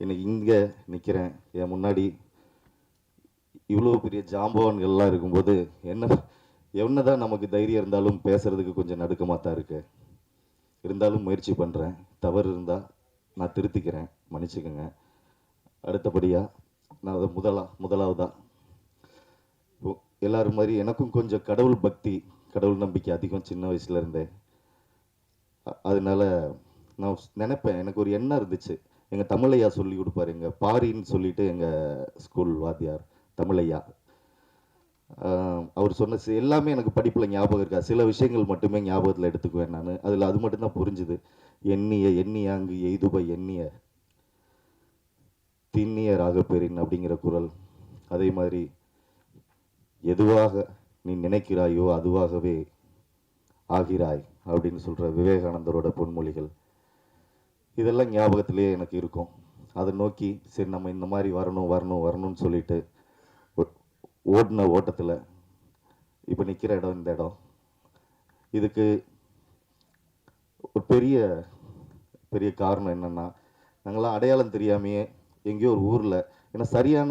இன்னைக்கு இங்கே நிற்கிறேன். என் முன்னாடி இவ்வளோ பெரிய ஜாம்பவான்கள்லாம் இருக்கும்போது என்னதான் நமக்கு தைரியம் இருந்தாலும் பேசுறதுக்கு கொஞ்சம் நடுக்கமாக தான் இருக்கு. இருந்தாலும் முயற்சி பண்ணுறேன். தவறு இருந்தால் நான் திருத்திக்கிறேன், மன்னிச்சுக்கோங்க. அடுத்தபடியாக நான் அதை முதலாவதா எல்லாரும் மாதிரி எனக்கும் கொஞ்சம் கடவுள் பக்தி, கடவுள் நம்பிக்கை அதிகம் சின்ன வயசுல இருந்தேன். அதனால நான் நினைப்பேன், எனக்கு ஒரு எண்ணம் இருந்துச்சு. எங்கள் தமிழையா சொல்லி கொடுப்பாரு, எங்கள் பாரின்னு சொல்லிட்டு எங்கள் ஸ்கூல் வாத்தியார் தமிழையா. அவர் சொன்ன எல்லாமே எனக்கு படிப்பில் ஞாபகம் இருக்கா. சில விஷயங்கள் மட்டுமே ஞாபகத்தில் எடுத்துக்குவேன் நான். அதில் அது மட்டும்தான் புரிஞ்சுது. எண்ணிய அங்கு எய்துப எண்ணிய திண்ணிய ராகப்பெறின் அப்படிங்கிற குரல். அதே மாதிரி எதுவாக நீ நினைக்கிறாயோ அதுவாகவே ஆகிறாய் அப்படின்னு சொல்கிற விவேகானந்தரோட பொன்மொழிகள். இதெல்லாம் ஞாபகத்திலேயே எனக்கு இருக்கும். அதை நோக்கி சரி நம்ம இந்த மாதிரி வரணும்னு சொல்லிட்டு ஓடின ஓட்டத்தில் இப்போ நிற்கிற இடம் இந்த இடம். இதுக்கு ஒரு பெரிய காரணம் என்னென்னா, நாங்களாம் அடையாளம் தெரியாமையே எங்கேயோ ஒரு ஊரில், ஏன்னா சரியான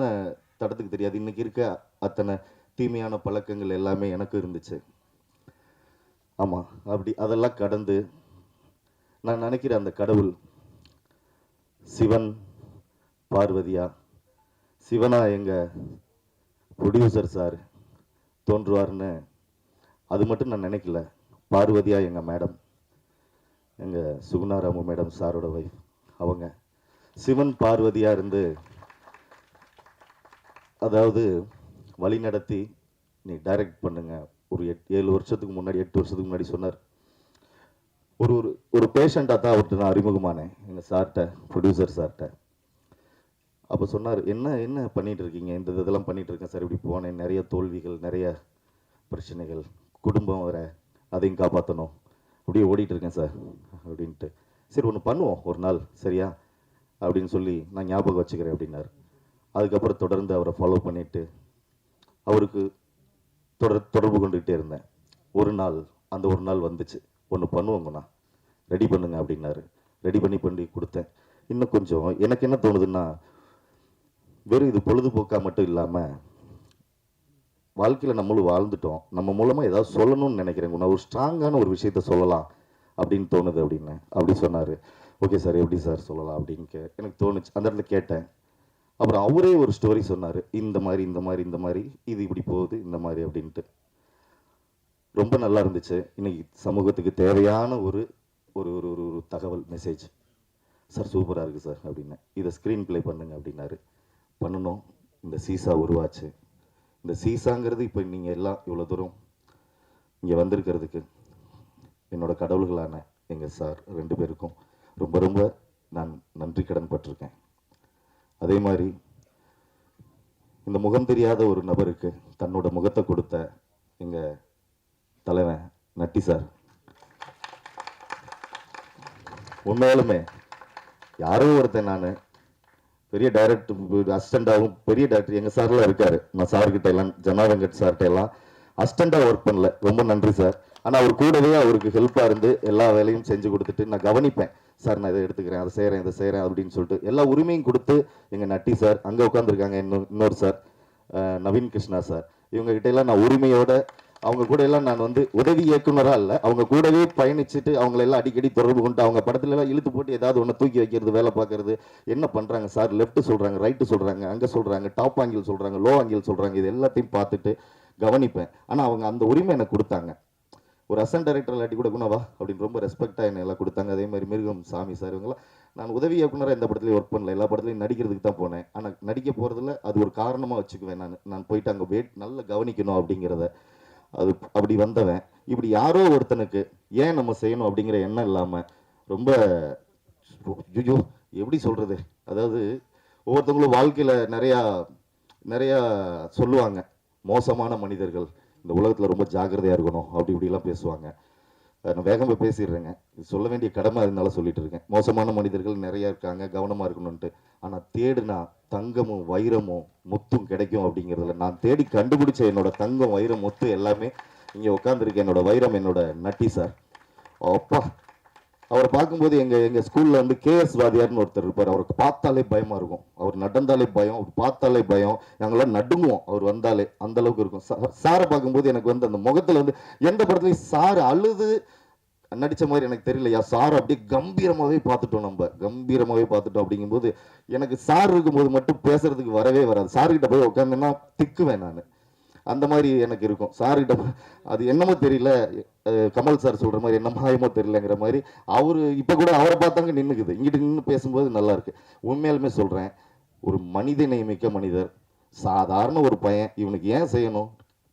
தடத்துக்கு தெரியாது. இன்றைக்கி இருக்க அத்தனை தீமையான பழக்கங்கள் எல்லாமே எனக்கு இருந்துச்சு. ஆமாம், அப்படி அதெல்லாம் கடந்து நான் நினைக்கிற அந்த கடவுள் சிவன் பார்வதியா, சிவனா எங்கள் ப்ரொடியூசர் சார் தோன்றுவார்னு அது மட்டும் நான் நினைக்கல. பார்வதியா எங்கள் மேடம், எங்கள் சுகுணாராமு மேடம் சாரோட வைஃப். அவங்க சிவன் பார்வதியாக இருந்து அதாவது வழி நடத்தி நீ டைரக்ட் பண்ணுங்க. ஒரு 8 வருஷத்துக்கு முன்னாடி சொன்னார். ஒரு பேஷண்ட்டாக தான் அவர்கிட்ட நான் அறிமுகமானேன், எங்கள் சார்கிட்ட, ப்ரொடியூசர் சார்கிட்ட. அப்போ சொன்னார், என்ன பண்ணிகிட்டு இருக்கீங்க? இந்த இதெல்லாம் பண்ணிகிட்டு இருக்கேன் சார். இப்படி போனேன், நிறைய தோல்விகள், நிறைய பிரச்சனைகள், குடும்பம் வர, அதையும் காப்பாற்றணும், அப்படியே ஓடிட்டு இருக்கேன் சார் அப்படின்ட்டு. சரி ஒன்று பண்ணுவோம் ஒரு நாள், சரியா அப்படின்னு சொல்லி நான் ஞாபகம் வச்சுக்கிறேன் அப்படின்னார். அதுக்கப்புறம் தொடர்ந்து அவரை ஃபாலோ பண்ணிவிட்டு அவருக்கு தொடர்பு கொண்டுகிட்டே இருந்தேன். ஒரு நாள் வந்துச்சு. ஒன்று பண்ணுவோங்கண்ணா, ரெடி பண்ணுங்க அப்படின்னாரு. ரெடி பண்ணி கொடுத்தேன். இன்னும் கொஞ்சம் எனக்கு என்ன தோணுதுன்னா, வெறும் இது பொழுதுபோக்காக மட்டும் இல்லாமல் வாழ்க்கையில் நம்மளும் வாழ்ந்துட்டோம், நம்ம மூலமாக ஏதாவது சொல்லணும்னு நினைக்கிறேங்க, ஒரு ஸ்ட்ராங்கான ஒரு விஷயத்த சொல்லலாம் அப்படின்னு தோணுது அப்படின்னு அப்படி சொன்னார். ஓகே சார், எப்படி சார் சொல்லலாம் அப்படின்னு எனக்கு தோணுச்சு. அந்த இடத்துல கேட்டேன். அப்புறம் அவரே ஒரு ஸ்டோரி சொன்னார், இந்த மாதிரி இது இப்படி போகுது இந்த மாதிரி அப்படின்ட்டு. ரொம்ப நல்லா இருந்துச்சு. இன்னைக்கு சமூகத்துக்கு தேவையான ஒரு ஒரு ஒரு ஒரு தகவல் மெசேஜ். சார் சூப்பராக இருக்குது சார் அப்படின்னு. இதை ஸ்க்ரீன் ப்ளே பண்ணுங்க அப்படின்னாரு. பண்ணணும். இந்த சீசா உருவாச்சு. இந்த சீசாங்கிறது இப்போ நீங்கள் எல்லாம் இவ்வளோ தூரம் இங்கே வந்திருக்கிறதுக்கு என்னோட கடவுள்களான எங்கள் சார் 2 பேருக்கும் ரொம்ப நான் நன்றி கடன் பட்டிருக்கேன். அதே மாதிரி இந்த முகம் தெரியாத ஒரு நபருக்கு தன்னோட முகத்தை கொடுத்த எங்கள் தலைவன் நட்டி சார், உண்மையாலுமே யாரோ ஒருத்தன், நான் பெரிய டைரக்டர் அசிஸ்டண்டாகவும் பெரிய டைரக்டர் எங்கள் சார்லாம் இருக்காரு. நான் சார்கிட்ட எல்லாம், ஜனா வெங்கட் சார்கிட்ட எல்லாம் அசிஸ்டண்டாக ஒர்க் பண்ணல, ரொம்ப நன்றி சார். ஆனால் அவர் கூடவே அவருக்கு ஹெல்ப்பாக இருந்து எல்லா வேலையும் செஞ்சு கொடுத்துட்டு நான் கவனிப்பேன். சார் நான் இதை எடுத்துக்கிறேன், அதை செய்கிறேன் அப்படின்னு சொல்லிட்டு எல்லா உரிமையும் கொடுத்து எங்கள் நட்டி சார், அங்கே உட்காந்துருக்காங்க இன்னொரு சார் நவீன் கிருஷ்ணா சார், இவங்ககிட்ட எல்லாம் நான் உரிமையோட, அவங்க கூட எல்லாம் நான் உதவி இயக்குனராக இல்லை, அவங்க கூடவே பயணிச்சுட்டு அவங்களெல்லாம் அடிக்கடி தொடர்பு கொண்டு அவங்க படத்துல எல்லாம் இழுத்து போட்டு ஏதாவது ஒன்று தூக்கி வைக்கிறது, வேலை பார்க்கறது, என்ன பண்ணுறாங்க சார், லெஃப்ட் சொல்கிறாங்க, ரைட்டு சொல்கிறாங்க, அங்கே சொல்கிறாங்க, டாப் ஆங்கிள் சொல்கிறாங்க, லோ ஆங்கிள் சொல்கிறாங்க, இது எல்லாத்தையும் பார்த்துட்டு கவனிப்பேன். ஆனால் அவங்க அந்த உரிமை எனக்கு கொடுத்தாங்க. ஒரு அசன் டைரக்டர் இல்லாட்டி கூட குணவா அப்படின்னு ரொம்ப ரெஸ்பெக்டாக என்னை எல்லாம் கொடுத்தாங்க. அதே மாதிரி மிருகம் சாமி சார், இவங்கெல்லாம் நான் உதவி இயக்குனராக எந்த படத்துலையும் ஒர்க் பண்ணல, எல்லா படத்துலையும் நடிக்கிறதுக்கு தான் போனேன். ஆனால் நடிக்க போகிறதுல அது ஒரு காரணமாக வச்சுக்குவேன். நான் போயிட்டு அங்கே நல்லா கவனிக்கணும் அப்படிங்கிறத. அது அப்படி வந்தவன் இப்படி யாரோ ஒருத்தனுக்கு ஏன் நம்ம செய்யணும் அப்படிங்கிற எண்ணம் இல்லாமல் ரொம்ப எப்படி சொல்கிறது, அதாவது ஒவ்வொருத்தவங்களும் வாழ்க்கையில் நிறையா சொல்லுவாங்க, மோசமான மனிதர்கள் இந்த உலகத்தில் ரொம்ப ஜாக்கிரதையாக இருக்கணும் அப்படி இப்படிலாம் பேசுவாங்க. நான் வேகமாக பேசிடுறேங்க, சொல்ல வேண்டிய கடமை அதனால சொல்லிட்டு இருக்கேன். மோசமான மனிதர்கள் நிறையா இருக்காங்க, கவனமாக இருக்கணும்ன்ட்டு. ஆனால் தேடுனா தங்கமும் வைரமும் முத்தும் கிடைக்கும் அப்படிங்கிறதுல நான் தேடி கண்டுபிடிச்ச என்னோட தங்கம் வைரம் முத்து எல்லாமே இங்கே உட்காந்துருக்கு. என்னோட வைரம் என்னோட நட்டி சார். அப்பா அவரை பார்க்கும்போது எங்கள் ஸ்கூலில் வந்து கேஎஸ் வாதியார்னு ஒருத்தர் இருப்பார். அவருக்கு பார்த்தாலே பயமாக இருக்கும். அவர் நடந்தாலே பயம், அவர் பார்த்தாலே பயம். நாங்களாம் நடுங்குவோம் அவர் வந்தாலே, அந்த அளவுக்கு இருக்கும். சாரை பார்க்கும்போது எனக்கு வந்து அந்த முகத்தில் வந்து எந்த படத்துலையும் சார் அழுது நடித்த மாதிரி எனக்கு தெரியலையா. சார் அப்படியே கம்பீரமாகவே பார்த்துட்டோம், நம்ம கம்பீரமாகவே பார்த்துட்டோம். அப்படிங்கும்போது எனக்கு சார் இருக்கும்போது மட்டும் பேசுறதுக்கு வரவே வராது. சார்கிட்ட போய் உட்காந்துன்னா திக்குவேன் நான். அந்த மாதிரி எனக்கு இருக்கும் சார்கிட்ட. அது என்னமோ தெரியல, கமல் சார் சொல்ற மாதிரி என்ன மாயமோ தெரியலங்கிற மாதிரி அவரு இப்ப கூட அவரை பார்த்தாங்க நின்னுக்குது. இங்கிட்டு நின்று பேசும்போது நல்லா இருக்கு. உண்மையாலுமே சொல்றேன், ஒரு மனித நேயமிக்க மனிதர், சாதாரண ஒரு பையன். இவனுக்கு ஏன் செய்யணும்?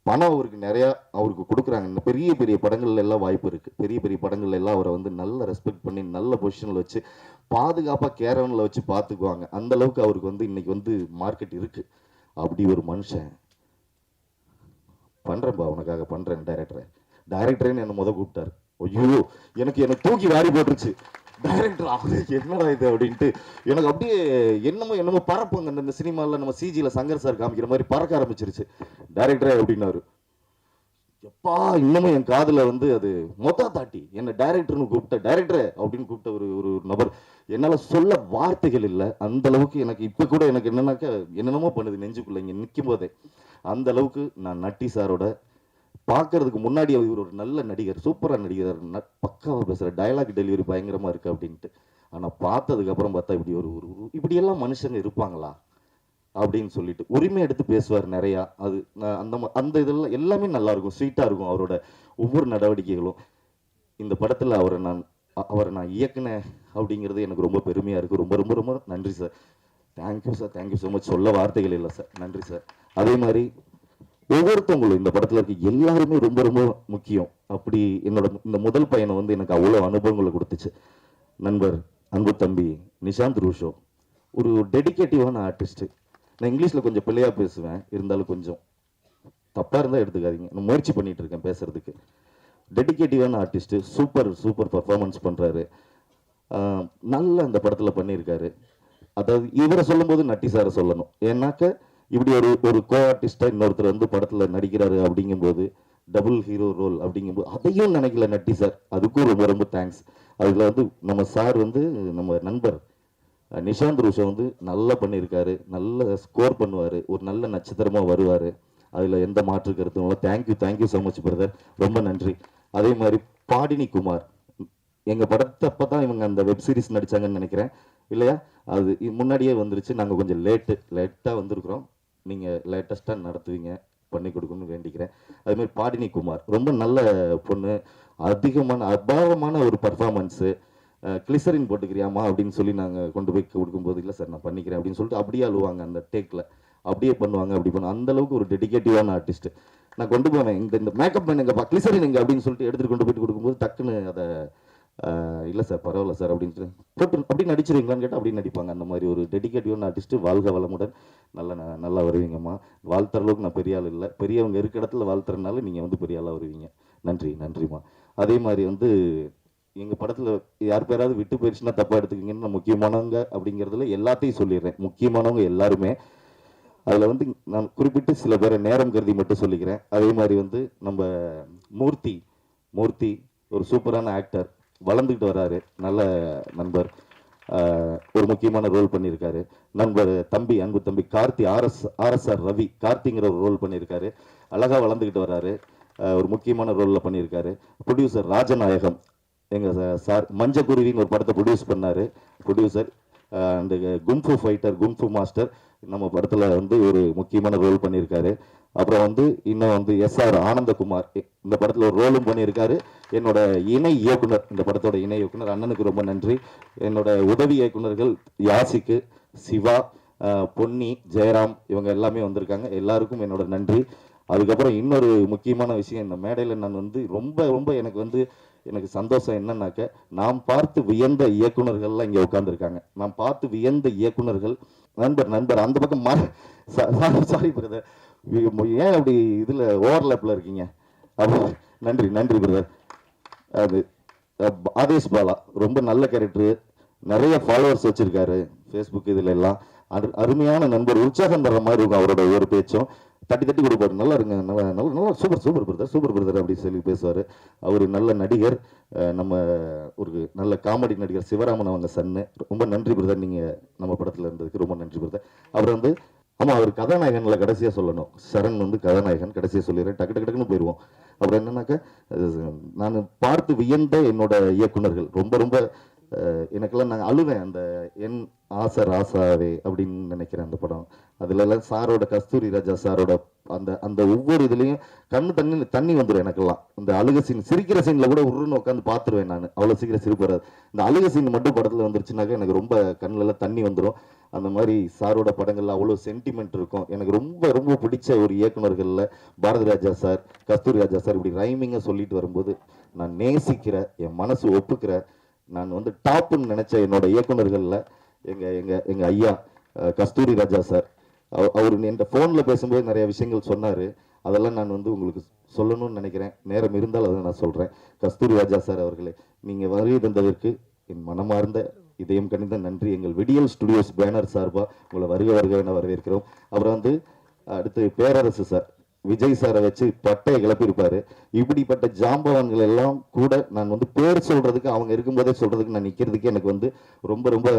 பணம் அவருக்கு நிறைய அவருக்கு கொடுக்குறாங்க. பெரிய பெரிய படங்கள்ல எல்லாம் வாய்ப்பு இருக்கு. பெரிய பெரிய படங்கள்ல எல்லாம் அவரை வந்து நல்ல ரெஸ்பெக்ட் பண்ணி நல்ல பொசிஷன்ல வச்சு பாதுகாப்பா கேரவன்ல வச்சு பார்த்துக்குவாங்க. அந்த அளவுக்கு அவருக்கு வந்து இன்னைக்கு வந்து மார்க்கெட் இருக்கு. அப்படி ஒரு மனுஷன் பண்றேன்பா உனக்காக பண்றேன் டைரக்டரேன்னு என்ன கூப்பிட்டாரு. ஐயோ எனக்கு தூக்கி வாரி போட்டுருச்சு. டைரக்டர் அவருக்கு என்னடா இது அப்படின்ட்டு எனக்கு அப்படியே என்னமோ பறப்புங்க. இந்த சினிமாவில் நம்ம சிஜியில் சங்கர் சார் காமிக்கிற மாதிரி பறக்க ஆரம்பிச்சிருச்சு. டைரக்டரே அப்படின்னாரு. எப்பா இன்னமும் என் காதில் வந்து அது மொத்த தாட்டி என்ன டைரக்டர்னு கூப்பிட்ட, டைரக்டரே அப்படின்னு கூப்பிட்ட ஒரு நபர். என்னால் சொல்ல வார்த்தைகள் இல்லை. அந்த அளவுக்கு எனக்கு இப்போ கூட எனக்கு என்னென்னமோ பண்ணுது நெஞ்சுக்குள்ள இங்கே நிற்கும் போதே. அந்த அளவுக்கு நான் நட்டி சாரோட பார்க்கறதுக்கு முன்னாடி இவர் ஒரு நல்ல நடிகர், சூப்பராக நடிகர், பக்காவாக பேசுகிற, டயலாக் டெலிவரி பயங்கரமாக இருக்குது அப்படின்ட்டு. ஆனால் பார்த்ததுக்கு அப்புறம் பார்த்தா இப்படியெல்லாம் மனுஷங்க இருப்பாங்களா அப்படின்னு சொல்லிட்டு உரிமை எடுத்து பேசுவார் நிறையா. அது அந்த இதெல்லாம் எல்லாமே நல்லா இருக்கும், ஸ்வீட்டாக இருக்கும் அவரோட ஒவ்வொரு நடவடிக்கைகளும். இந்த படத்தில் அவரை நான் இயக்குனேன் அப்படிங்கிறது எனக்கு ரொம்ப பெருமையாக இருக்குது. ரொம்ப ரொம்ப ரொம்ப நன்றி sir. Thank you sir, thank you so much. சொல்ல வார்த்தைகள் இல்லை சார். நன்றி சார். அதே மாதிரி ஒவ்வொருத்தவங்களும் இந்த படத்துல இருக்க எல்லாருமே ரொம்ப ரொம்ப முக்கியம். அப்படி என்னோட இந்த முதல் பயணம் வந்து எனக்கு அவ்வளோ அனுபவங்களை கொடுத்துச்சு. நண்பர் அன்பு தம்பி நிஷாந்த் ரூஷோ ஒரு டெடிகேட்டிவான ஆர்டிஸ்ட். நான் இங்கிலீஷ்ல கொஞ்சம் பிள்ளையா பேசுவேன், இருந்தாலும் கொஞ்சம் தப்பா இருந்தா எடுத்துக்காதீங்க. நான் முயற்சி பண்ணிட்டு இருக்கேன் பேசுறதுக்கு. டெடிகேட்டிவான ஆர்டிஸ்ட், சூப்பர் பர்ஃபார்மன்ஸ் பண்றாரு. நல்ல அந்த படத்துல பண்ணியிருக்காரு. அதாவது இவரை சொல்லும் போது நட்டி சாரை சொல்லணும். ஏன்னாக்க இப்படி ஒரு கோ ஆர்டிஸ்டா இன்னொருத்தர் வந்து படத்துல நடிக்கிறாரு அப்படிங்கும்போது, டபுள் ஹீரோ ரோல் அப்படிங்கும்போது அதையும் நினைக்கல நட்டி சார். அதுக்கும் ரொம்ப ரொம்ப தேங்க்ஸ். அதுல வந்து நம்ம சார் வந்து நம்ம நண்பர் நிஷாந்த் ரூஷோ வந்து நல்லா பண்ணியிருக்காரு. நல்ல ஸ்கோர் பண்ணுவார், ஒரு நல்ல நட்சத்திரமா வருவார். அதில் எந்த மாற்று கருத்தும் இல்லை. தேங்க்யூ ஸோ மச் பிரதர், ரொம்ப நன்றி. அதே மாதிரி பாடினி குமார், எங்கள் படத்தை அப்போ தான் இவங்க அந்த வெப் சீரிஸ் நடித்தாங்கன்னு நினைக்கிறேன் இல்லையா? அது முன்னாடியே வந்துருச்சு. நாங்கள் கொஞ்சம் லேட்டாக வந்திருக்கிறோம். நீங்கள் லேட்டஸ்ட்டாக நடத்துவீங்க, பண்ணி கொடுக்கணும்னு வேண்டிக்கிறேன். அதுமாதிரி பாடினி குமார் ரொம்ப நல்ல பொண்ணு, அபாரமான ஒரு பர்ஃபார்மன்ஸு. கிளிசரின் போட்டுக்கிறியாமா அப்படின்னு சொல்லி நாங்கள் கொண்டு போய் கொடுக்கும்போது, இல்லை சார் நான் பண்ணிக்கிறேன் அப்படின்னு சொல்லிட்டு அப்படியே அழுவாங்க. அந்த டேக்கில் அப்படியே பண்ணுவாங்க. அப்படி பண்ண அந்த அளவுக்கு ஒரு டெடிகேட்டிவான ஆர்டிஸ்ட். நான் கொண்டு போவேன், இந்த மேக்கப் மேன் எங்கப்பா, கிளிசரின் எங்கே அப்படின்னு சொல்லிட்டு எடுத்துகிட்டு கொண்டு போயிட்டு கொடுக்கும்போது டக்குன்னு அதை இல்லை சார் பரவாயில்ல சார் அப்படின்ட்டு போட்டு அப்படி நடிச்சிருவீங்களான்னு கேட்டால் அப்படி நடிப்பாங்க. அந்த மாதிரி ஒரு டெடிகேட்டிவான ஆர்டிஸ்ட்டு. வாழ்க வளமுடன், நல்லா வருவீங்கம்மா. வாழ்த்துற அளவுக்கு நான் பெரிய ஆள் இல்லை, பெரியவங்க இருக்க இடத்துல வாழ்த்துறதுனால நீங்கள் வந்து பெரிய ஆளாக வருவீங்க. நன்றிம்மா. அதே மாதிரி வந்து எங்கள் படத்தில் யார் பேராவது விட்டு போயிடுச்சுன்னா தப்பாக எடுத்துக்கிங்கன்னு நான் முக்கியமானவங்க அப்படிங்கிறதுல எல்லாத்தையும் சொல்லிடுறேன். முக்கியமானவங்க எல்லாருமே. அதில் வந்து நான் குறிப்பிட்டு சில பேரை நேரம் கருதி மட்டும் சொல்லிக்கிறேன். அதே மாதிரி வந்து நம்ம மூர்த்தி ஒரு சூப்பரான ஆக்டர், வளர்ந்துக்கிட்டு வர்றாரு. நல்ல நண்பர், ஒரு முக்கியமான ரோல் பண்ணியிருக்காரு. நண்பர் அன்பு தம்பி கார்த்தி, ஆர்எஸ்ஆர் ரவி கார்த்திங்கிற ஒரு ரோல் பண்ணியிருக்காரு. அழகாக வளர்ந்துக்கிட்டு வர்றாரு, ஒரு முக்கியமான ரோலில் பண்ணியிருக்காரு. ப்ரொடியூசர் ராஜநாயகம், எங்கள் சார் மஞ்சக்குருவின்னு ஒரு படத்தை producer and kung fu fighter, kung fu master நம்ம படத்தில் வந்து ஒரு முக்கியமான ரோல் பண்ணியிருக்காரு. அப்புறம் வந்து இன்னும் வந்து SR ஆனந்தகுமார் இந்த படத்தில் ஒரு ரோலும் பண்ணியிருக்காரு. என்னோட இணை இயக்குனர், இந்த படத்தோட இணை இயக்குனர் அண்ணனுக்கு ரொம்ப நன்றி. என்னோட உதவி இயக்குனர்கள் யாசிக்கு, சிவா, பொன்னி, ஜெயராம் இவங்க எல்லாமே வந்திருக்காங்க. எல்லாருக்கும் என்னோட நன்றி. அதுக்கப்புறம் இன்னொரு முக்கியமான விஷயம், இந்த மேடையில் நான் வந்து ரொம்ப எனக்கு சந்தோஷம் என்னன்னாக்க, நாம் பார்த்து வியந்த இயக்குனர்கள்லாம் இங்கே உட்காந்துருக்காங்க. நாம் பார்த்து வியந்த இயக்குனர்கள். நண்பர் அந்த பக்கம் சாரி பிரதர், ஏன் அப்படி இதில் ஓவர்லேப்பில் இருக்கீங்க? அப்போ நன்றி பிரதர். அது ஆதேஷ் பாலா ரொம்ப நல்ல கேரக்டரு, நிறைய ஃபாலோவர்ஸ் வச்சுருக்காரு ஃபேஸ்புக் இதில் எல்லாம். அருமையான நண்பர், உற்சாகம் தர்ற மாதிரி இருக்கும் அவரோட ஒவ்வொரு பேச்சும். தட்டி தட்டி கொடுப்பாரு, நல்லா இருங்க, நல்லா நல்லா நல்லா சூப்பர் பிரதர் அப்படின்னு சொல்லி பேசுவார். அவர் நல்ல நடிகர், நம்ம ஒரு நல்ல காமெடி நடிகர் சிவராமன் அவங்க சன்னு. ரொம்ப நன்றி பிரதர், நீங்கள் நம்ம படத்தில் இருந்ததுக்கு ரொம்ப நன்றி பிரதர். அப்புறம் வந்து ஆமாம், அவர் கதாநாயகனில் கடைசியாக சொல்லணும், சரண் வந்து கதாநாயகன், கடைசியாக சொல்லிடுறேன், டக்கு டக்கு டக்குன்னு போயிடுவோம். அப்புறம் என்னன்னாக்கா, நான் பார்த்து வியந்த என்னோட இயக்குனர்கள் ரொம்ப ரொம்ப எனக்கெல்லாம் நான் அழுவேன். அந்த என் ஆசை ராசாவே அப்படின்னு நினைக்கிறேன் அந்த படம். அதுலலாம் சாரோட, கஸ்தூரி ராஜா சாரோட அந்த அந்த ஒவ்வொரு இதுலேயும் தண்ணி வந்துடும் எனக்கெல்லாம். இந்த அழுக சீன், சிரிக்கிற சீனில் கூட உருன்னு உட்காந்து பார்த்துருவேன் நான், அவ்வளோ சீக்கிரம் சிரிப்பு வராது. இந்த அழுக சீன் மட்டும் படத்தில் வந்துருச்சுனாக்கா எனக்கு ரொம்ப கண்ணிலலாம் தண்ணி வந்துடும். அந்த மாதிரி சாரோட படங்கள்ல அவ்வளோ சென்டிமெண்ட் இருக்கும். எனக்கு ரொம்ப ரொம்ப பிடிச்ச ஒரு இயக்குனர்களில் பாரதி ராஜா சார், கஸ்தூரி ராஜா சார் இப்படி ரைமிங்காக சொல்லிட்டு வரும்போது நான் நேசிக்கிற, என் மனசு ஒப்புக்கிற, நான் வந்து டாப்புன்னு நினைச்ச என்னோட இயக்குனர்களில் எங்க ஐயா கஸ்தூரி ராஜா சார். அவர் என்கிட்ட ஃபோனில் பேசும்போது நிறைய விஷயங்கள் சொன்னார். அதெல்லாம் நான் வந்து உங்களுக்கு சொல்லணும்னு நினைக்கிறேன், நேரம் இருந்தால் அதை நான் சொல்கிறேன். கஸ்தூரி ராஜா சார் அவர்களே, நீங்கள் வருகை தந்ததற்கு என் மனமார்ந்த இதயம் கணிந்த நன்றி. எங்கள் விடியல் ஸ்டுடியோஸ் பேனர் சார்பாக உங்களை வருக என வரவேற்கிறோம். அப்புறம் வந்து அடுத்து பேரரசு சார், விஜய் சாரை வச்சு பட்டையை கிளப்பியிருப்பாரு. இப்படிப்பட்ட ஜாம்பவான்கள் எல்லாம் கூட நான் வந்து பேர் சொல்றதுக்கு, அவங்க இருக்கும்போதே சொல்றதுக்கு நான் நிற்கிறதுக்கு எனக்கு வந்து ரொம்ப ரொம்ப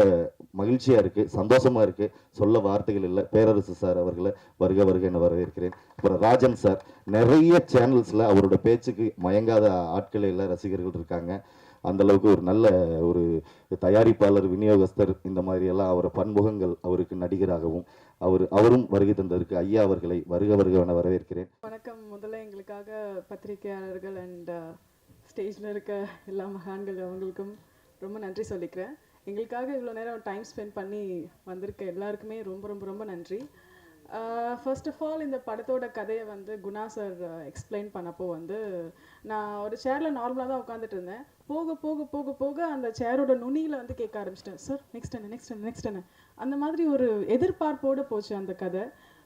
மகிழ்ச்சியா இருக்கு, சந்தோஷமா இருக்கு, சொல்ல வார்த்தைகள் இல்லை. பேரரசு சார் அவர்களை வருக என வரவேற்கிறேன். அப்புறம் ராஜன் சார், நிறைய சேனல்ஸ்ல அவரோட பேச்சுக்கு மயங்காத ஆட்கள் எல்லாம் ரசிகர்கள் இருக்காங்க. அந்த அளவுக்கு ஒரு நல்ல ஒரு தயாரிப்பாளர், விநியோகஸ்தர், இந்த மாதிரி எல்லாம் அவரை பன்முகங்கள், அவருக்கு நடிகராகவும் அவரும் வருகை தந்ததற்கு ஐயா அவர்களை வருக என வரவேற்கிறேன். வணக்கம். முதல்ல எங்களுக்காக பத்திரிகையாளர்கள் அண்ட் ஸ்டேஜில் இருக்க எல்லா மகான்கள் அவங்களுக்கும் ரொம்ப நன்றி சொல்லிக்கிறேன். எங்களுக்காக இவ்வளோ நேரம் டைம் ஸ்பெண்ட் பண்ணி வந்திருக்க எல்லாருக்குமே ரொம்ப ரொம்ப ரொம்ப நன்றி. ஃபர்ஸ்ட் ஆஃப் ஆல், இந்த படத்தோட கதையை வந்து குணா சார் எக்ஸ்பிளைன் பண்ணப்போ வந்து நான் ஒரு சேரில் நார்மலாக தான் உட்காந்துட்டு இருந்தேன். போக போக போக போக அந்த சேரோட நுனியில் வந்து கேட்க ஆரம்பிச்சிட்டேன், சார் நெக்ஸ்ட் என்ன அந்த மாதிரி ஒரு எதிர்பார்ப்போடு போச்சு அந்த கதை.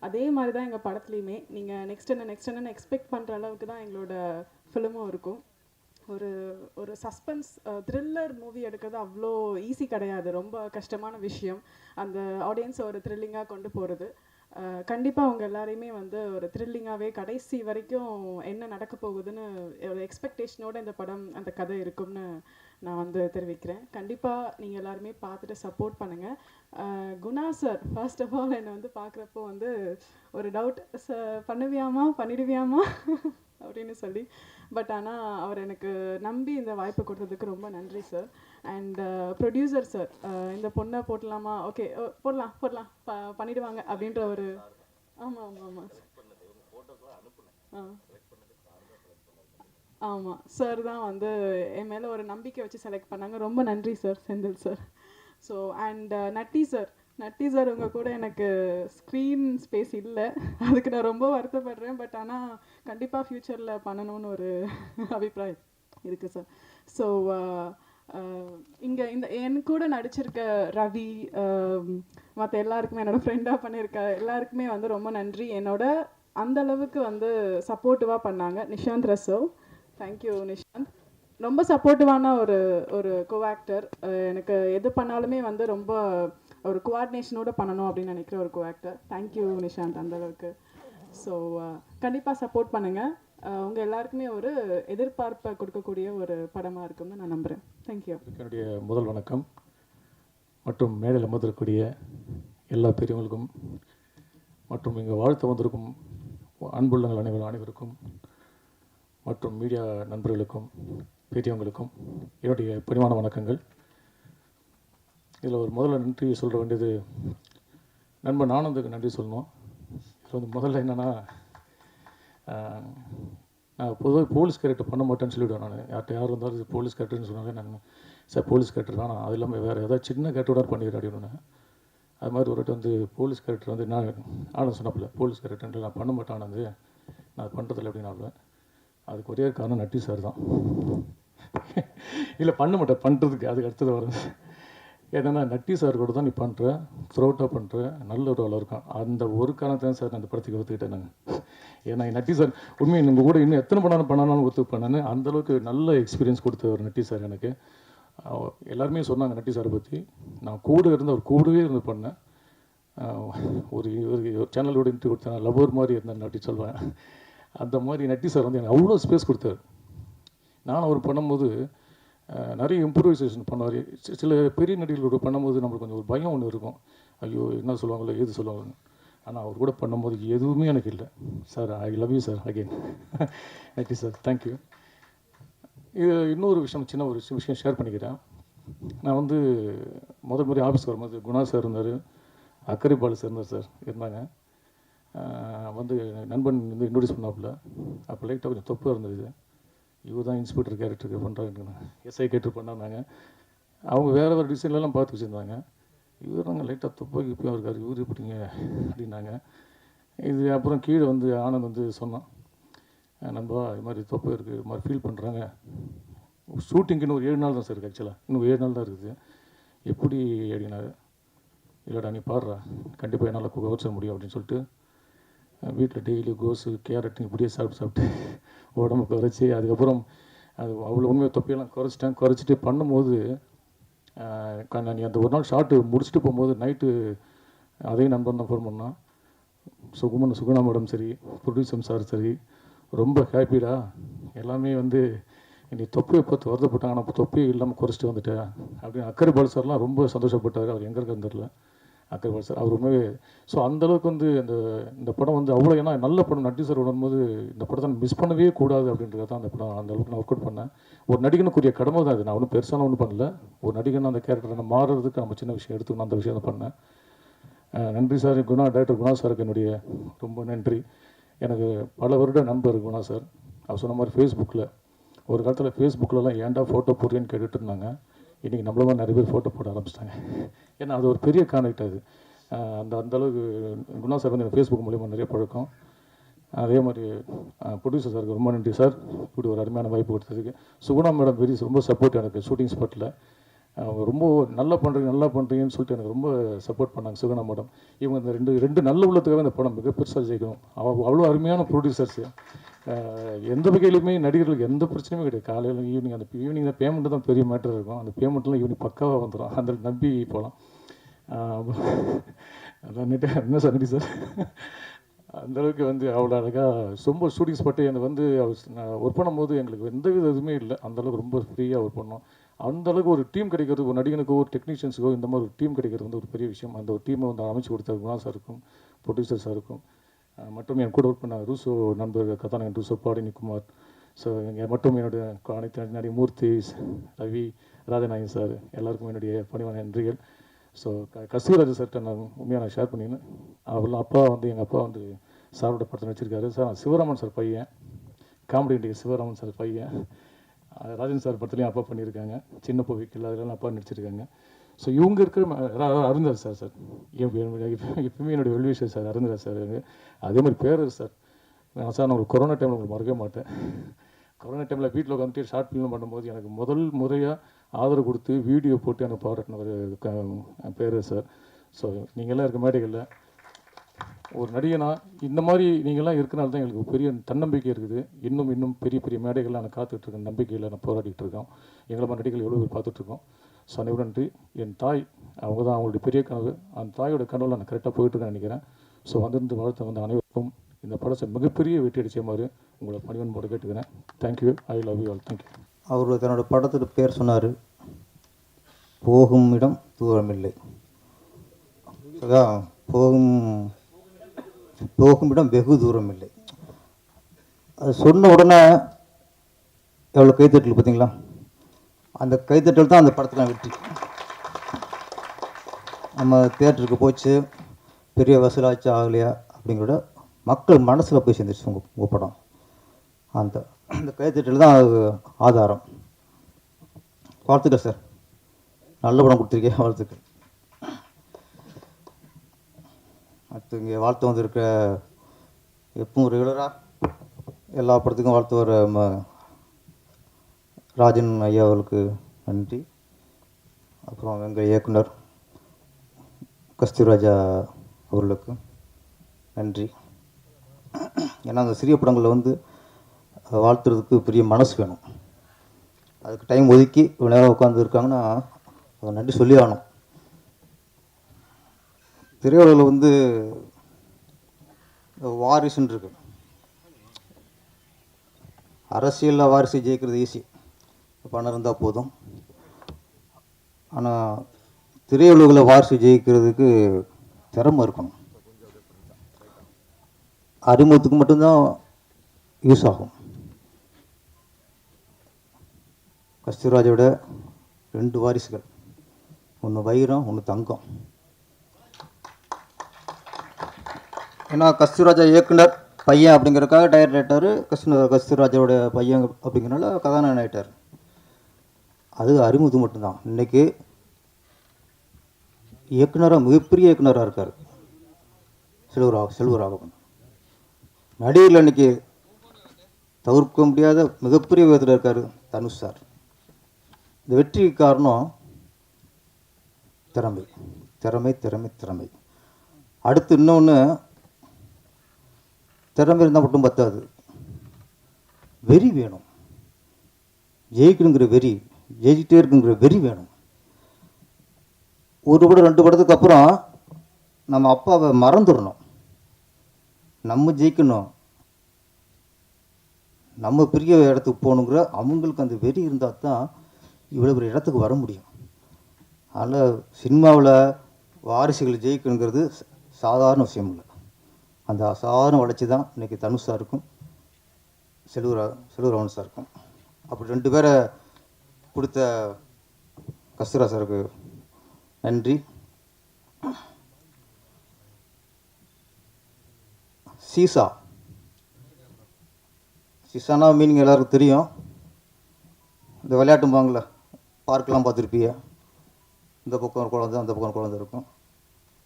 அதே மாதிரி தான் எங்கள் படத்துலையுமே நீங்கள் நெக்ஸ்ட் என்னன்னு எக்ஸ்பெக்ட் பண்ணுற அளவுக்கு தான் எங்களோட ஃபிலிமும் இருக்கும். ஒரு சஸ்பென்ஸ் த்ரில்லர் மூவி எடுக்கிறது அவ்வளோ ஈஸி கிடையாது, ரொம்ப கஷ்டமான விஷயம். அந்த ஆடியன்ஸை ஒரு த்ரில்லிங்காக கொண்டு போகிறது. கண்டிப்பாக அவங்க எல்லாரையுமே வந்து ஒரு த்ரில்லிங்காகவே கடைசி வரைக்கும் என்ன நடக்க போகுதுன்னு ஒரு எக்ஸ்பெக்டேஷனோட இந்த படம், அந்த கதை இருக்கும்னு நான் வந்து தெரிவிக்கிறேன். கண்டிப்பாக நீங்கள் எல்லாருமே பார்த்துட்டு சப்போர்ட் பண்ணுங்கள். Guna sir first of all என்னை வந்து பார்க்குறப்போ வந்து ஒரு டவுட், பண்ணிடுவியாமா அப்படின்னு சொல்லி. பட் ஆனால் அவர் எனக்கு நம்பி இந்த வாய்ப்பை கொடுத்ததுக்கு ரொம்ப நன்றி சார். அண்ட் ப்ரொடியூசர் சார், இந்த பொண்ணை போடலாமா, ஓகே போடலாம் பண்ணிடுவாங்க அப்படின்ற ஒரு ஆமாம் சார் தான் வந்து என் மேலே ஒரு நம்பிக்கை வச்சு செலக்ட் பண்ணாங்க. ரொம்ப நன்றி sir, Senthil sir. So and Natty sir உங்கள் கூட எனக்கு ஸ்க்ரீன் ஸ்பேஸ் இல்லை, அதுக்கு நான் ரொம்ப வருத்தப்படுறேன். பட் ஆனால் கண்டிப்பாக ஃப்யூச்சரில் பண்ணணும்னு ஒரு அபிப்பிராயம் இருக்குது சார். ஸோ இங்கே என் கூட நடிச்சிருக்க ரவி, மற்ற எல்லாருக்குமே, என்னோடய ஃப்ரெண்டாக பண்ணியிருக்க எல்லாருக்குமே வந்து ரொம்ப நன்றி. என்னோட அந்தளவுக்கு வந்து சப்போர்ட்டிவாக பண்ணாங்க. நிஷாந்த் ரசோவ், தேங்க்யூ நிஷாந்த். ரொம்ப சப்போர்ட்டிவான ஒரு கோஆக்டர். எனக்கு எது பண்ணாலுமே வந்து ரொம்ப ஒரு கோஆர்டினேஷனோட பண்ணணும் அப்படின்னு நினைக்கிற ஒரு கோஆக்டர். தேங்க்யூ நிஷாந்த் அந்தளவுக்கு. ஸோ கண்டிப்பாக சப்போர்ட் பண்ணுங்கள். உங்கள் எல்லாருக்குமே ஒரு எதிர்பார்ப்பை கொடுக்கக்கூடிய ஒரு படமாக இருக்கும்னு நான் நம்புகிறேன். தேங்க்யூ. என்னுடைய முதல் வணக்கம் மற்றும் மேடையில் அமர்ந்திருக்கக்கூடிய எல்லா பெரியவங்களுக்கும் மற்றும் இங்கே வாழ்த்து வந்திருக்கும் அன்புள்ளங்கள் அனைவருக்கும் மற்றும் மீடியா நண்பர்களுக்கும் பெரியவங்களுக்கும் என்னுடைய பணிவான வணக்கங்கள். இதில் ஒரு முதல்ல நன்றி சொல்ல வேண்டியது நண்பன் ஆனந்துக்கு நன்றி சொல்லணும். இதில் வந்து முதல்ல என்னென்னா, நான் பொதுவாக போலீஸ் கேரக்டர் பண்ண மாட்டேன்னு சொல்லிவிடுவேன். நான் யார் இருந்தாலும் இது போலீஸ் கேரக்டர்னு சொன்னாங்க, நான் சார் போலீஸ் கேரக்டர் தான், அது இல்லாமல் வேறு ஏதாவது சின்ன கேரக்டரோட பண்ணிடுறேன் அப்படின்னு. அது மாதிரி ஒரு வந்து போலீஸ் கேரக்டர் வந்து நான் ஆனந்த் சொன்னப்பில்ல, போலீஸ் கேரக்டர் நான் பண்ண மாட்டேன் ஆனந்து, நான் பண்ணுறதில்ல அப்படின்னு. அதுக்கு ஒரே காரணம் நட்டி சார் தான். இல்லை பண்ண மாட்டேன், பண்ணுறதுக்கு அதுக்கு அடுத்தது வரும். ஏன்னா நட்டி சார் கூட தான் நீ பண்ணுற, த்ரோட்டாக பண்ணுற, நல்ல ஒரு அளவு இருக்கான். அந்த ஒரு காரணத்தை தான் சார் நான் அந்த படத்துக்கு ஒத்துக்கிட்டேன் நாங்கள். ஏன்னா நட்டி சார் உண்மையை நம்ம கூட இன்னும் எத்தனை பண்ணாலும் ஒத்து பண்ணேன்னு அந்தளவுக்கு நல்ல எக்ஸ்பீரியன்ஸ் கொடுத்த ஒரு நட்டி சார் எனக்கு. எல்லாருமே சொன்னாங்க நட்டி சாரை பற்றி. நான் கூட இருந்து அவர் கூடவே இருந்து பண்ணேன். ஒரு சேனலோட இன்டர்வியூ கொடுத்தேன், லவ்வர் மாதிரி இருந்தேன் அப்படி சொல்லுவேன். அந்த மாதிரி நட்டி சார் வந்து எனக்கு அவ்வளோ ஸ்பேஸ் கொடுத்தாரு. நான் அவர் பண்ணும்போது நிறைய இம்ப்ரூவைசேஷன் பண்ணார். சில பெரிய நடிகர்களோட பண்ணும்போது நம்மளுக்கு கொஞ்சம் ஒரு பயம் ஒன்று இருக்கும், ஐயோ என்ன சொல்லுவாங்களோ ஏது சொல்லுவாங்க. ஆனால் அவர் கூட பண்ணும்போது எதுவுமே எனக்கு இல்லை. Sir I love you sir again. நன்றி சார், தேங்க்யூ. இது இன்னொரு விஷயம், சின்ன ஒரு விஷயம் ஷேர் பண்ணிக்கிறேன். நான் வந்து முதல் முறை ஆஃபீஸ்க்கு வரும்போது குணா சார் இருந்தார், அக்கறை பாலு சார் இருந்தாங்க. வந்து நண்பன் வந்து இன்ட்ரோடியூஸ் பண்ணாப்புல. அப்போ லைட்டாக கொஞ்சம் தொப்பு இருந்தது. இவர் தான் இன்ஸ்பெக்டர் கேரக்டருக்கு பண்ணுறாங்க, எஸ்ஐ கேரக்டர் பண்ணாங்க. அவங்க வேறு வேறு டிசைன்லாம் பார்த்து வச்சுருந்தாங்க. இவர் நாங்கள் லைட்டாக தொப்பாக்கி இப்போயும் இருக்கார், இவர் எப்படிங்க அப்படின்னாங்க. இது அப்புறம் கீழே வந்து ஆனந்த் வந்து சொன்னான், நண்பா இது மாதிரி தொப்பை இருக்குது, இது மாதிரி ஃபீல் பண்ணுறாங்க, ஷூட்டிங்க்கு இன்னும் ஒரு 7 நாள் தான் சார் இருக்குது, ஆக்சுவலாக இன்னும் 7 நாள் தான் இருக்குது, எப்படி அப்படின்னாரு. இல்லைடா நீ பாடுறா, கண்டிப்பாக என்னால் குறைச்ச முடியும் அப்படின்னு சொல்லிட்டு வீட்டில் டெய்லி கோஸு கேரட் இப்படியே சாப்பிட்டு உடம்பு குறைச்சி, அதுக்கப்புறம் அது அவ்வளோ உண்மையை தொப்பையெல்லாம் குறைச்சிட்டு பண்ணும்போது நீ அந்த ஒரு நாள் ஷார்ட்டு முடிச்சுட்டு போகும்போது நைட்டு அதே நண்பன் தான் ஃபோன் பண்ணான், சுகுணா மேடம் சரி, ப்ரொடியூசர் சார் சரி, ரொம்ப ஹாப்பிடா, எல்லாமே வந்து நீ தொப்பியை பார்த்து வருத்தப்பட்டாங்க, ஆனால் தொப்பியை இல்லாமல் குறைச்சிட்டு வந்துட்டேன் அப்படின்னு. அக்கறை பால் சார்லாம் ரொம்ப சந்தோஷப்பட்டார். அவர் எங்கே இருக்காருன்னு தெரியல, அக்கறை பால் சார். அவர் ரொம்பவே ஸோ அந்தளவுக்கு வந்து இந்த படம் வந்து அவ்வளோ, ஏன்னா நல்ல படம் நட்டி சார் உணரும்போது இந்த படத்தை மிஸ் பண்ணவே கூடாது அப்படின்றது தான் அந்த படம். அந்த அளவுக்கு நான் ஒர்க் அவுட் பண்ணேன். ஒரு நடிகனுக்குரிய கடமை தான் இது, நான் ஒன்றும் பெருசான ஒன்றும் பண்ணல. ஒரு நடிகன் அந்த கேரக்டரை நம்ம மாறுறதுக்கு நம்ம சின்ன விஷயம் எடுத்துக்கணும், அந்த விஷயம் தான் பண்ணேன். நன்றி சார், டைரக்டர் குணா சாருக்கு என்னுடைய ரொம்ப நன்றி. எனக்கு பல வருட நண்பர் குணா சார். அவர் சொன்ன மாதிரி ஃபேஸ்புக்கில் ஒரு காலத்தில் ஃபேஸ்புக்கிலலாம் ஏன்டா ஃபோட்டோ போடுறேன்னு கேட்டுட்டு இருந்தாங்க. இன்றைக்கி நம்மள மாதிரி நிறைய பேர் ஃபோட்டோ போட ஆரம்பிச்சிட்டாங்க. ஏன்னா அது ஒரு பெரிய கான்டெக்ட். அது அந்தளவுக்கு குணா சார் வந்து எனக்கு ஃபேஸ்புக் மூலிமா நிறைய பழக்கம். அதே மாதிரி ப்ரொடியூசர் சாருக்கு ரொம்ப நன்றி சார், இப்படி ஒரு அருமையான வாய்ப்பு கொடுத்ததுக்கு. சுகுணா மேடம் ரொம்ப சப்போர்ட் எனக்கு ஷூட்டிங் ஸ்பாட்டில். அவங்க ரொம்ப நல்லா பண்ணுறீங்கன்னு சொல்லிட்டு எனக்கு ரொம்ப சப்போர்ட் பண்ணாங்க சுகுணா மேடம். இவங்க இந்த ரெண்டு நல்ல உள்ளத்துக்காக இந்த படம் மிக பெருசாக ஜெயிக்கணும். அவ்வளோ அருமையான ப்ரொடியூசர்ஸு. எந்த வகையிலுமே நடிகர்களுக்கு எந்த பிரச்சனையுமே கிடையாது. காலையில் ஈவினிங் அந்த ஈவினிங் தான் பேமெண்ட்டு தான் பெரிய மேட்டர் இருக்கும். அந்த பேமெண்ட்லாம் ஈவினிங் பக்காவாக வந்துடும், அந்த நம்பி போகலாம். அதான் என்ன சார் நன்றி சார். அந்தளவுக்கு வந்து அவ்வளோ அழகாக ரொம்ப ஷூட்டிங் ஸ்பாட்டு எனக்கு வந்து ஒர்க் பண்ணும்போது எங்களுக்கு எந்த வித இதுவுமே இல்லை. அந்தளவுக்கு ரொம்ப ஃப்ரீயாக ஒர்க் பண்ணோம். அந்தளவுக்கு ஒரு டீம் கிடைக்கிறது, ஒரு நடிகனுக்கோ ஒரு டெக்னீஷியன்ஸுக்கோ இந்த மாதிரி ஒரு டீம் கிடைக்கிறது வந்து ஒரு பெரிய விஷயம். அந்த ஒரு டீமை வந்து அமைச்சு கொடுத்த குணா சாருக்கும் ப்ரொடியூசர் சாருக்கும் மற்றும் என் கூட ஒர்க் பண்ண ரூசோ நண்பர் கதாநாயகன் ரூசோ பாடினிக்குமார், ஸோ இங்கே மட்டும் என்னுடைய அனைத்து நடிகை மூர்த்தி, ரவி, ராஜநாயகன் சார் எல்லாருக்கும் என்னுடைய பணிவான நன்றிகள். ஸோ கஸ்தூராஜ் சார்கிட்ட நான் உண்மையாக ஷேர் பண்ணினேன். அவர்லாம் அப்பா வந்து எங்கள் அப்பா வந்து சாரோட படத்தில் நடிச்சிருக்காரு சார். சிவராமன் சார் பையன், காமெடி நடிகர் சிவராமன் சார் பையன். ராஜன் சார் படத்துலையும் அப்பா பண்ணியிருக்காங்க, சின்ன போவிக்கில் அதெல்லாம் அப்பா நடிச்சிருக்காங்க. ஸோ இவங்க இருக்கிற அருந்தர் சார் எப்பவுமே என்னுடைய வெல்விஷர் சார் அருந்தர் சார். அதே மாதிரி பேரர் சார். சார் நான் ஒரு கொரோனா டைமில் உங்களுக்கு மறக்கவே மாட்டேன். கொரோனா டைமில் வீட்டில் உட்காந்துட்டு ஷார்ட் ஃபிலிம் பண்ணும்போது எனக்கு முதல் முறையாக ஆதரவு கொடுத்து வீடியோ போட்டு எனக்கு பாராட்டின பேரர் சார். ஸோ நீங்கள்லாம் இருக்க மேடைகளில் ஒரு நடிகனா இந்த மாதிரி நீங்கள்லாம் இருக்கிறனால தான் எங்களுக்கு பெரிய தன்னம்பிக்கை இருக்குது. இன்னும் பெரிய பெரிய மேடைகள்லாம் நான் காத்துட்ருக்கேன், நம்பிக்கையில் நான் போராடிட்டு இருக்கோம். எங்களை மாதிரி நடிகர்கள் எவ்வளோ பேர் பார்த்துட்ருக்கோம். ஸோ அனைவரும் நன்றி. என் தாய் அவங்க தான் அவங்களுடைய பெரிய கனவு. அந்த தாயோட கனவில் நான் கரெக்டாக போயிட்டுருக்கேன்னு நினைக்கிறேன். ஸோ வந்திருந்து வாழ்த்த வந்த அனைவருக்கும் இந்த படத்தை மிகப்பெரிய வெற்றி அடித்த மாதிரி உங்களை பணிவன்போடு கேட்டுக்கிறேன். Thank you, I love you all, thank you. அவர் தன்னோட படத்துக்கு பேர் சொன்னார், போகும் இடம் தூரமில்லை. அதான் போகும் இடம் வெகு தூரம் இல்லை. அது சொன்ன உடனே எவ்வளோ கைத்தட்டல் பார்த்தீங்களா? அந்த கைத்தட்டல் தான் அந்த படத்தில் வெற்றி. நம்ம தியேட்டருக்கு போச்சு, பெரிய வசூலாச்சு ஆகலையா அப்படிங்கிறத மக்கள் மனசில் போய் சேர்ந்துருச்சு உங்கள் படம். அந்த கைத்தட்டல் தான் அது ஆதாரம். வாழ்த்துக்கள் சார், நல்ல படம் கொடுத்துருக்கேன், வாழ்த்துக்கள். அடுத்து இங்கே வாழ்த்து வந்திருக்க எப்பவும் ரெகுலராக எல்லா படத்துக்கும் வாழ்த்து வர ராஜன் ஐயா அவர்களுக்கு நன்றி. அப்புறம் எங்கள் இயக்குனர் கஸ்தூராஜா அவர்களுக்கு நன்றி. ஏன்னா அந்த சிறிய படங்களில் வந்து வாழ்த்துறதுக்கு பெரிய மனசு வேணும். அதுக்கு டைம் ஒதுக்கி இவ்வளோ நேரம் உட்காந்து இருக்காங்கன்னா அதை நன்றி சொல்லி ஆகணும். திரையுலகில் வந்து வாரிசுன்னு இருக்கு. அரசியலில் வாரிசு ஜெயிக்கிறது ஈஸி, பணம் இருந்தால் போதும். ஆனால் திரையுலகில் வாரிசு ஜெயிக்கிறதுக்கு திறமை இருக்கணும். அறிமுகத்துக்கு மட்டும்தான் யூஸ் ஆகும். கஸ்தூராஜோட 2 வாரிசுகள், ஒன்று வைரம், ஒன்று தங்கம். ஏன்னா கஸ்தூராஜா இயக்குனர் பையன் அப்படிங்கிறதுக்காக டைரக்டர் கஸ்தூராஜாவோட பையன் அப்படிங்கிறனால கதாநாயகன் ஆகிட்டார். அது அறிமுகம் மட்டும்தான். இன்றைக்கி இயக்குனராக மிகப்பெரிய இயக்குனராக இருக்கார் செல்வராகவன். நடிகர்கள் இன்றைக்கி தவிர்க்க முடியாத மிகப்பெரிய விதத்தில் இருக்கார் தனுஷ் சார். இந்த வெற்றிக்கு காரணம் திறமை திறமை திறமை திறமை. அடுத்து இன்னொன்று, திறமை இருந்தால் மட்டும் பத்தாது, வெறி வேணும். ஜெயிக்கணுங்கிற வெறி, ஜெயிக்கிட்டே இருக்குங்கிற வெறி வேணும். ஒரு படம் 2 படத்துக்கு அப்புறம் நம்ம அப்பாவை மறந்துடணும். நம்ம ஜெயிக்கணும், நம்ம பெரிய இடத்துக்கு போகணுங்கிற அவங்களுக்கு அந்த வெறி இருந்தால் தான் இவ்வளோ பெரிய இடத்துக்கு வர முடியும். அதனால் சினிமாவில் வாரிசுகள் ஜெயிக்கணுங்கிறது சாதாரண விஷயம் இல்லை. அந்த அசாதாரண வளர்ச்சி தான் இன்றைக்கி தனுஷ் சாருக்கும் செல்வராகவன் சாருக்கும். அப்படி 2 பேரை கொடுத்த கஸ்தூரா சாருக்கு நன்றி. சீசானா மீனிங் எல்லாருக்கும் தெரியும். இந்த விளையாட்டும்பாங்கள, பார்க்கெலாம் பார்த்துருப்பீங்க. இந்த பக்கம் ஒரு குழந்தை, அந்த பக்கம் ஒரு குழந்தை இருக்கும்.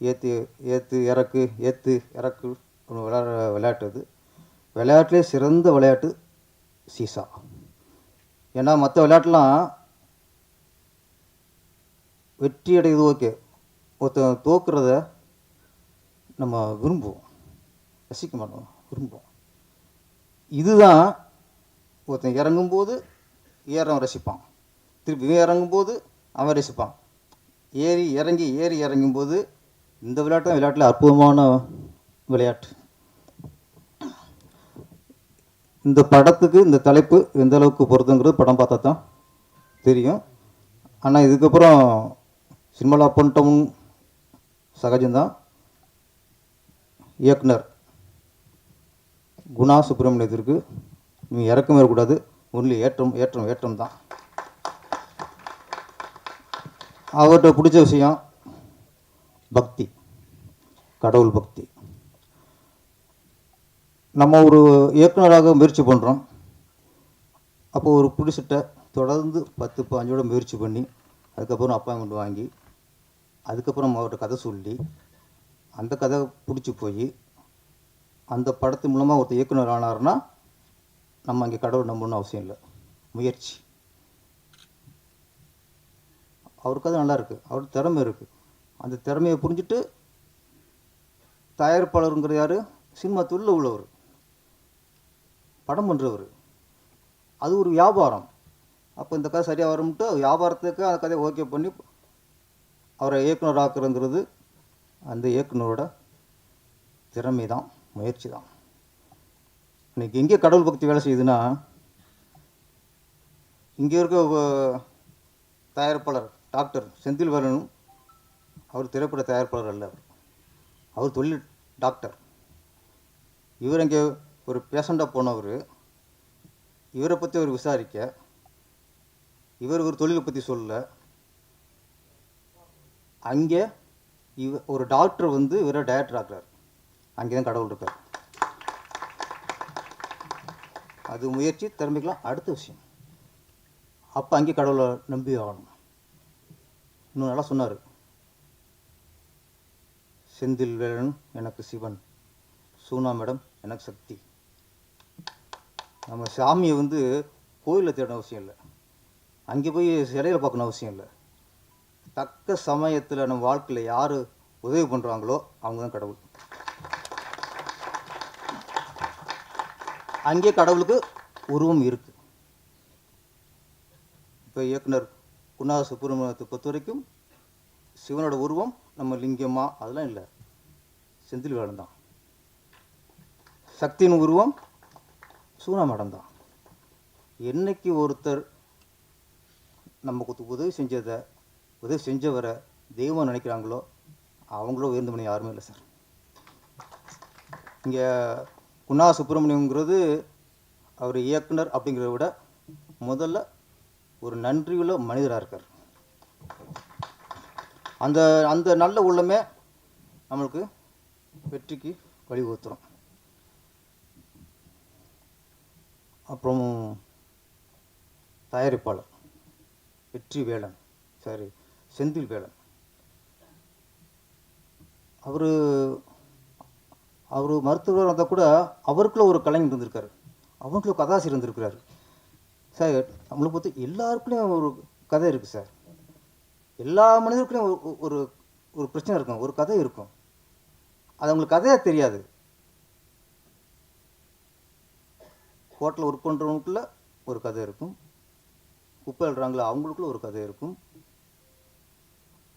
ஏற்று இறக்கு ஒன்று விளையாட்டு. அது விளையாட்டுலேயே சிறந்த விளையாட்டு சீசா. ஏன்னா மற்ற விளையாட்டுலாம் வெற்றி அடையுது ஓகே, ஒருத்தன் தோக்குறத நம்ம விரும்புவோம், ரசிக்க மாட்டோம், விரும்புவோம். இதுதான் ஒருத்தன் இறங்கும்போது ஏறவன் ரசிப்பான், திருப்பி இறங்கும்போது அவன் ரசிப்பான். ஏறி இறங்கும்போது இந்த விளையாட்டில் அற்புதமான விளையாட்டு. இந்த படத்துக்கு இந்த தலைப்பு எந்த அளவுக்கு பொருத்தங்கிறது படம் பார்த்தா தான் தெரியும். ஆனால் இதுக்கப்புறம் சினிமாவில் பண்ணிட்டோம் சகஜம்தான். இயக்குனர் குணா சுப்பிரமணியத்திற்கு நீ இறக்கமே இருக்கக்கூடாது, ஒன்லி ஏற்றம் தான். அவர்கிட்ட பிடிச்ச விஷயம் பக்தி, கடவுள் பக்தி. நம்ம ஒரு இயக்குனராக முயற்சி பண்ணுறோம். அப்போ ஒரு புடிசிட்ட தொடர்ந்து 10-15 முயற்சி பண்ணி அதுக்கப்புறம் அப்பாயின்மெண்ட் வாங்கி அதுக்கப்புறம் அவர்கிட்ட கதை சொல்லி அந்த கதை பிடிச்சி போய் அந்த படத்து மூலமாக ஒருத்தர் இயக்குனர் ஆனார்னா நம்ம அங்கே கடவுள் நம்பணும்னு அவசியம் இல்லை, முயற்சி. அவர் கதை நல்லா இருக்குது, அவருக்கு திறமை இருக்குது. அந்த திறமையை புரிஞ்சுட்டு தயாரிப்பாளருங்கிற யார், சினிமா தொழில் உள்ளவர், படம் பண்ணுறவர். அது ஒரு வியாபாரம். அப்போ இந்த கதை சரியாக வரும்ட்டு வியாபாரத்துக்கு அந்த கதையை ஓகே பண்ணி அவரை இயக்குனர் ஆக்குறங்கிறது அந்த இயக்குனரோட திறமை தான், முயற்சி தான். இன்றைக்கி எங்கே கடவுள் பக்தி வேலை செய்யுதுன்னா, இங்கே இருக்க தயாரிப்பாளர் டாக்டர் செந்தில்வேலனும் அவர் திரைப்பட தயாரிப்பாளர் அல்ல, அவர் தொழில் டாக்டர். இவர் அங்கே ஒரு பேஷண்ட்டாக போனவர், இவரை பற்றி அவர் விசாரிக்க, இவர் ஒரு தொழிலை பற்றி சொல்ல, அங்கே ஒரு டாக்டர் வந்து இவரை டைரக்டர் ஆக்குறார். அங்கே தான் கடவுள் இருக்கார். அது முயற்சி, திறமைக்கலாம் அடுத்த விஷயம். அப்போ அங்கே கடவுளை நம்பி ஆகணும். இன்னும் நல்லா சொன்னார், செந்தில்வேலன் எனக்கு சிவன், சூனா மேடம் எனக்கு சக்தி. நம்ம சாமியை வந்து கோயிலில் தேடணும் அவசியம் இல்லை, அங்கே போய் சிலையில் பார்க்கணும் அவசியம் இல்லை. தக்க சமயத்தில் நம்ம வாழ்க்கையில் யார் உதவி பண்ணுறாங்களோ அவங்க தான் கடவுள். அங்கே கடவுளுக்கு உருவம் இருக்குது. இப்போ இயக்குனர் குணா சுப்பிரமணியத்தை பொறுத்த வரைக்கும் சிவனோட உருவம் நம்ம லிங்கமா அதெல்லாம் இல்லை, செந்தில் வேலன் தான். சக்தியின் உருவம் சூனா மேடம் தான். என்னைக்கு ஒருத்தர் நமக்கு உதவி செஞ்சவரை தெய்வம் நினைக்கிறாங்களோ அவங்களோ உயர்ந்த மணி யாருமே இல்லை சார். இங்கே குணா சுப்பிரமணியங்கிறது அவர் இயக்குனர் அப்படிங்கிறத விட முதல்ல ஒரு நன்றியுள்ள மனிதராக இருக்கார். அந்த அந்த நல்ல உள்ளமே நம்மளுக்கு வெற்றிக்கு வழிவகுத்துரும். அப்புறம் தயாரிப்பாளர் வெற்றி வேலன், செந்தில் வேலன், அவர் மருத்துவர் இருந்தால் கூட அவருக்குள்ள ஒரு கலைஞர் இருந்திருக்காரு, அவருக்குள்ள கதாசிரியர் இருந்திருக்கிறாரு சார். நம்மளை பொறுத்து எல்லாருக்குள்ளேயும் ஒரு கதை இருக்குது சார். எல்லா மனிதருக்குள்ளேயும் ஒரு ஒரு பிரச்சனை இருக்கும், ஒரு கதை இருக்கும். அது அவங்களுக்கு கதையாக தெரியாது. ஹோட்டலில் ஒர்க் பண்ணுறவங்களுக்குள்ள ஒரு கதை இருக்கும், குப்பை எழுறாங்களா அவங்களுக்குள்ள ஒரு கதை இருக்கும்,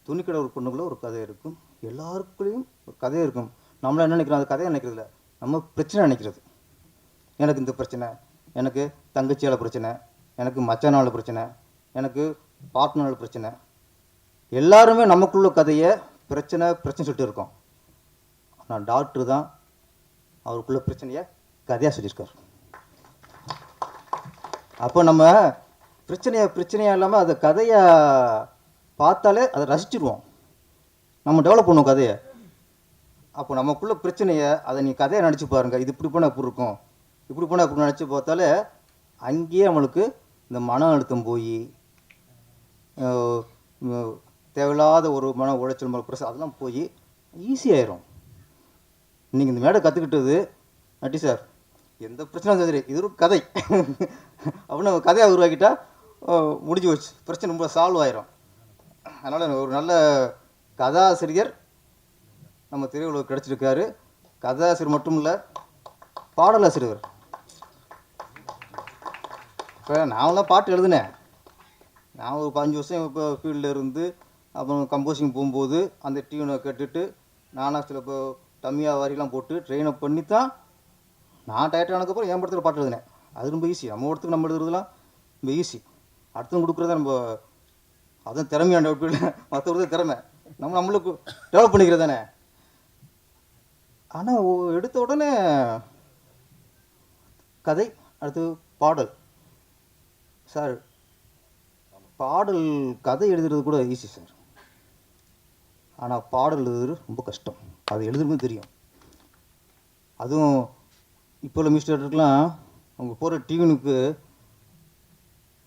துணிக்கடை ஒர்க் பண்ணுறவங்கள ஒரு கதை இருக்கும். எல்லாருக்குள்ளேயும் ஒரு கதை இருக்கும். நம்மள என்ன நினைக்கிறோம், அது கதையை நினைக்கிறது இல்லை, நம்ம பிரச்சனை நினைக்கிறது. எனக்கு இந்த பிரச்சனை, எனக்கு தங்கச்சியால் பிரச்சனை, எனக்கு மச்சானால பிரச்சனை, எனக்கு பார்ட்னரால் பிரச்சனை. எல்லாருமே நமக்குள்ள கதையை பிரச்சனை சொல்லிட்டு இருக்கோம். ஆனால் டாக்டர் தான் அவருக்குள்ள பிரச்சனையை கதையாக சொல்லியிருக்கார். அப்போ நம்ம பிரச்சனையாக இல்லாமல் அதை கதையை பார்த்தாலே அதை ரசிச்சிடுவோம், நம்ம டெவலப் பண்ணுவோம் கதையை. அப்போ நமக்குள்ள பிரச்சனையை அதை நீ கதையை நினச்சி பாருங்கள், இது இப்படி போனால் இப்படி இருக்கும், இப்படி போனால் இப்படி நினச்சி பார்த்தாலே அங்கேயே நம்மளுக்கு இந்த மன அழுத்தம் போய் தேவையில்லாத ஒரு மன உளைச்சல் பிரச்சனை அதெல்லாம் போய் ஈஸியாயிரும். நீங்கள் இந்த மேடை கற்றுக்கிட்டது நட்டி சார், எந்த பிரச்சனை சரி இது ஒரு கதை அப்படின்னு கதையாக உருவாக்கிட்டா முடிஞ்சு போச்சு, பிரச்சனை ரொம்ப சால்வ் ஆயிரும். அதனால் ஒரு நல்ல கதாசிரியர் நம்ம திரையுலகம் கிடச்சிருக்காரு. கதாசிரியர் மட்டும் இல்லை, பாடலாசிரியர். இப்போ நான்லாம் பாட்டு எழுதுனேன். நான் ஒரு 5 வருஷம் இப்போ ஃபீல்டில் இருந்து அப்புறம் கம்போசிங் போகும்போது அந்த டியூனை கேட்டுட்டு நானாக சில இப்போ டம்மியா வாரிலாம் போட்டு ட்ரெயினப் பண்ணி தான் நான் டயர்ட் ஆனதுக்கப்புறம் என் படத்தில் பாட்டு எழுதினேன். அது ரொம்ப ஈஸி. நம்ம இடத்துக்கு நம்ம எழுதுறதுலாம் ரொம்ப ஈஸி. அடுத்தவங்க கொடுக்குறத நம்ம அதுவும் திறமையான மற்றவங்க திறமை நம்மளுக்கு டெவலப் பண்ணிக்கிறது தானே. ஆனால் எடுத்த உடனே கதை, அடுத்து பாடல். சார் பாடல் கதை எழுதுறது கூட ஈஸி சார், ஆனால் பாடல் எழுதுறது ரொம்ப கஷ்டம். அது எழுதுறது தெரியும். அதுவும் இப்போ உள்ள மியூசிக் அவங்க போகிற டியூனுக்கு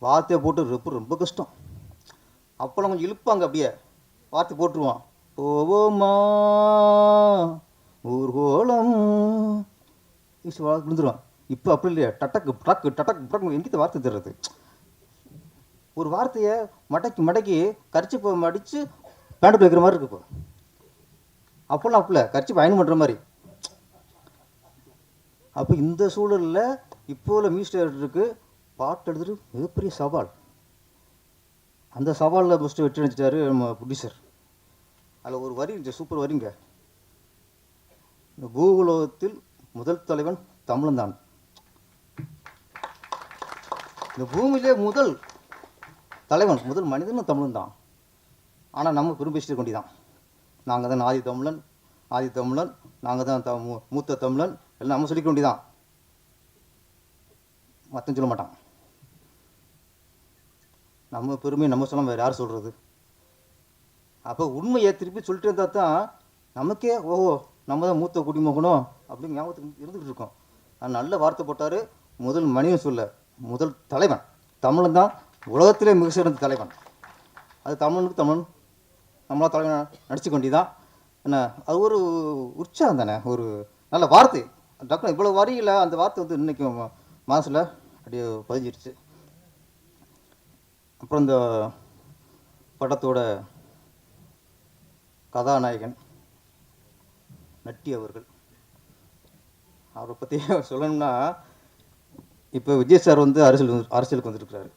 வார்த்தையை போட்டு ரொம்ப கஷ்டம். அப்போல்லாம் கொஞ்சம் இழுப்பாங்க, அப்படியே வார்த்தை போட்டுருவான். போவோமா ஊர்கோலம் விழுந்துருவான். இப்போ அப்படி இல்லையா, டட்டக்கு டக்கு டட்டக்கு டக்கு எங்கிட்ட வார்த்தை தர்றது. ஒரு வார்த்தையை மடக்கி கரிச்சி மடித்து பேண்டுக்கு வைக்கிற மாதிரி இருக்கு. இப்போ அப்போல்லாம் அப்பல கரிச்சி பயணம் பண்ணுற மாதிரி. அப்போ இந்த சூழலில் இப்போ உள்ள மியூசிக் டைரக்டருக்கு பாட்டு எழுதுறது மிகப்பெரிய சவால். அந்த சவாலில் ஃபஸ்ட்டு வெற்றி அடைஞ்சிட்டாரு நம்ம ப்ரொடியூசர். அதில் ஒரு வரி சூப்பர் வரிங்க, இந்த பூவுலகத்தில் முதல் தலைவன் தமிழன் தான். இந்த பூமியிலே முதல் தலைவன் முதல் மனிதனும் தமிழன் தான். ஆனால் நம்ம பெரும்பேசிட்டு கொண்டிதான் நாங்கள் தான் ஆதி தமிழன், நாங்கள் தான் மூத்த தமிழன் எல்லாம் நம்ம சொல்லிக்க வேண்டிதான், மற்ற சொல்ல மாட்டான். நம்ம பெருமையை நம்ம சொல்ல வேறு யார் சொல்கிறது? அப்போ உண்மையை திருப்பி சொல்லிட்டு இருந்தால் தான் நமக்கே ஓஹோ நம்ம தான் மூத்த குடிமகனும் அப்படின்னு ஞாபகத்துக்கு இருந்துகிட்டு இருக்கோம். அது நல்ல வார்த்தை போட்டார். முதல் மனிதன் சொல்ல முதல் தலைவன் தமிழன் தான், உலகத்திலே மிக சிறந்த தலைவன். அது தமிழனுக்கு தமிழன் நம்மளா தலைவன் நடிச்சு கொண்டிதான் என்ன. அது ஒரு உற்சாகம் தானே, ஒரு நல்ல வார்த்தை. டக்குனு இவ்வளோ வரியில் அந்த வார்த்தை வந்து இன்றைக்கி மனசில் அப்படியே பதிஞ்சிருச்சு. அப்புறம் இந்த படத்தோட கதாநாயகன் நட்டி அவர்கள், அவரை பற்றி சொல்லணும்னா, இப்போ விஜய் சார் வந்து அரசியலுக்கு வந்துருக்கிறாரு.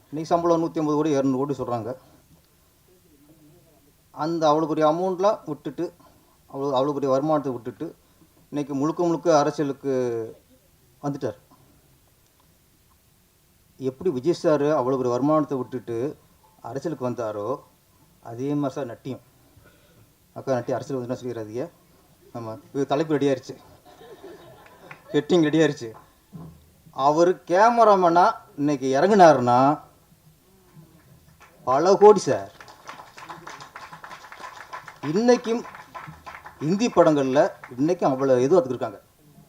இன்றைக்கி சம்பளம் 150 கோடி 200 கோடி சொல்கிறாங்க. அந்த அவ்வளோ பெரிய அமௌண்ட்லாம் விட்டுட்டு அவ்வளோ பெரிய வருமானத்தை விட்டுட்டு இன்றைக்கி முழுக்க முழுக்க அரசியலுக்கு வந்துட்டார். எப்படி விஜய் சார் அவ்வளோ பெரிய வருமானத்தை விட்டுட்டு அரசியலுக்கு வந்தாரோ அதே மாதிரி சார் நட்டியும் அக்கா நட்டி அரசியல் வந்து என்ன சொல்லிடுறாதீங்க. ஆமாம், இது தலைப்பு ரெடி ஆயிடுச்சு, ஹெட்டிங் ரெடி ஆயிடுச்சு. அவர் கேமராமேனா இன்னைக்கு இறங்கினாருன்னா பல கோடி சார். இன்னைக்கும் இந்தி படங்களில் இன்னைக்கும் அவ்வளோ எதுவும் இருக்காங்க,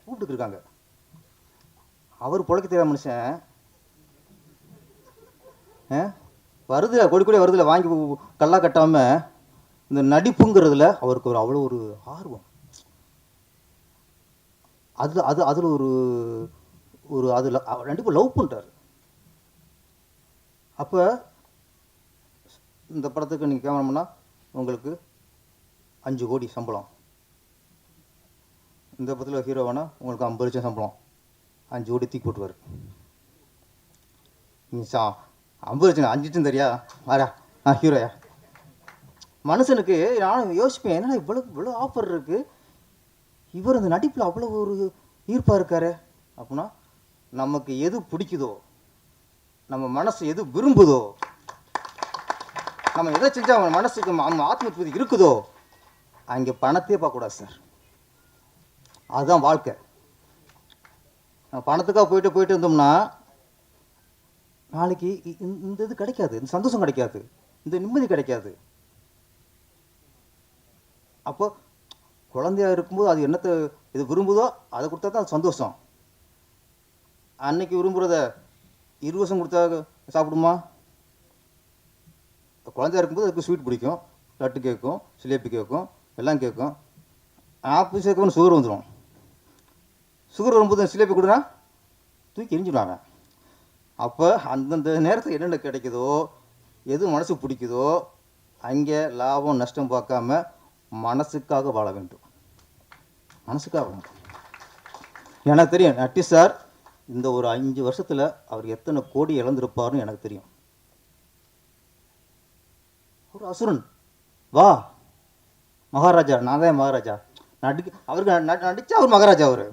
கூப்பிட்டு இருக்காங்க. அவர் பொழைக்க தெரியாத மனுஷன் வருதுல கொடி கொடியாக வருதுல வாங்கி கல்லா கட்டாமல் இந்த நடிப்புங்கிறதுல அவருக்கு ஒரு அவ்வளோ ஒரு ஆர்வம். அதில் ஒரு ஒரு அதில் கண்டிப்பாக லவ் பண்ணுறாரு. அப்போ இந்த படத்துக்கு நீங்கள் கேமராமேனா உங்களுக்கு 5 கோடி சம்பளம், இந்த படத்தில் ஹீரோவானா உங்களுக்கு 50 லட்சம் சம்பளம், 5 கோடி தூக்கி போட்டுவார். நீ 50 லட்சம் 5 லட்சம் தெரியா வாரா ஹீரோயா. மனுஷனுக்கு நானும் யோசிப்பேன், என்னன்னா இவ்வளோ ஆஃபர் இருக்குது, இவர் இந்த நடிப்பில் அவ்வளோ ஒரு ஈர்ப்பாக இருக்காரு அப்படின்னா நமக்கு எது பிடிக்குதோ, நம்ம மனசு எது விரும்புதோ, நம்ம எதை செஞ்சால் அவங்க மனசுக்கு ஆத்ம திருப்தி இருக்குதோ அங்கே பணத்தையே பார்க்கக்கூடாது சார். அதுதான் வாழ்க்கை. பணத்துக்காக போயிட்டு இருந்தோம்னா நாளைக்கு இந்த இது கிடைக்காது, இந்த சந்தோஷம் கிடைக்காது, இந்த நிம்மதி கிடைக்காது. அப்போ குழந்தையா இருக்கும்போது அது என்னத்தை இது விரும்புதோ அதை கொடுத்தா தான் அது சந்தோஷம். அன்னைக்கு விரும்புகிறத 20 வருஷம் கொடுத்தா சாப்பிடுமா? குழந்தையா இருக்கும்போது அதுக்கு ஸ்வீட் பிடிக்கும், லட்டு கேட்கும், சிலேபி கேட்கும், எல்லாம் கேட்கும். ஆப்பிள் சேர்க்கணும் சுகர் வந்துடும். சுகர் வரும்போது சிலேபி கொடுனா தூக்கி எரிஞ்சிடுவாங்க. அப்போ அந்தந்த நேரத்தில் என்னென்ன கிடைக்குதோ, எது மனசுக்கு பிடிக்குதோ அங்கே லாபம் நஷ்டம் பார்க்காம மனசுக்காக வாழ வேண்டும். மனசுக்காக வேண்டும். எனக்கு தெரியும் நட்டி சார் இந்த ஒரு 5 வருஷத்தில் அவர் எத்தனை கோடி இழந்திருப்பார்னு எனக்கு தெரியும். ஒரு அசுரன் வா மகாராஜா, நான் தான் மகாராஜா அவருக்கு நடித்தா அவர் மகாராஜா. அவர்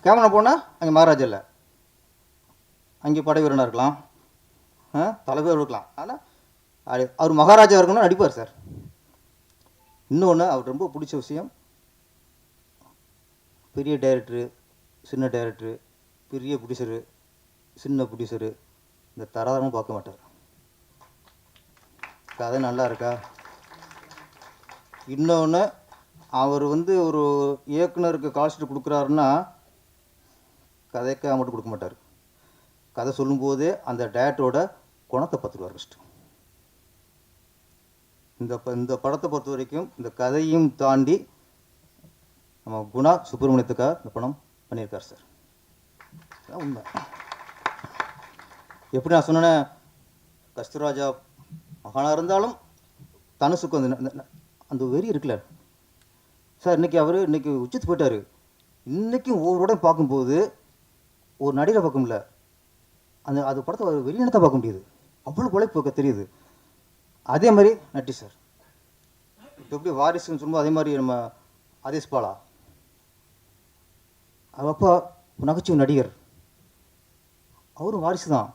கேமரா போனால் அங்கே மகாராஜா இல்லை, அங்கே படை வீரனாக இருக்கலாம், தலைவர் இருக்கலாம். ஆனால் அவர் மகாராஜா இருக்கணும்னு நடிப்பார் சார். இன்னொன்று அவர் ரொம்ப பிடிச்ச விஷயம், பெரிய டைரக்டரு, சின்ன டைரக்டரு, பெரிய ப்ரொடியூசரு, சின்ன ப்ரொடியூசரு இந்த தராதரமும் பார்க்க மாட்டார். கதை நல்லா இருக்கா? இன்னொன்று அவர் ஒரு இயக்குனருக்கு கால்ஷீட் கொடுக்குறாருன்னா கதைக்காக மட்டும் கொடுக்க மாட்டார். கதை சொல்லும்போதே அந்த டேரக்டரோட குணத்தை பார்த்துருவார் ஃபஸ்ட்டு. இந்த படத்தை பொறுத்த வரைக்கும் இந்த கதையும் தாண்டி நம்ம குணா சுப்பிரமணியத்துக்காக இந்த படம் பண்ணியிருக்கார் சார். உண்மை. எப்படி நான் சொன்னேன், கஸ்தூராஜா மகானாக இருந்தாலும் தனுசுக்கு அந்த வெறி இருக்குல்ல சார். இன்றைக்கி உச்சத்து போயிட்டார். இன்றைக்கும் ஒவ்வொரு உடனே பார்க்கும்போது ஒரு நடிகரை பார்க்க முடியல, அது படத்தை வெளியினத்தை பார்க்க முடியுது. அவ்வளோ உழைப்பு தெரியுது. அதே மாதிரி நட்டி சார் இப்போ எப்படி வாரிசுன்னு சொல்லும்போது அதே மாதிரி நம்ம ஆதேஷ் பாலா அவர் அப்பா நகைச்சுவை நடிகர், அவரும் வாரிசு தான்.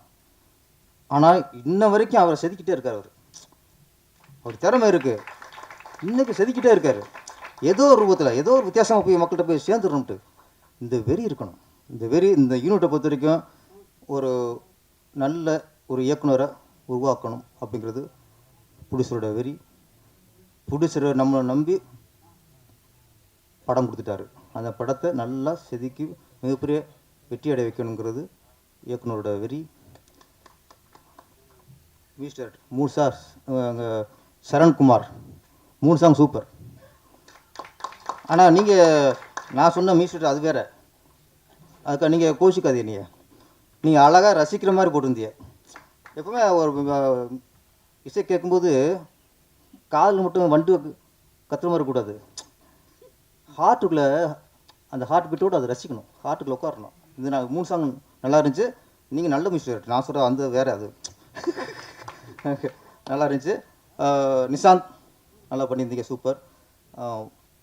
ஆனால் இன்ன வரைக்கும் அவரை செதுக்கிட்டே இருக்கார். அவர் திறமை இருக்குது, இன்னைக்கு செதுக்கிட்டே இருக்கார். ஏதோ ஒரு ரூபத்தில் ஏதோ ஒரு வித்தியாசமாக போய் மக்கள்கிட்ட போய் சேர்ந்துடணும்ட்டு இந்த வெறி இருக்கணும். இந்த வெறி இந்த யூனிட்டை பொறுத்த வரைக்கும் ஒரு நல்ல ஒரு இயக்குனரை உருவாக்கணும் அப்படிங்கிறது ப்ரொடியூசரோட வெறி. ப்ரொடியூசரை நம்மளை நம்பி படம் கொடுத்துட்டாரு. அந்த படத்தை நல்லா செதுக்கி மிகப்பெரிய வெற்றி அடைய வைக்கணுங்கிறது இயக்குனரோட வெறி. Mister 3 sir Sarankumar 3 song super. ஆனால் நான் சொன்ன மியூசிக் அது வேறு. அதுக்காக நீங்கள் கோச்சிக்காதீங்க. நீங்கள் அழகாக ரசிக்கிற மாதிரி போட்டிருந்தீங்க. எப்பவுமே ஒரு இசை கேட்கும்போது காதில் மட்டும் வண்டு கத்துற மாதிரி இருக்கக்கூடாது. ஹார்ட்டுக்குள்ளே அந்த ஹார்ட் பீட்டோடு அதை ரசிக்கணும், ஹார்ட்டுக்குள்ளே உட்காரணும். இது நான் 3 சாங் நல்லா இருந்துச்சு. நீங்கள் நல்ல மியூசிக், நான் சொல்கிற அந்த வேறு அது நல்லா இருந்துச்சு. நிஷாந்த் நல்லா பண்ணியிருந்தீங்க, சூப்பர்.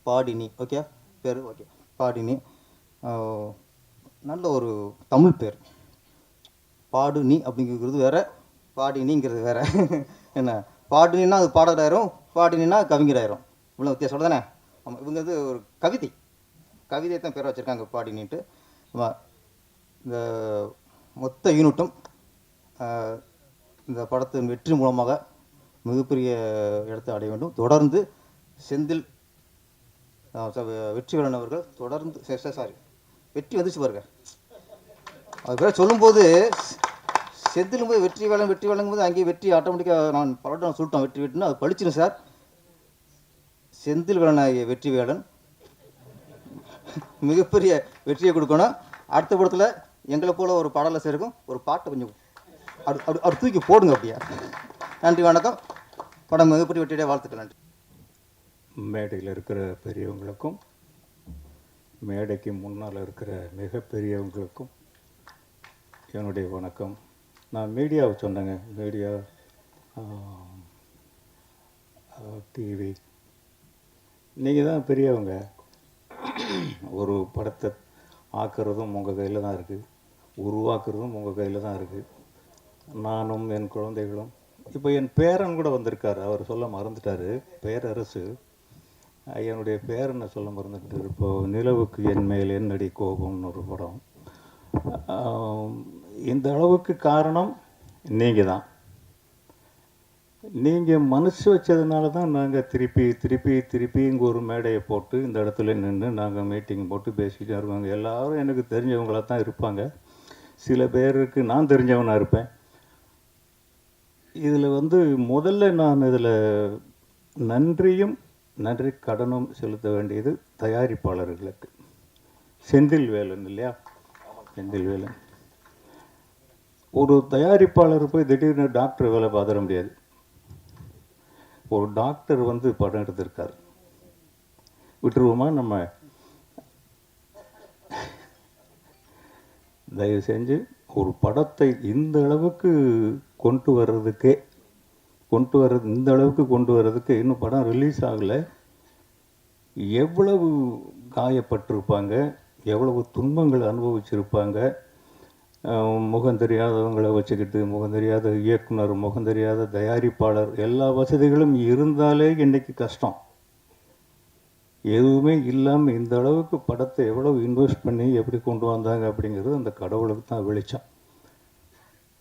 பாடினி. ஓகே, பேர் ஓகே, பாடினி. நல்ல ஒரு தமிழ் பேர். பாடுனி அப்படிங்கிறது வேற, பாடினிங்கிறது வேற. என்ன, பாடுனின்னா அது பாடலாயிரும், பாடினா கவிஞராயிரும். இவ்வளோ வித்தியாசம் தானே? ஆமாம், இவங்க வந்து ஒரு கவிதையை தான் பேரை வச்சுருக்காங்க பாடினின்ட்டு. ஆமாம், இந்த மொத்த யூனிட்டும் இந்த படத்தின் வெற்றி மூலமாக மிகப்பெரிய இடத்தை அடைய வேண்டும். தொடர்ந்து செந்தில் வெற்றிவேலன் அவர்கள் தொடர்ந்து சாரி வெற்றி வந்துச்சு பாருங்க, அது பேர் சொல்லும்போது செந்திலும் போது வெற்றி வேலைங்கும் போது அங்கேயே வெற்றி ஆட்டோமேட்டிக்காக நான் பலவட்டம் சொல்லிட்டோம். வெற்றின்னு அது படிச்சிடும் சார். செந்தில் வேலன் வெற்றி வேலன் மிகப்பெரிய வெற்றியை கொடுக்கணும். அடுத்த படத்தில் எங்களை போல ஒரு பாடலை சேர்க்கும் ஒரு பாட்டை கொஞ்சம் அப்படி தூக்கி போடுங்க அப்படியா. நன்றி, வணக்கம். படம் மிகப்பெரிய வெற்றியுடைய வாழ்த்துக்கள். நன்றி. மேடையில் இருக்கிற பெரியவங்களுக்கும் மேடைக்கு முன்னால் இருக்கிற மிகப்பெரியவங்களுக்கும் என்னுடைய வணக்கம். நான் மீடியாவை சொன்னேங்க, மீடியா, டிவி, நீங்கள் தான் பெரியவங்க. ஒரு படத்தை ஆக்கிறதும் உங்கள் கையில் தான் இருக்குது, உருவாக்குறதும் உங்கள் கையில் தான் இருக்குது. நானும் என் குழந்தைகளும், இப்போ என் பேரன் கூட வந்திருக்கார், அவர் சொல்ல மறந்துட்டார், பேரரசு. என்னுடைய பேரனை சொல்ல மறந்துட்டு. இப்போது நிலவுக்கு என் மேல் என்னடி கோபம்னு ஒரு படம். இந்த அளவுக்கு காரணம் நீங்கள் தான். நீங்கள் மனசு வச்சதுனால தான் நாங்கள் திருப்பி இங்கே ஒரு மேடையை போட்டு இந்த இடத்துல நின்று நாங்கள் மீட்டிங் போட்டு பேசிக்கிட்டே இருப்பாங்க. எல்லோரும் எனக்கு தெரிஞ்சவங்களாக தான் இருப்பாங்க. சில பேருக்கு நான் தெரிஞ்சவனாக இருப்பேன். இதில் வந்து முதல்ல நான் இதில் நன்றி கடனும் செலுத்த வேண்டியது தயாரிப்பாளர்களுக்கு. செந்தில் வேலன் இல்லையா, செந்தில் வேலன். ஒரு தயாரிப்பாளர் போய் திடீர்னு டாக்டர் வேலை பார்த்துட முடியாது. ஒரு டாக்டர் வந்து படம் எடுத்திருக்கார், விட்டுருவோமா நம்ம? தயவு செஞ்சு ஒரு படத்தை இந்த அளவுக்கு இந்த அளவுக்கு கொண்டு வர்றதுக்கு இன்னும் படம் ரிலீஸ் ஆகலை. எவ்வளவு காயப்பட்டிருப்பாங்க, எவ்வளவு துன்பங்கள் அனுபவிச்சிருப்பாங்க. முகம் தெரியாதவங்களை வச்சுக்கிட்டு, முகம் தெரியாத இயக்குனர், முகம் தெரியாத தயாரிப்பாளர், எல்லா வசதிகளும் இருந்தாலே இன்றைக்கி கஷ்டம். எதுவுமே இல்லாமல் இந்த அளவுக்கு படத்தை எவ்வளவு இன்வெஸ்ட் பண்ணி எப்படி கொண்டு வந்தாங்க அப்படிங்கிறது அந்த கடவுளுக்கு தான் வெளிச்சம்.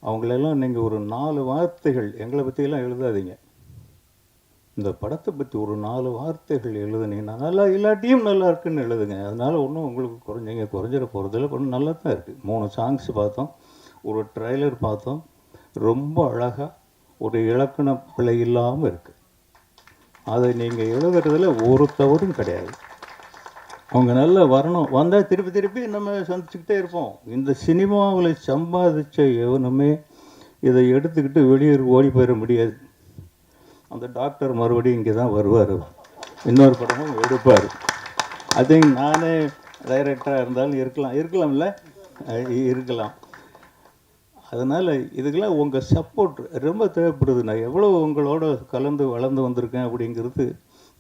அவங்களெல்லாம் நீங்கள் ஒரு 4 வார்த்தைகள் எங்களை பற்றியெல்லாம் எழுதாதீங்க. இந்த படத்தை பற்றி ஒரு 4 வார்த்தைகள் எழுதுனீங்கன்னா நல்லா, இல்லாட்டியும் நல்லா இருக்குன்னு எழுதுங்க. அதனால் ஒன்றும் உங்களுக்கு குறைஞ்சிட போகிறதில்ல. படம் நல்லா தான் இருக்குது. 3 சாங்ஸ் பார்த்தோம், ஒரு ட்ரைலர் பார்த்தோம். ரொம்ப அழகாக ஒரு இலக்கண பிழை இல்லாமல் இருக்குது. அதை நீங்கள் எழுதுறதுல ஒரு தவறும் கிடையாது. அவங்க நல்லா வரணும், வந்தால் திருப்பி நம்ம சந்திச்சுக்கிட்டே இருப்போம். இந்த சினிமாவில் சம்பாதிச்ச எவனுமே இதை எடுத்துக்கிட்டு வெளியே ஓடி போயிட முடியாது. அந்த டாக்டர் மறுபடியும் இங்கே தான் வருவார், இன்னொரு படமும் எடுப்பார். அது நானே டைரக்டராக இருந்தாலும் இருக்கலாம்ல, இருக்கலாம். அதனால் இதுக்கெல்லாம் உங்கள் சப்போர்ட் ரொம்ப தேவைப்படுது. நான் எவ்வளோ உங்களோட கலந்து வளர்ந்து வந்திருக்கேன் அப்படிங்கிறது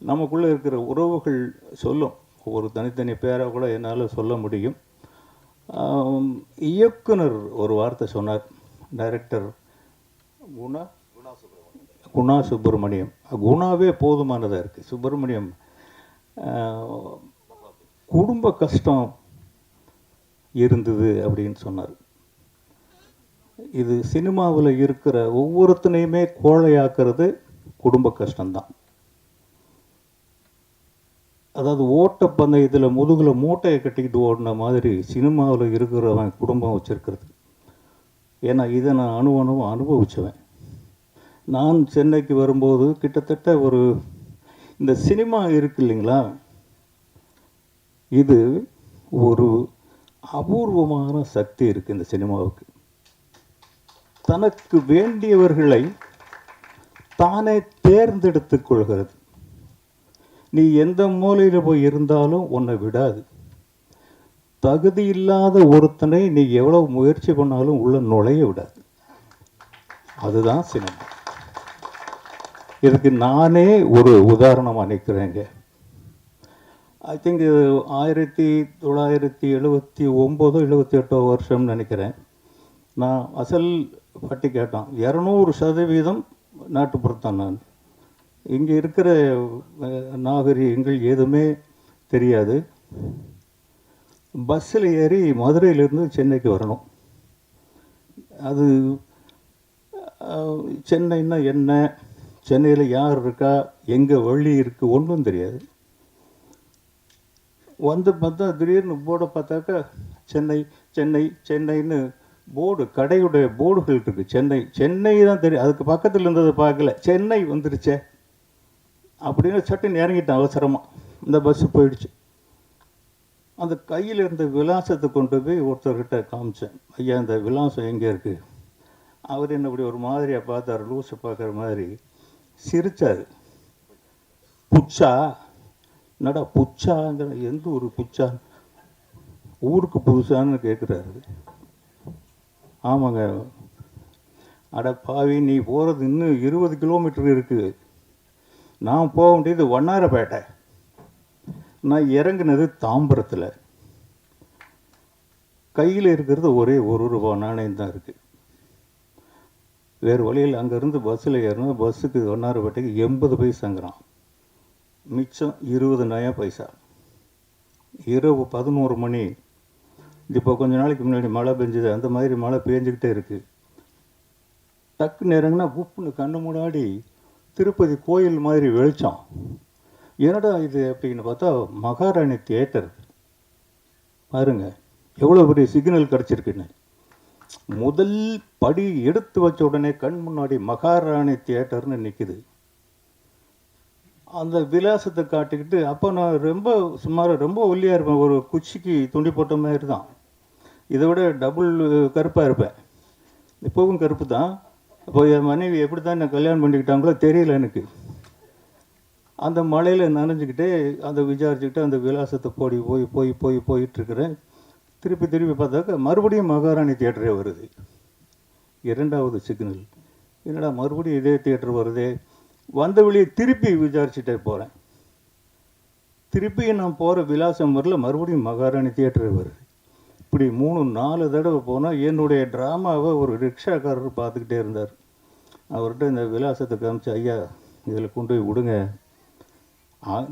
நமக்குள்ளே இருக்கிற உறவுகள் சொல்லும். ஒரு தனித்தனி பேராக கூட என்னால் சொல்ல முடியும். இயக்குனர் ஒரு வார்த்தை சொன்னார், டைரக்டர் குணா சுப்பிரமணியம். குணாவே போதுமானதாக இருக்குது. சுப்பிரமணியம் குடும்ப கஷ்டம் இருந்தது அப்படின்னு சொன்னார். இது சினிமாவில் இருக்கிற ஒவ்வொருத்தனையுமே கோழையாக்குறது குடும்ப கஷ்டம்தான். அதாவது ஓட்டப்பந்தயத்தில் முதுகில் மூட்டையை கட்டிக்கிட்டு ஓடின மாதிரி சினிமாவில் இருக்கிறவன் குடும்பம் வச்சுருக்கிறது. ஏன்னா இதை நான் அனுபவிச்சவன். நான் சென்னைக்கு வரும்போது கிட்டத்தட்ட இந்த சினிமா இருக்கு இல்லைங்களா, இது ஒரு அபூர்வமான சக்தி இருக்குது இந்த சினிமாவுக்கு. தனக்கு வேண்டியவர்களை தானே தேர்ந்தெடுத்து கொள்கிறது. நீ எந்த மூலையில் போய் இருந்தாலும் உன்னை விடாது. தகுதி இல்லாத ஒருத்தனை நீ எவ்வளவு முயற்சி பண்ணாலும் உள்ள நுழைய விடாது. அதுதான் சினிமா. இதுக்கு நானே ஒரு உதாரணமாக நிற்கிறேங்க. ஐ திங்க் இது 1979 78 வருஷம்னு நினைக்கிறேன். நான் அசல் பட்டி கேட்டான். 200% நாட்டுப்புறத்தான். நான் இங்கே இருக்கிற நாகரிகங்கள் எதுவுமே தெரியாது. பஸ்ஸில் ஏறி மதுரையிலேருந்து சென்னைக்கு வரணும். அது சென்னைன்னா என்ன, சென்னையில் யார் இருக்கா, எங்கே வழி இருக்குது, ஒன்றும் தெரியாது. வந்து பார்த்தா திடீர்னு போர்டை பார்த்தாக்கா சென்னை சென்னை சென்னைன்னு போர்டு, கடையுடைய போர்டுகள் இருக்குது. சென்னை சென்னை தான் தெரியும், அதுக்கு பக்கத்தில் இருந்ததை பார்க்கல. சென்னை வந்துருச்சே அப்படின்னு சட்டுன்னு இறங்கிட்டேன் அவசரமாக. இந்த பஸ்ஸு போயிடுச்சு. அந்த கையில் இருந்த விலாசத்தை கொண்டு போய் ஒருத்தர்கிட்ட காமிச்சேன். ஐயா இந்த விலாசம் எங்கே இருக்குது? அவர் என்ன இப்படி ஒரு மாதிரியாக பார்த்தார், லூஸை பார்க்குற மாதிரி சிரித்தார். புச்சா என்னடா புச்சாங்கிற, எந்த ஒரு புச்சா, ஊருக்கு புதுசான்னு கேட்குறாரு. ஆமாங்க. அட பாவி, நீ போகிறது இன்னும் 20 கிலோமீட்டர் இருக்குது. நான் போக வேண்டியது வண்ணாரப்பேட்டை. நான் இறங்குனது தாம்பரத்தில். கையில் இருக்கிறது ஒரே ₹1 நாணயம் தான் இருக்குது. வேறு வழியில் அங்கேருந்து பஸ்ஸில் ஏறணும். பஸ்ஸுக்கு வண்ணாரப்பேட்டைக்கு 80 பைசாங்கிறான். மிச்சம் 20 நயா பைசா. இரவு 11 மணி. இப்போ கொஞ்ச நாளைக்கு முன்னாடி மழை பெஞ்சுது, அந்த மாதிரி மழை பெஞ்சிக்கிட்டே இருக்குது. டக்கு நேரங்கன்னா உப்புன்னு கண்ணு முன்னாடி திருப்பதி கோயில் மாதிரி வெளிச்சம். என்னடா இது அப்படின்னு பார்த்தா மகாராணி தியேட்டர். பாருங்க எவ்வளோ பெரிய சிக்னல் கிடச்சிருக்குன்னு. முதல் படி எடுத்து வச்ச உடனே கண் முன்னாடி மகாராணி தியேட்டர்னு நிற்குது. அந்த விலாசத்தை காட்டிக்கிட்டு, அப்போ நான் ரொம்ப ஒல்லியாக இருப்பேன். ஒரு குச்சிக்கு துண்டி போட்ட மாதிரி தான். இதை விட டபுள் கருப்பாக இருப்பேன். இப்போவும் கருப்பு தான். அப்போ என் மனைவி எப்படி தான் என்னை கல்யாணம் பண்ணிக்கிட்டாங்களோ தெரியல எனக்கு. அந்த மலையில் நனைஞ்சிக்கிட்டே அந்த விசாரிச்சுக்கிட்டு அந்த விலாசத்தை போயிட்டுருக்கிறேன். திருப்பி பார்த்தாக்க மறுபடியும் மகாராணி தியேட்டரே வருது. 2வது சிக்னல். என்னடா மறுபடியும் இதே தியேட்டர் வருதே. வந்த வழியை திருப்பி விசாரிச்சுட்டே போகிறேன். திருப்பி நான் போகிற விலாசம் வரல, மறுபடியும் மகாராணி தியேட்டரே வருது. இப்படி 3-4 தடவை போனால் என்னுடைய ட்ராமாவை ஒரு ரிக்ஷாக்காரர் பார்த்துக்கிட்டே இருந்தார். அவர்கிட்ட இந்த விலாசத்தை காமிச்சு, ஐயா இதில் கொண்டு போய் விடுங்க,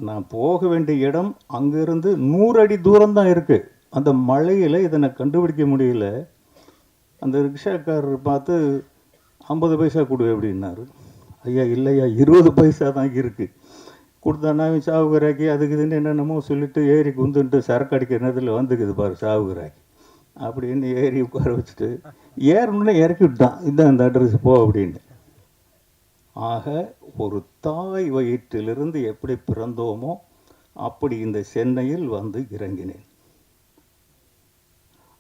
நான் போக வேண்டிய இடம் அங்கேருந்து 100 அடி தூரம்தான் இருக்குது. அந்த மழையில் இதை நான் கண்டுபிடிக்க முடியல. அந்த ரிக்ஷாக்காரர் பார்த்து 50 பைசா கொடு அப்படின்னாரு. ஐயா இல்லையா 20 பைசா தான் இருக்குது. கொடுத்தானா சாவுகராக்கி அதுக்கு இதுன்னு என்னென்னமோ சொல்லிட்டு ஏறி குந்துன்ட்டு சரக்கு அடிக்கிற நேரத்தில் வந்துக்குது பாரு சாவுகராக்கி அப்படின்னு ஏறி உட்கார வச்சுட்டு ஏறணுன்னு இறக்கி விட்டான். இதான் இந்த அட்ரஸ் போ அப்படின்னு. ஆக ஒரு தாய் வயிற்றிலிருந்து எப்படி பிறந்தோமோ அப்படி இந்த சென்னையில் வந்து இறங்கினேன்.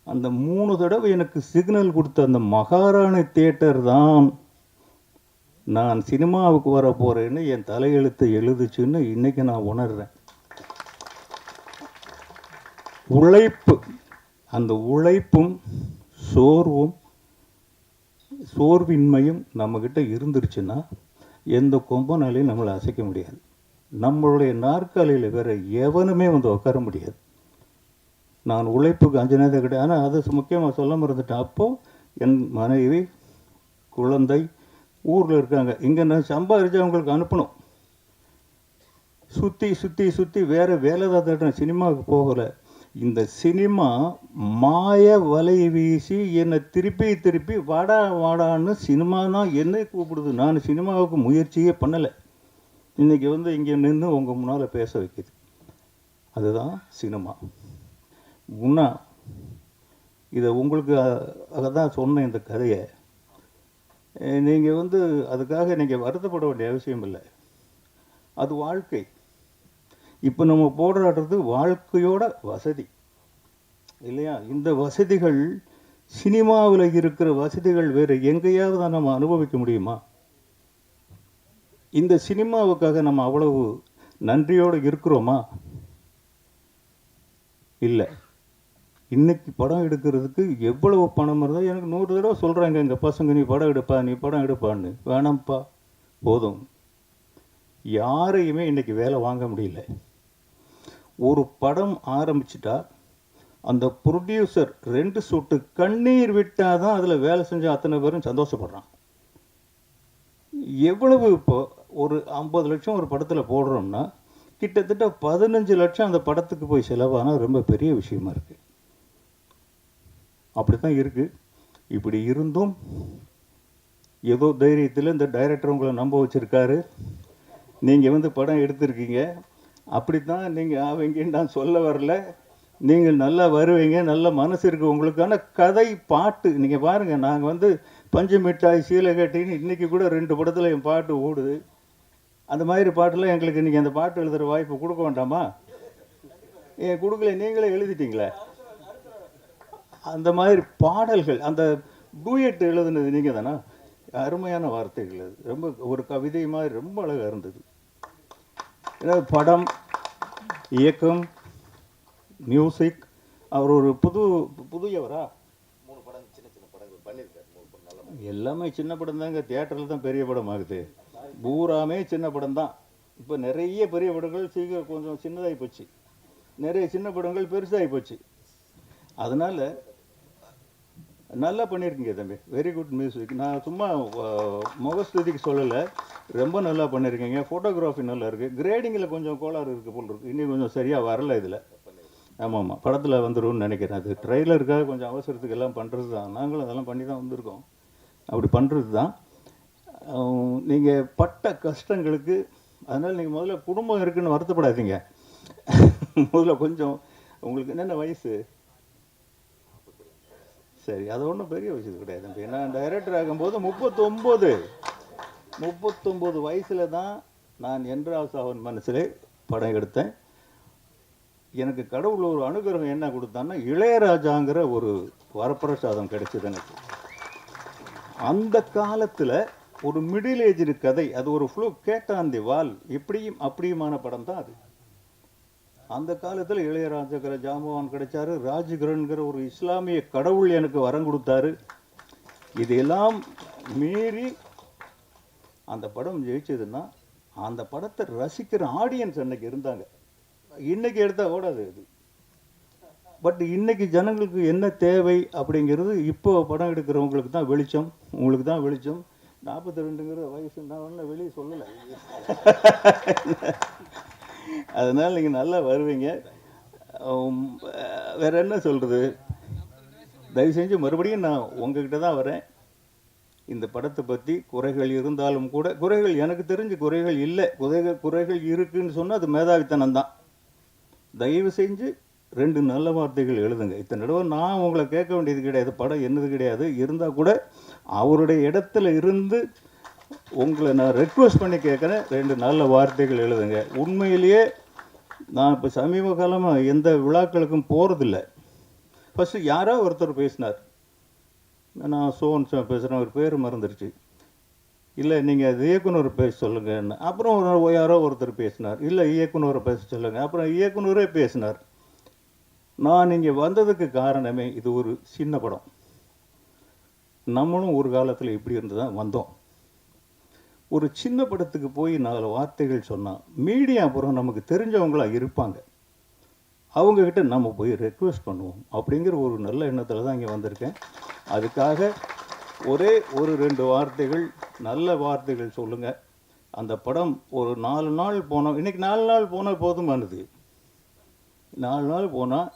அந்த 3 தடவை எனக்கு சிக்னல் கொடுத்த அந்த மகாராணி தியேட்டர் தான் நான் சினிமாவுக்கு வர போகிறேன்னு என் தலையெழுத்தை எழுதுச்சுன்னு இன்றைக்கி நான் உணர்றேன். உழைப்பு, அந்த உழைப்பும் சோர்வின்மையும் நம்மக்கிட்ட இருந்துருச்சுன்னா எந்த கொம்பனாலையும் நம்மளை அசைக்க முடியாது. நம்மளுடைய நாற்காலியில் வேறு எவனுமே வந்து உட்கார முடியாது. நான் உழைப்புக்கு 5 நேரத்தை கிடையாது. ஆனால் அதை முக்கியமாக சொல்ல மறந்துட்டேன். அப்போது என் மனைவி குழந்தை ஊரில் இருக்காங்க. இங்கே நான் சம்பாதிச்சு அவங்களுக்கு அனுப்பணும். சுற்றி வேறு வேலை தான் தேடுறேன். சினிமாவுக்கு போகலை. இந்த சினிமா மாய வலை வீசி என்னை திருப்பி வாடான்னு சினிமா தான் என்னை கூப்பிடுது. நான் சினிமாவுக்கு முயற்சியே பண்ணலை. இன்றைக்கி வந்து இங்கே நின்று உங்கள் முன்னால் பேச வைக்கிது. அதுதான் சினிமா. முன்னா இதை உங்களுக்கு தான் சொன்ன இந்த கதையை நீங்கள் வந்து அதுக்காக நீங்கள் வருத்தப்பட வேண்டிய அவசியம் இல்லை. அது வாழ்க்கை. இப்போ நம்ம போராடுறது வாழ்க்கையோட வசதி இல்லையா? இந்த வசதிகள் சினிமாவில் இருக்கிற வசதிகள் வேறு எங்கேயாவது நம்ம அனுபவிக்க முடியுமா? இந்த சினிமாவுக்காக நம்ம அவ்வளவு நன்றியோடு இருக்கிறோமா? இல்லை. இன்றைக்கி படம் எடுக்கிறதுக்கு எவ்வளவு பணம் இருந்தால் எனக்கு 100 தடவை சொல்கிறாங்க எங்கள் பசங்க, நீ படம் எடுப்பான்னு. வேணாம்ப்பா, போதும். யாரையுமே இன்றைக்கி வேலை வாங்க முடியல. ஒரு படம் ஆரம்பிச்சிட்டா அந்த ப்ரொடியூசர் 2 சொட்டு கண்ணீர் விட்டால் தான் அதில் வேலை செஞ்ச அத்தனை பேரும் சந்தோஷப்படுறான். எவ்வளவு இப்போ ஒரு 50 லட்சம் ஒரு படத்தில் போடுறோம்னா கிட்டத்தட்ட 15 லட்சம் அந்த படத்துக்கு போய் செலவானா ரொம்ப பெரிய விஷயமா இருக்குது. அப்படி தான் இருக்குது. இப்படி இருந்தும் ஏதோ தைரியத்தில் இந்த டைரக்டர் உங்களை நம்ப வச்சுருக்காரு. நீங்கள் வந்து படம் எடுத்திருக்கீங்க. அப்படி தான் நீங்கள் ஆவீங்கன்னு நான் சொல்ல வரல. நீங்கள் நல்லா வருவீங்க, நல்ல மனசு இருக்குது உங்களுக்கான கதை பாட்டு. நீங்கள் பாருங்கள், நாங்கள் வந்து பஞ்சு மிட்டாய் சீலை கட்டின்னு இன்றைக்கி கூட 2 படத்தில் என் பாட்டு ஓடுது. அந்த மாதிரி பாட்டெல்லாம் எங்களுக்கு இன்றைக்கி அந்த பாட்டு எழுதுகிற வாய்ப்பு கொடுக்க வேண்டாமா? ஏன் கொடுக்கல, நீங்களே எழுதிட்டீங்களே. அந்த மாதிரி பாடல்கள், அந்த டூயட் எழுதுனது நீங்கள் தானே? அருமையான வார்த்தைகள். அது ரொம்ப ஒரு கவிதை மாதிரி ரொம்ப அழகாக இருந்தது. ஏதாவது படம், இயக்கம், மியூசிக், அவர் ஒரு புதியவரா? 3 படம் சின்ன சின்ன படங்கள் பண்ணியிருக்காரு. 3 படம் நல்லா எல்லாமே சின்ன படம் தாங்க. தியேட்டரில் தான் பெரிய படம் ஆகுது. பூராமே சின்ன படம் தான். இப்போ நிறைய பெரிய படங்கள் சீக்கிரம் கொஞ்சம் சின்னதாகி போச்சு, நிறைய சின்ன படங்கள் பெருசாகி போச்சு. அதனால் நல்லா பண்ணியிருக்கீங்க தம்பி, வெரி குட் மியூசிக். நான் சும்மா முகஸ்துதிக்கு சொல்லலை, ரொம்ப நல்லா பண்ணியிருக்கீங்க. ஃபோட்டோகிராஃபி நல்லா இருக்குது. கிரேடிங்கில் கொஞ்சம் கோளாறு இருக்குது போல் இருக்குது, இன்னும் கொஞ்சம் சரியாக வரல இதில். ஆமாம், படத்தில் வந்துடும்னு நினைக்கிறேன். அது ட்ரெய்லருக்காக கொஞ்சம் அவசரத்துக்கு எல்லாம் பண்ணுறது தான். நாங்களும் அதெல்லாம் பண்ணி தான் வந்திருக்கோம். அப்படி பண்ணுறது தான். நீங்கள் பட்ட கஷ்டங்களுக்கு, அதனால் நீங்கள் முதல்ல குடும்பம் இருக்குதுன்னு வருத்தப்படாதீங்க. முதல்ல கொஞ்சம் உங்களுக்கு என்னென்ன வயசு? சரி, அது ஒன்றும் பெரிய விஷயம் கிடையாது. நான் டைரக்டர் ஆகும்போது 39 வயசில் தான் நான் என்றாசாவன் மனசிலே படம் எடுத்தேன். எனக்கு கடவுள் ஒரு அனுகிரகம் என்ன கொடுத்தான்னா, இளையராஜாங்கிற ஒரு வரப்பிரசாதம் கிடைச்சது எனக்கு. அந்த காலத்தில் ஒரு மிடில் ஏஜ் கதை, அது ஒரு ஃப்ளூ கேட்டான் தி வால், இப்படியும் அப்படியுமான படம் தான் அது. அந்த காலத்தில் இளையராஜாங்கிற ஜாம்பவான் கிடைச்சாரு. ராஜ்கிரன்கிற ஒரு இஸ்லாமிய கடவுள் எனக்கு வரம் கொடுத்தாரு. இதையெல்லாம் மீறி அந்த படம் ஜெயிச்சதுன்னா, அந்த படத்தை ரசிக்கிற ஆடியன்ஸ் அன்னைக்கு இருந்தாங்க. இன்னைக்கு எடுத்தால் ஓடாது அது. பட் இன்னைக்கு ஜனங்களுக்கு என்ன தேவை அப்படிங்கிறது இப்போ படம் எடுக்கிறவங்களுக்கு தான் வெளிச்சம், உங்களுக்கு தான் வெளிச்சம். 42ங்கிற வயசு நான் ஒன்றும் வெளியே சொல்லலை. அதனால் நீங்கள் நல்லா வருவீங்க. வேற என்ன சொல்கிறது, தயவு செஞ்சு மறுபடியும் நான் உங்ககிட்ட தான் வரேன். இந்த படத்தை பற்றி குறைகள் இருந்தாலும் கூட, குறைகள் எனக்கு தெரிஞ்சு குறைகள் இல்லை. குறைகள் இருக்குன்னு சொன்னால் அது மேதாவித்தனம் தான். தயவு செஞ்சு 2 நல்ல வார்த்தைகள் எழுதுங்க. இத்தனை தடவை நான் உங்களை கேட்க வேண்டியது கிடையாது, படம் என்னது கிடையாது. இருந்தால் கூட அவருடைய இடத்துல இருந்து உங்களை நான் ரெக்வஸ்ட் பண்ணி கேட்குறேன், 2 நல்ல வார்த்தைகள் எழுதுங்க. உண்மையிலேயே நான் இப்போ சமீப காலமாக எந்த விழாக்களுக்கும் போகிறதில்ல. ஃபஸ்ட்டு யாரோ ஒருத்தர் பேசினார், நான் சோன் பேசுகிறேன், ஒரு பேர் மறந்துடுச்சு. இல்லை நீங்கள் அது இயக்குனர் பேச சொல்லுங்கன்னு. அப்புறம் யாரோ ஒருத்தர் பேசினார், இல்லை இயக்குனரை பேச சொல்லுங்கள். அப்புறம் இயக்குனரே பேசினார். நான் இங்கே வந்ததுக்கு காரணமே, இது ஒரு சின்ன படம். நம்மளும் ஒரு காலத்தில் இப்படி இருந்து தான் வந்தோம். ஒரு சின்ன படத்துக்கு போய் 4 வார்த்தைகள் சொன்னால் மீடியா அப்புறம் நமக்கு தெரிஞ்சவங்களாக இருப்பாங்க, அவங்கக்கிட்ட நம்ம போய் ரெக்வெஸ்ட் பண்ணுவோம் அப்படிங்கிற ஒரு நல்ல எண்ணத்தில் தான் இங்கே வந்திருக்கேன். அதுக்காக ஒரே ஒரு 2 வார்த்தைகள், நல்ல வார்த்தைகள் சொல்லுங்கள். அந்த படம் ஒரு 4 நாள் போனோம். இன்றைக்கி 4 நாள் போனால் போதுமானது. 4 நாள் போனால்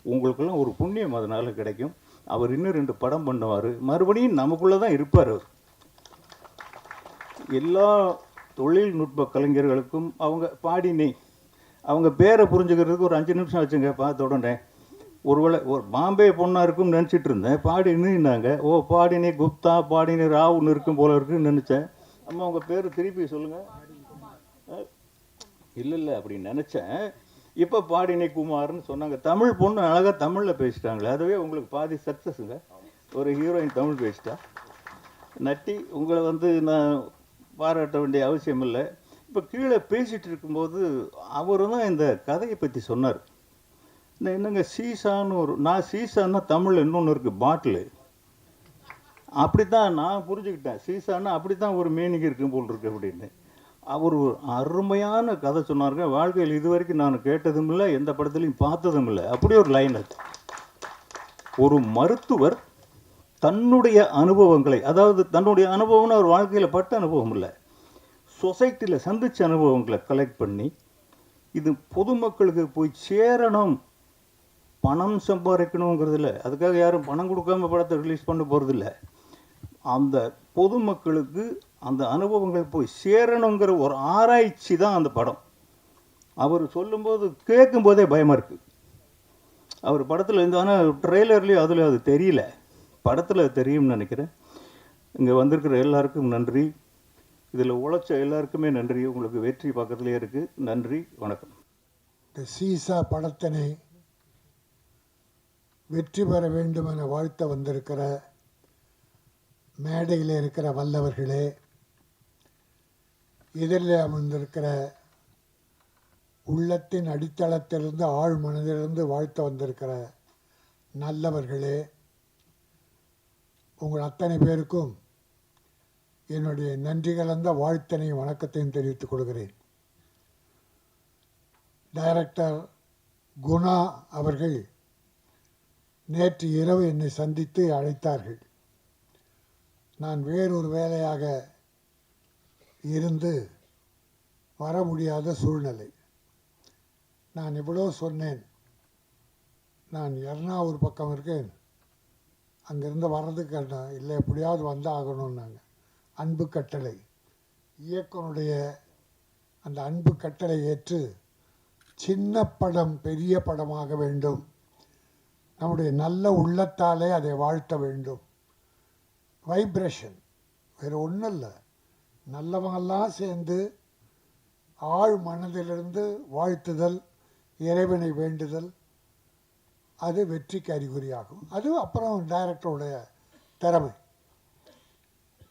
உங்களுக்கெல்லாம் ஒரு புண்ணியம் அதனால் கிடைக்கும். அவர் இன்னும் 2 படம் பண்ணுவார், மறுபடியும் நமக்குள்ளே தான் இருப்பார் அவர். எல்லா தொழில்நுட்ப கலைஞர்களுக்கும் அவங்க பாடினி, அவங்க பேரை புரிஞ்சுக்கிறதுக்கு ஒரு 5 நிமிஷம் வச்சுங்க பார்த்த உடனே. ஒருவேளை ஒரு பாம்பே பொண்ணாக இருக்கும்னு நினச்சிட்டு இருந்தேன், பாடினின்னாங்க. ஓ, பாடினி குப்தா, பாடினி ராவுன்னு இருக்கும் போல இருக்குன்னு நினச்சேன். அம்மா உங்கள் பேர் திருப்பி சொல்லுங்கள். இல்லை அப்படின்னு நினச்சேன். இப்போ பாடினி குமார்னு சொன்னாங்க. தமிழ் பொண்ணு அழகாக தமிழில் பேசிட்டாங்களே, அதுவே உங்களுக்கு பாதி சக்ஸஸுங்க. ஒரு ஹீரோயின் தமிழ் பேசிட்டா. நட்டி, உங்களை வந்து நான் பாராட்ட வேண்டிய அவசியம் இல்லை. இப்போ கீழே பேசிகிட்டு இருக்கும்போது அவர் தான் இந்த கதையை பற்றி சொன்னார். என்னங்க சீசான்னு நான் சீசான்னா தமிழ் இன்னொன்று இருக்குது, பாட்டிலு. அப்படி தான் நான் புரிஞ்சுக்கிட்டேன். சீசான்னா அப்படி தான் ஒரு மீனிங் இருக்கும் போல் இருக்கு அப்படின்னு. அவர் ஒரு அருமையான கதை சொன்னாருங்க. வாழ்க்கையில் இதுவரைக்கும் நான் கேட்டதும் இல்லை, எந்த படத்துலையும் பார்த்ததும் இல்லை. அப்படியே ஒரு லைன் அது. ஒரு மருத்துவர் தன்னுடைய அனுபவங்களை, அதாவது தன்னுடைய அனுபவம்னு அவர் வாழ்க்கையில் பட்ட அனுபவம் இல்லை, சொசைட்டியில் சந்தித்த அனுபவங்களை கலெக்ட் பண்ணி இது பொதுமக்களுக்கு போய் சேரணும், பணம் சம்பாதிக்கணுங்கிறதுல அதுக்காக யாரும் பணம் கொடுக்காம படத்தை ரிலீஸ் பண்ண போகிறதில்ல. அந்த பொதுமக்களுக்கு அந்த அனுபவங்கள் போய் சேரணுங்கிற ஒரு ஆராய்ச்சி தான் அந்த படம். அவர் சொல்லும்போது கேட்கும்போதே பயமாக இருக்குது. அவர் படத்தில் இருந்து, ஆனால் ட்ரெய்லர்லேயும் அதில் அது தெரியல, படத்தில் தெரியும்னு நினைக்கிறேன். இங்கே வந்திருக்கிற எல்லாருக்கும் நன்றி, இதில் உழைச்ச எல்லாருக்குமே நன்றி. உங்களுக்கு வெற்றி பக்கத்துலேயே இருக்குது. நன்றி, வணக்கம். இந்த சீசா படத்தினை வெற்றி பெற வேண்டும் என வாழ்த்த வந்திருக்கிற மேடையில் இருக்கிற வல்லவர்களே, எதிரில் அமர்ந்திருக்கிற உள்ளத்தின் அடித்தளத்திலிருந்து ஆழ் மனதிலிருந்து வாழ்த்த வந்திருக்கிற நல்லவர்களே, உங்கள் அத்தனை பேருக்கும் என்னுடைய நன்றி கலந்த வாழ்த்தனையும் வணக்கத்தையும் தெரிவித்துக் கொள்கிறேன். டைரக்டர் குணா அவர்கள் நேற்று இரவு என்னை சந்தித்து அழைத்தார்கள். நான் வேறொரு வேலையாக இருந்து வர முடியாத சூழ்நிலை. நான் இவ்வளோ சொன்னேன், நான் எர்ணாவூர் பக்கம் இருக்கேன், அங்கேருந்து வர்றதுக்கு இல்லை எப்படியாவது வந்தாகணும்னாங்க. அன்பு கட்டளை, இயக்குனுடைய அந்த அன்பு கட்டளை ஏற்று சின்ன படம் பெரிய படமாக வேண்டும், நம்முடைய நல்ல உள்ளத்தாலே அதை வாழ்த்த வேண்டும். வைப்ரேஷன் வேறு ஒன்றும் இல்லை, நல்லவங்கெல்லாம் சேர்ந்து ஆழ் மனதிலிருந்து வாழ்த்துதல், இறைவனை வேண்டுதல், அது வெற்றிக்கு அறிகுறியாகும். அது அப்புறம் டைரக்டருடைய திறமை,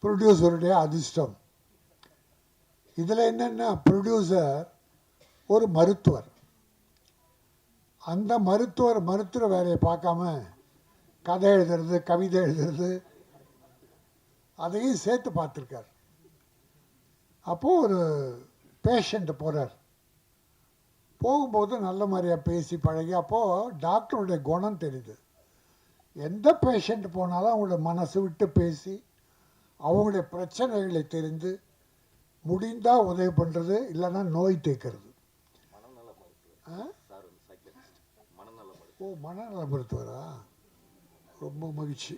ப்ரொடியூசருடைய அதிர்ஷ்டம். இதில் என்னென்னா, ப்ரொடியூசர் ஒரு மருத்துவர். அந்த மருத்துவர் வேலையை பார்க்காம கதை எழுதுறது, கவிதை எழுதுறது, அதையும் சேர்த்து பார்த்துருக்கார். அப்போது ஒரு பேஷண்ட்டு போகிறார், போகும்போது நல்ல மாதிரியாக பேசி பழகி, அப்போது டாக்டருடைய குணம் தெரியுது. எந்த பேஷண்ட் போனாலும் அவங்களோட மனசு விட்டு பேசி அவங்களுடைய பிரச்சனைகளை தெரிந்து முடிந்தால் உதவி பண்ணுறது, இல்லைன்னா நோய் தேய்க்கிறது. ஓ, மனநல மருத்துவரா? ரொம்ப மகிழ்ச்சி.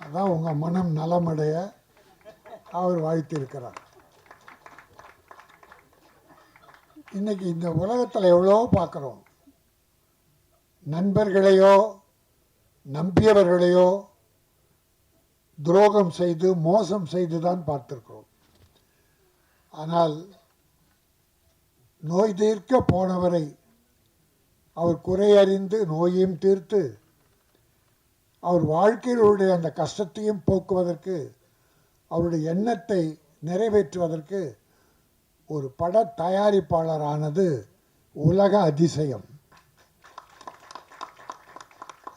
அதான் உங்கள் மனம் நலமடைய அவர் வாழ்த்திருக்கிறார். இன்றைக்கி இந்த உலகத்தில் எவ்வளோ பார்க்குறோம், நண்பர்களையோ நம்பியவர்களையோ துரோகம் செய்து மோசம் செய்து தான் பார்த்துருக்கிறோம். ஆனால் நோய் தீர்க்க போனவரை அவர் குறையறிந்து நோயையும் தீர்த்து அவர் வாழ்க்கையிலுடைய அந்த கஷ்டத்தையும் போக்குவதற்கு, அவருடைய எண்ணத்தை நிறைவேற்றுவதற்கு ஒரு பட தயாரிப்பாளரானது உலக அதிசயம்.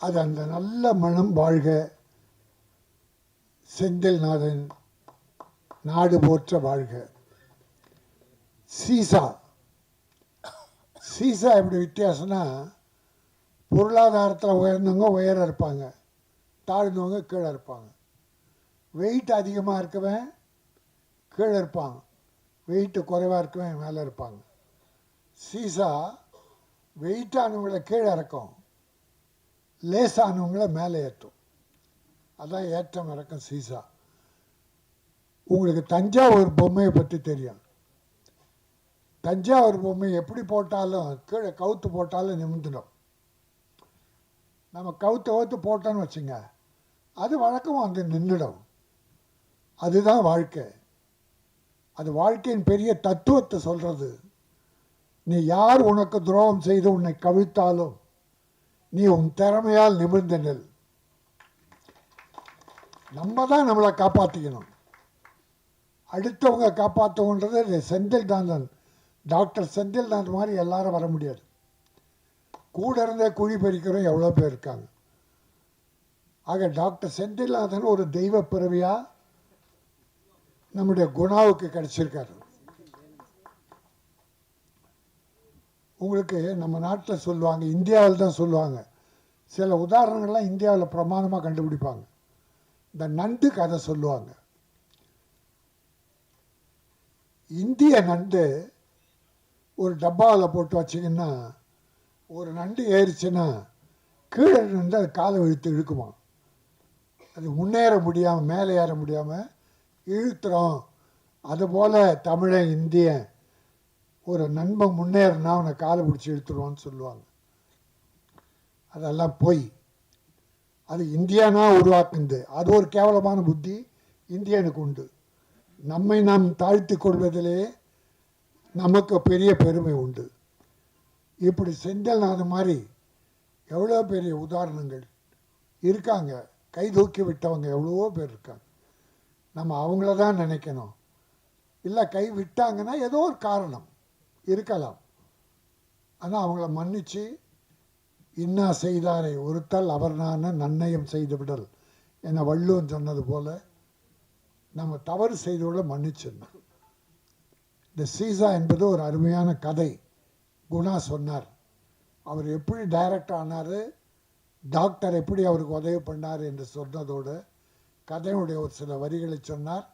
அது அந்த நல்ல மனம் வாழ்க. செந்தில்நாதன் நாடு போற்ற வாழ்க. சீசா எப்படி வித்தியாசம்னா, பொருளாதாரத்தில் உயர்ந்தவங்க உயர இருப்பாங்க, தாழ்ந்தவங்க கீழே இருப்பாங்க. வெயிட் அதிகமாக இருக்கவன் கீழே இருப்பாங்க, வெயிட்டு குறைவாக இருக்கவன் மேலே இருப்பாங்க. சீசா வெயிட்டானவங்களை கீழே இறக்கும், லேசானவங்களை மேலே ஏற்றும். அதான் ஏற்றம் இறக்கம் சீசா. உங்களுக்கு தஞ்சாவூர் பொம்மையை பற்றி தெரியும். தஞ்சாவூர் பொம்மை எப்படி போட்டாலும் கீழே கவுத்து போட்டாலும் நிமிந்துடும். நம்ம கவுத்து போட்டோன்னு வச்சுங்க, அது வழக்கமாக வந்து நின்றுடும். அதுதான் வாழ்க்கை. அது வாழ்க்கையின் பெரிய தத்துவத்தை சொல்கிறது. நீ யார் உனக்கு துரோகம் செய்து உன்னை கவிழ்த்தாலும் நீ உன் திறமையால் நிமிர்ந்து நெல். நம்ம தான் நம்மளை காப்பாற்றிக்கணும். அடுத்தவங்க காப்பாற்றணுன்றது செந்தில்நாதன், டாக்டர் செந்தில்நாதன் மாதிரி எல்லாரும் வர முடியாது. கூட இருந்தே குழி பறிக்கிறோம் எவ்வளோ பேர் இருக்காங்க. ஆக டாக்டர் செந்தில்நாதன் ஒரு தெய்வ பிறவியாக நம்முடைய குணாவுக்கு கிடைச்சிருக்காரு. உங்களுக்கு நம்ம நாட்டில் சொல்லுவாங்க, இந்தியாவில் தான் சொல்லுவாங்க, சில உதாரணங்கள்லாம் இந்தியாவில் பிரமாணமாக கண்டுபிடிப்பாங்க. இந்த நண்டு கதை சொல்லுவாங்க. இந்திய நண்டு ஒரு டப்பாவில் போட்டு வச்சிங்கன்னா ஒரு நண்டு ஏறிச்சுன்னா கீழே நின்று அது காலை இழுத்து இழுக்குமா. அது முன்னேற முடியாமல் மேலே ஏற முடியாமல் இழுத்துறோம். அதுபோல் தமிழன் இந்தியன் ஒரு நண்பன் முன்னேறினா அவனை காலை பிடிச்சி இழுத்துருவான்னு சொல்லுவாங்க. அதெல்லாம் போய் அது இந்தியானா உருவாக்குந்து. அது ஒரு கேவலமான புத்தி இந்தியனுக்கு உண்டு. நம்மை நாம் தாழ்த்தி கொள்வதிலே நமக்கு பெரிய பெருமை உண்டு. இப்படி செந்தில்நாத் மாதிரி எவ்வளோ பெரிய உதாரணங்கள் இருக்காங்க. கை தூக்கி விட்டவங்க எவ்வளவோ பேர் இருக்காங்க. நம்ம அவங்கள தான் நினைக்கணும். இல்லை கை விட்டாங்கன்னா ஏதோ ஒரு காரணம் இருக்கலாம். ஆனால் அவங்கள மன்னித்து இன்னா செய்தாரை ஒருத்தல் அவர் நான நன்னயம் செய்து விடல் என வள்ளுவன் சொன்னது போல் நம்ம தவறு செய்தோட மன்னிச்சிடணும். இந்த சீசா என்பது ஒரு அருமையான கதை. குணா சொன்னார். அவர் எப்படி டைரக்ட் ஆனார், டாக்டர் எப்படி அவருக்கு உதவி பண்ணார் என்று சொன்னதோடு கதையுடைய ஒரு சில வரிகளை சொன்னார்.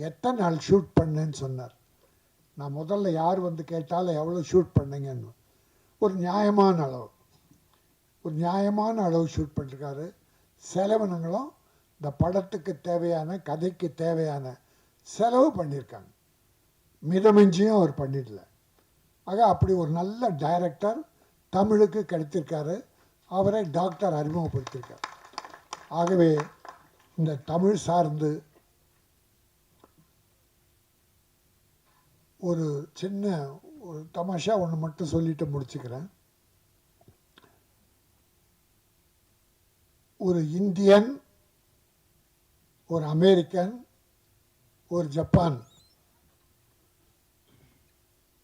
எத்தனை நாள் ஷூட் பண்ணேன்னு சொன்னார். நான் முதல்ல யார் வந்து கேட்டாலும் எவ்வளோ ஷூட் பண்ணீங்கன்னு ஒரு நியாயமான அளவு ஷூட் பண்ணிருக்காரு. செலவினங்களும் இந்த படத்துக்கு தேவையான கதைக்கு தேவையான செலவு பண்ணியிருக்காங்க. மிதமிஞ்சியும் அவர் பண்ணிடல. ஆக அப்படி ஒரு நல்ல டைரக்டர் தமிழுக்கு கிடைத்திருக்காரு. அவரை டாக்டர் அறிமுகப்படுத்தியிருக்கார். ஆகவே இந்த தமிழ் சார்ந்து ஒரு சின்ன ஒரு தமாஷா ஒன்று மட்டும் சொல்லிட்டு முடிச்சுக்கிறேன். ஒரு இந்தியன், ஒரு அமெரிக்கன், ஒரு ஜப்பான்,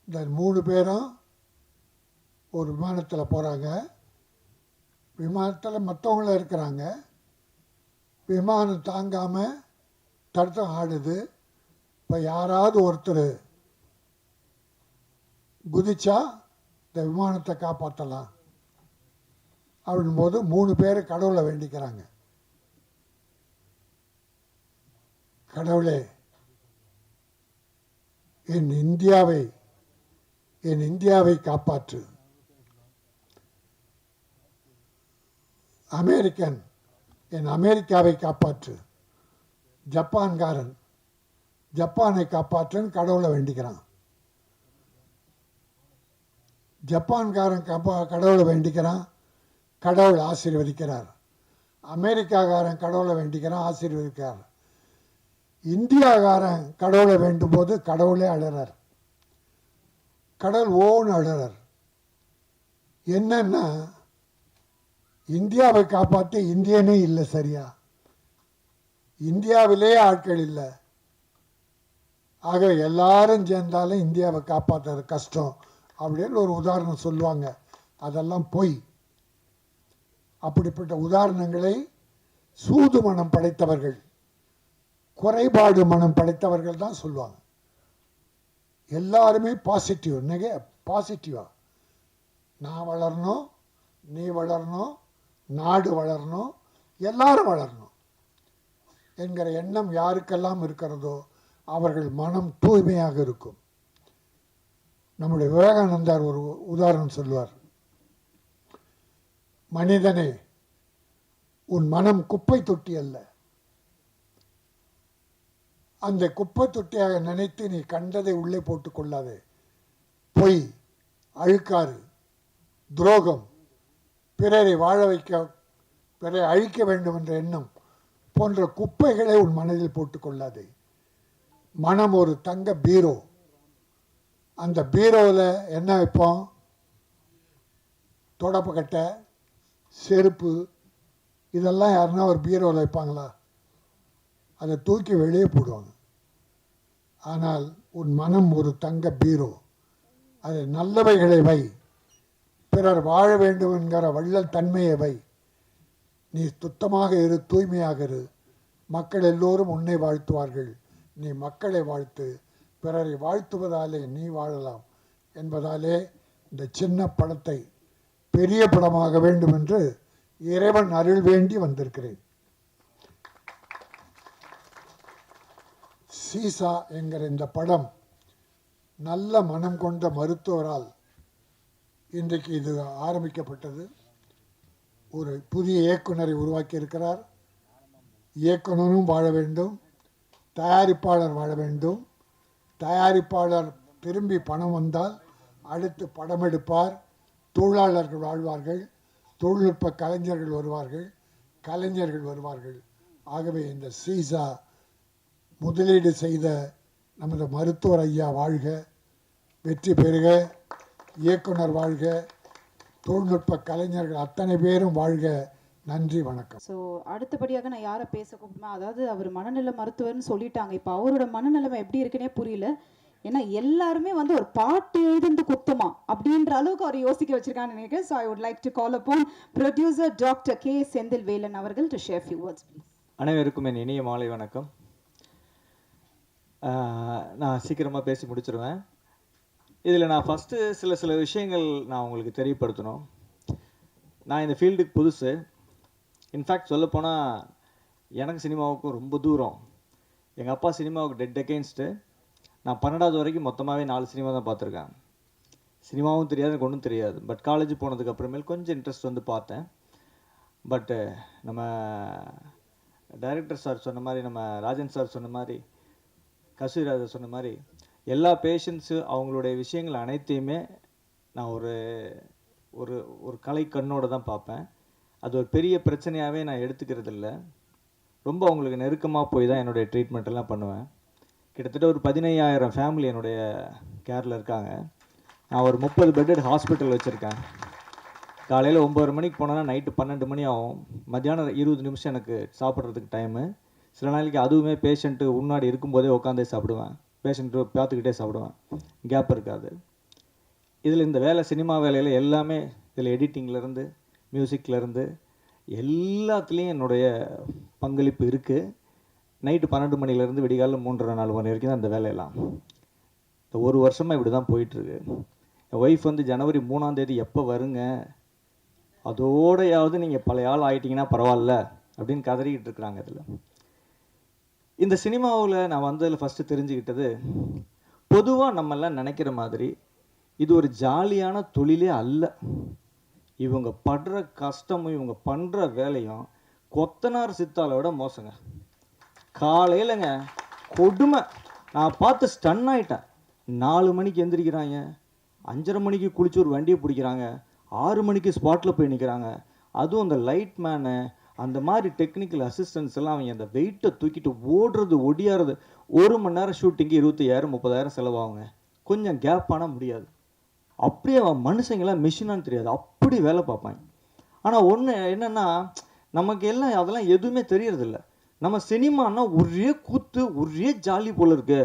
இந்த 3 பேரும் ஒரு விமானத்தில் போகிறாங்க. விமானத்தில் மற்றவங்களும் இருக்கிறாங்க. விமானம் தாங்காமல் தடுத்தம் ஆடுது. இப்போ யாராவது ஒருத்தர் குதிச்சா இந்த விமானத்தை காப்பாற்றலாம் அப்படின்போது 3 பேர் கடவுளை வேண்டிக்கிறாங்க. கடவுளே, என் இந்தியாவை காப்பாற்று. அமெரிக்கன், என் அமெரிக்காவை காப்பாற்று. ஜப்பான்காரன், ஜப்பானை காப்பாற்றுன்னு கடவுளை வேண்டிக்கிறான். ஜப்பான்காரன் கடவுளை வேண்டிக்கிறான், கடவுள் ஆசீர்வதிக்கிறார். அமெரிக்காக்காரன் கடவுளை வேண்டிக்கிறான், ஆசீர்வதிக்கிறார். இந்தியாக்காரன் கடவுளை வேண்டும் போது கடவுளே அழறார். கடவுள் ஓன்னு அழறார். என்னன்னா இந்தியாவை காப்பாற்ற இந்தியனே இல்லை. சரியா, இந்தியாவிலே ஆட்கள் இல்லை. ஆக எல்லாரும் சேர்ந்தாலும் இந்தியாவை காப்பாற்றுறது கஷ்டம் அப்படின்னு ஒரு உதாரணம் சொல்லுவாங்க. அதெல்லாம் பொய். அப்படிப்பட்ட உதாரணங்களை சூது மனம் படைத்தவர்கள், குறைபாடு மனம் படைத்தவர்கள் தான் சொல்லுவாங்க. எல்லாருமே பாசிட்டிவா நான் வளரணும், நீ வளரணும், நாடு வளரணும், எல்லாரும் வளரணும் என்கிற எண்ணம் யாருக்கெல்லாம் இருக்கிறதோ அவர்கள் மனம் தூய்மையாக இருக்கும். நம்முடைய விவேகானந்தார் ஒரு உதாரணம் சொல்லுவார். மனிதனே, உன் மனம் குப்பை தொட்டி அல்ல. அந்த குப்பை தொட்டியாக நினைத்து நீ கண்டதை உள்ளே போட்டுக் கொள்ளாதே. பொய், அழுக்காறு, துரோகம், பிறரை வாழ வைக்க, பிறரை அழிக்க வேண்டும் என்ற எண்ணம் போன்ற குப்பைகளை உன் மனதில் போட்டுக் கொள்ளாதே. மனம் ஒரு தங்க பீரோ. அந்த பீரோவில் என்ன வைப்போம்? தொடப்பக்கட்டை, செருப்பு, இதெல்லாம் யாருன்னா ஒரு பீரோவில் வைப்பாங்களா? அதை தூக்கி வெளியே போடுவாங்க. ஆனால் உன் மனம் ஒரு தங்க பீரோ. அதை நல்லவைகளை வை, பிறர் வாழ வேண்டும் என்கிற வள்ளல் தன்மையை வை. நீ சுத்தமாக இரு, தூய்மையாக இரு, மக்கள் எல்லோரும் உன்னை வாழ்த்துவார்கள் நீ மக்களை வாழ்த்து, பிறரை வாழ்த்துவதாலே நீ வாழலாம் என்பதாலே இந்த சின்ன படத்தை பெரிய படமாக வேண்டும் என்று இறைவன் அருள் வேண்டி வந்திருக்கிறேன். சீசா என்கிற இந்த படம் நல்ல மனம் கொண்ட மருத்துவரால் இன்றைக்கு இது ஆரம்பிக்கப்பட்டது. ஒரு புதிய இயக்குனரை உருவாக்கி இருக்கிறார். இயக்குனரும் வாழ வேண்டும், தயாரிப்பாளர் வாழ வேண்டும். தயாரிப்பாளர் திரும்பி பணம் வந்தால் அடுத்து படம் எடுப்பார். தொழிலாளர்கள் வாழ்வார்கள், தொழில்நுட்ப கலைஞர்கள் வருவார்கள், கலைஞர்கள் வருவார்கள். ஆகவே இந்த சீசா முதலீடு செய்த நமது மருத்துவர் ஐயா வாழ்க, வெற்றி பெறுக, இயக்குனர் வாழ்க, தொழில்நுட்ப கலைஞர்கள் அத்தனை பேரும் வாழ்க. நன்றி, வணக்கம். ஸோ அடுத்தபடியாக நான் யாரை பேச கூப்பிடுமா, அதாவது அவர் மனநல மருத்துவர்னு சொல்லிட்டாங்க. இப்போ அவரோட மனநிலைமை எப்படி இருக்குன்னே புரியல. ஏன்னா எல்லாருமே வந்து ஒரு பாட்டு எழுதுந்து குத்தமா அப்படின்ற அளவுக்கு அவர் யோசிக்க வச்சிருக்கான்னு நினைக்கிறேன். So I would like to call upon producer doctor K Senthil Velan அவர்கள் to share few words please. அனைவருக்கும் என் இனிய மாலை வணக்கம். நான் சீக்கிரமாக பேசி முடிச்சிடுவேன். இதில் நான் ஃபஸ்ட்டு சில விஷயங்கள் நான் உங்களுக்கு தெரியப்படுத்தணும். நான் இந்த ஃபீல்டுக்கு புதுசு. இன்ஃபேக்ட் சொல்லப்போனால் எனக்கு சினிமாவுக்கும் ரொம்ப தூரம். எங்கள் அப்பா சினிமாவுக்கு டெட் அகெயின்ஸ்ட்டு. நான் 12வது வரைக்கும் மொத்தமாகவே 4 சினிமா தான் பார்த்துருக்கேன். சினிமாவும் தெரியாது, எனக்கு ஒன்றும் தெரியாது. பட் காலேஜ் போனதுக்கு அப்புறமேல் கொஞ்சம் இன்ட்ரெஸ்ட் வந்து பார்த்தேன். பட்டு நம்ம டைரக்டர் சார் சொன்ன மாதிரி, நம்ம ராஜன் சார் சொன்ன மாதிரி, கஸ்தூரி ராஜா சொன்ன மாதிரி, எல்லா பேஷண்ட்ஸு அவங்களுடைய விஷயங்கள் அனைத்தையுமே நான் ஒரு ஒரு ஒரு கலை கண்ணோடு தான் பார்ப்பேன். அது ஒரு பெரிய பிரச்சனையாகவே நான் எடுத்துக்கிறது இல்லை. ரொம்ப அவங்களுக்கு நெருக்கமாக போய் தான் என்னுடைய ட்ரீட்மெண்ட் எல்லாம் பண்ணுவேன். கிட்டத்தட்ட ஒரு 15,000 ஃபேமிலி என்னுடைய கேரில் இருக்காங்க. நான் ஒரு 30 பெட்டட் ஹாஸ்பிட்டல் வச்சுருக்கேன். காலையில் 9 மணிக்கு போனோன்னா நைட்டு 12 மணி ஆகும். மத்தியானம் 20 நிமிஷம் எனக்கு சாப்பிட்றதுக்கு டைமு. சில நாளைக்கு அதுவுமே பேஷண்ட்டு முன்னாடி இருக்கும்போதே உட்காந்தே சாப்பிடுவேன், பேஷண்ட்டு பார்த்துக்கிட்டே சாப்பிடுவேன், கேப் இருக்காது. இதில் இந்த வேலை, சினிமா வேலையில் எல்லாமே, இதில் எடிட்டிங்லேருந்து மியூசிக்லேருந்து எல்லாத்துலேயும் என்னுடைய பங்களிப்பு இருக்குது. நைட்டு 12 மணிலேருந்து விடிகாலில் 3:30-4 மணி வரைக்கும் தான் இந்த வேலையெல்லாம். இந்த ஒரு வருஷமாக இப்படி தான் போயிட்டுருக்கு. என் ஒய்ஃப் வந்து ஜனவரி 3ஆம் தேதி எப்போ வருங்க, அதோடையாவது நீங்கள் பழைய ஆள் ஆகிட்டிங்கன்னா பரவாயில்ல அப்படின்னு கதறிக்கிட்டு இருக்கிறாங்க. இதில் இந்த சினிமாவில் நான் வந்ததில் ஃபஸ்ட்டு தெரிஞ்சுக்கிட்டது, பொதுவாக நம்மெல்லாம் நினைக்கிற மாதிரி இது ஒரு ஜாலியான தொழிலே அல்ல. இவங்க படுற கஷ்டமும் இவங்க பண்ணுற வேலையும் கொத்தனார் சித்தாலை விட மோசங்க. காலையிலங்க கொடுமை. நான் பார்த்து ஸ்டன் ஆகிட்டேன். 4 மணிக்கு எந்திரிக்கிறாங்க, 5:30 மணிக்கு குளிச்சு ஒரு வண்டியை பிடிக்கிறாங்க, 6 மணிக்கு ஸ்பாட்டில் போய் நிற்கிறாங்க. அதுவும் அந்த லைட் மேனு, அந்த மாதிரி டெக்னிக்கல் அசிஸ்டன்ஸ் எல்லாம் அவங்க அந்த வெயிட்டை தூக்கிட்டு ஓடுறது ஒடியாறது. 1 மணி நேரம் ஷூட்டிங்கு 25,000-30,000 செலவாகுங்க. கொஞ்சம் கேப் ஆனால் முடியாது. அப்படியே மனுஷங்களாம் மிஷினான்னு தெரியாது, அப்படி வேலை பார்ப்பாங்க. ஆனால் ஒன்று என்னென்னா, நமக்கு எல்லாம் அதெல்லாம் எதுவுமே தெரியறதில்ல. நம்ம சினிமானா ஒரே கூத்து, ஒரே ஜாலி போல் இருக்கு.